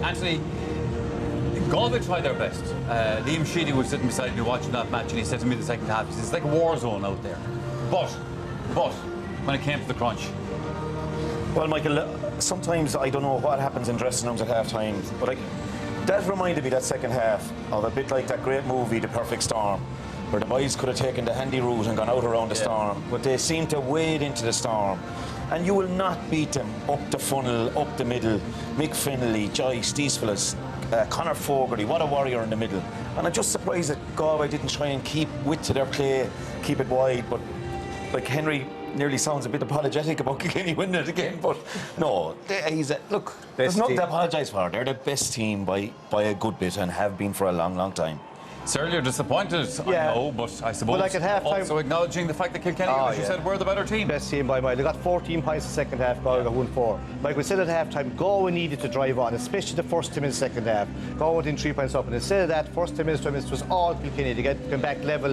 Anthony, Galway tried their best. Liam Sheedy was sitting beside me watching that match, and he said to me the second half, he says, it's like a war zone out there. But when it came to the crunch. Well, Michael, sometimes I don't know what happens in dressing rooms at half-time, but that reminded me, that second half, of a bit like that great movie, The Perfect Storm, where the boys could have taken the handy route and gone out around the storm, but they seemed to wade into the storm. And you will not beat them up the funnel, up the middle. Mick Finlay, Joyce, these fellas, Conor Fogarty, what a warrior in the middle. And I'm just surprised that Galway didn't try and keep width to their play, keep it wide, but like Henry nearly sounds a bit apologetic about Kilkenny winning it again, but no, look, there's nothing to apologise for. They're the best team by a good bit and have been for a long time. Certainly you're disappointed, Yeah. I know, but I suppose But like at half-time, also acknowledging the fact that Kilkenny, as you said, were the better team. Best team by mile. They got 14 points in the second half, Galway got 1-4. Like we said at half-time, Galway needed to drive on, especially the first 10 minutes of the second half. Galway went in 3 points up, and instead of that, first 10 minutes was all Kilkenny to get back level,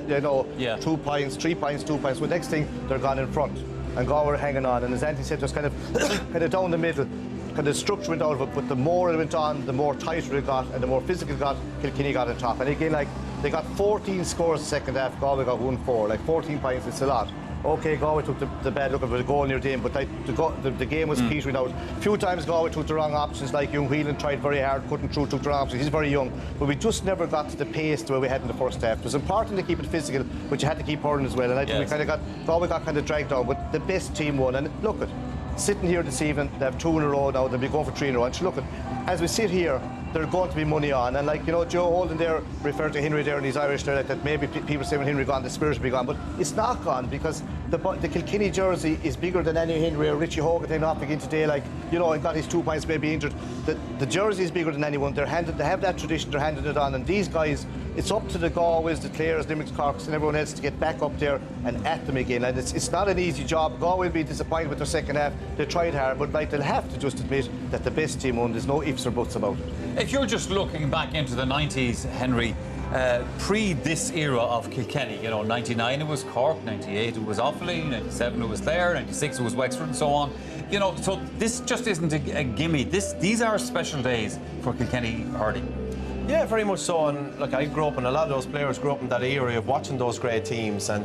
you know, 2 points, 3 points, 2 points. Well, next thing, they're gone in front. And Galway were hanging on, and as Anthony said, just kind of down the middle. Kind of structure went out of it, but the more it went on, the more tighter it got, and the more physical it got, Kilkenny got on top. And again, like, they got 14 scores the second half, Galway got 1-4, like 14 points, it's a lot. Okay, Galway took the bad look of the goal near the end, but like, the game was petering out. A few times Galway took the wrong options, like Young Whelan tried very hard, couldn't through, took the wrong options. He's very young, but we just never got to the pace the way we had in the first half. It was important to keep it physical, but you had to keep hurling as well. And I think Galway got kind of dragged down, but the best team won. And look, sitting here this evening, they have 2 in a row now, they'll be going for 3 in a row. And look, as we sit here, there's going to be money on. And like, you know, Joe Holden there referred to Henry there and he's Irish there, like that maybe people say when Henry gone, the spirit will be gone. But it's not gone, because the Kilkenny jersey is bigger than any Henry or Richie Hogan came off again today. Like, you know, he got his 2 points, maybe injured. The jersey is bigger than anyone. They have that tradition, they're handing it on. And these guys, it's up to the Galways, the Clares, Limericks, Corks and everyone else to get back up there and at them again. And it's not an easy job. Galway will be disappointed with their second half. They tried hard, but like, they'll have to just admit that the best team won. There's no ifs or buts about it. If you're just looking back into the 90s, Henry, pre this era of Kilkenny. You know, 99 it was Cork, 98 it was Offaly, 97 it was Clare, 96 it was Wexford, and so on. You know, so this just isn't a gimme. These are special days for Kilkenny hurling. Yeah, very much so. And look, I grew up, and a lot of those players grew up in that era of watching those great teams, and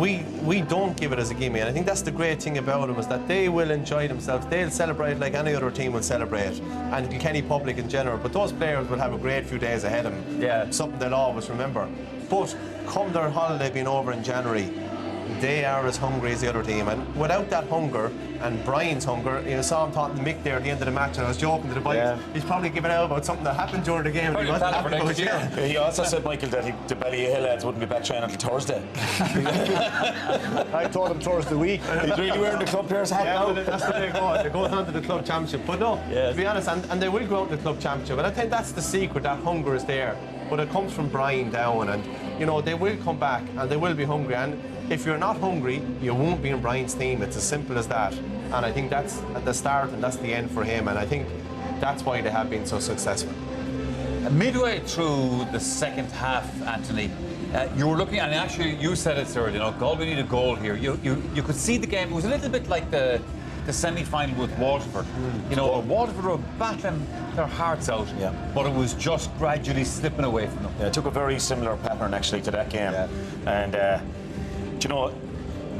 we don't give it as a gimme. And I think that's the great thing about them, is that they will enjoy themselves. They'll celebrate like any other team will celebrate, and Kilkenny public in general. But those players will have a great few days ahead of them. Yeah, something they'll always remember. But come their holiday being over in January, they are as hungry as the other team, and without that hunger and Brian's hunger, you saw him talking to Mick there at the end of the match, and I was joking to the boys, he's probably giving out about something that happened during the game. He wasn't happy about it. He also said, Michael, that the Ballyhill lads wouldn't be back training until Thursday. I told him Thursday week. He's really wearing the club players hat now. That's where they go. They go on to the club championship. But no, to be honest, and they will go out to the club championship. And I think that's the secret. That hunger is there, but it comes from Brian down, and you know they will come back and they will be hungry. And if you're not hungry, you won't be in Brian's team. It's as simple as that. And I think that's at the start and that's the end for him. And I think that's why they have been so successful. Midway through the second half, Anthony, you were looking, and actually you said it, sir, you know, Galway need a goal here. You could see the game. It was a little bit like the semi-final with Waterford. You know, Waterford were battling their hearts out, but it was just gradually slipping away from them. Yeah, it took a very similar pattern actually to that game. And you know,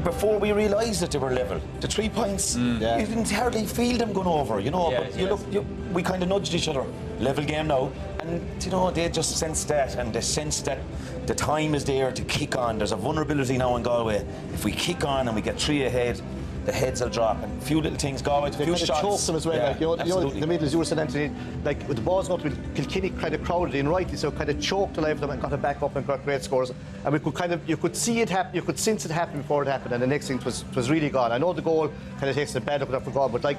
before we realised that they were level, the 3 points, you didn't hardly feel them going over, you know. But we kind of nudged each other. Level game now, and you know they just sensed that, and they sensed that the time is there to kick on. There's a vulnerability now in Galway. If we kick on and we get 3 ahead, the heads will drop, and a few little things, Galway, a few shots. Choked them as well. Yeah, like, you know, in the middle, as you were saying, Anthony, like with the balls going to be Kilkenny kind of crowded in rightly, so kind of choked the life of them and got it back up and got great scores. And we could kind of, you could see it happen, you could sense it happen before it happened, and the next thing was really gone. I know the goal kind of takes the bad up and for God, but like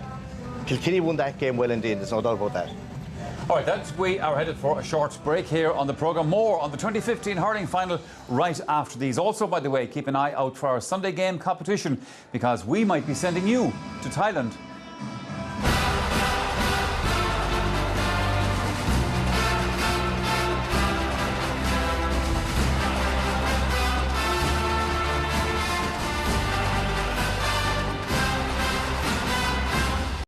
Kilkenny won that game well indeed. There's no doubt about that. All right, we are headed for a short break here on the programme. More on the 2015 hurling final right after these. Also, by the way, keep an eye out for our Sunday game competition, because we might be sending you to Thailand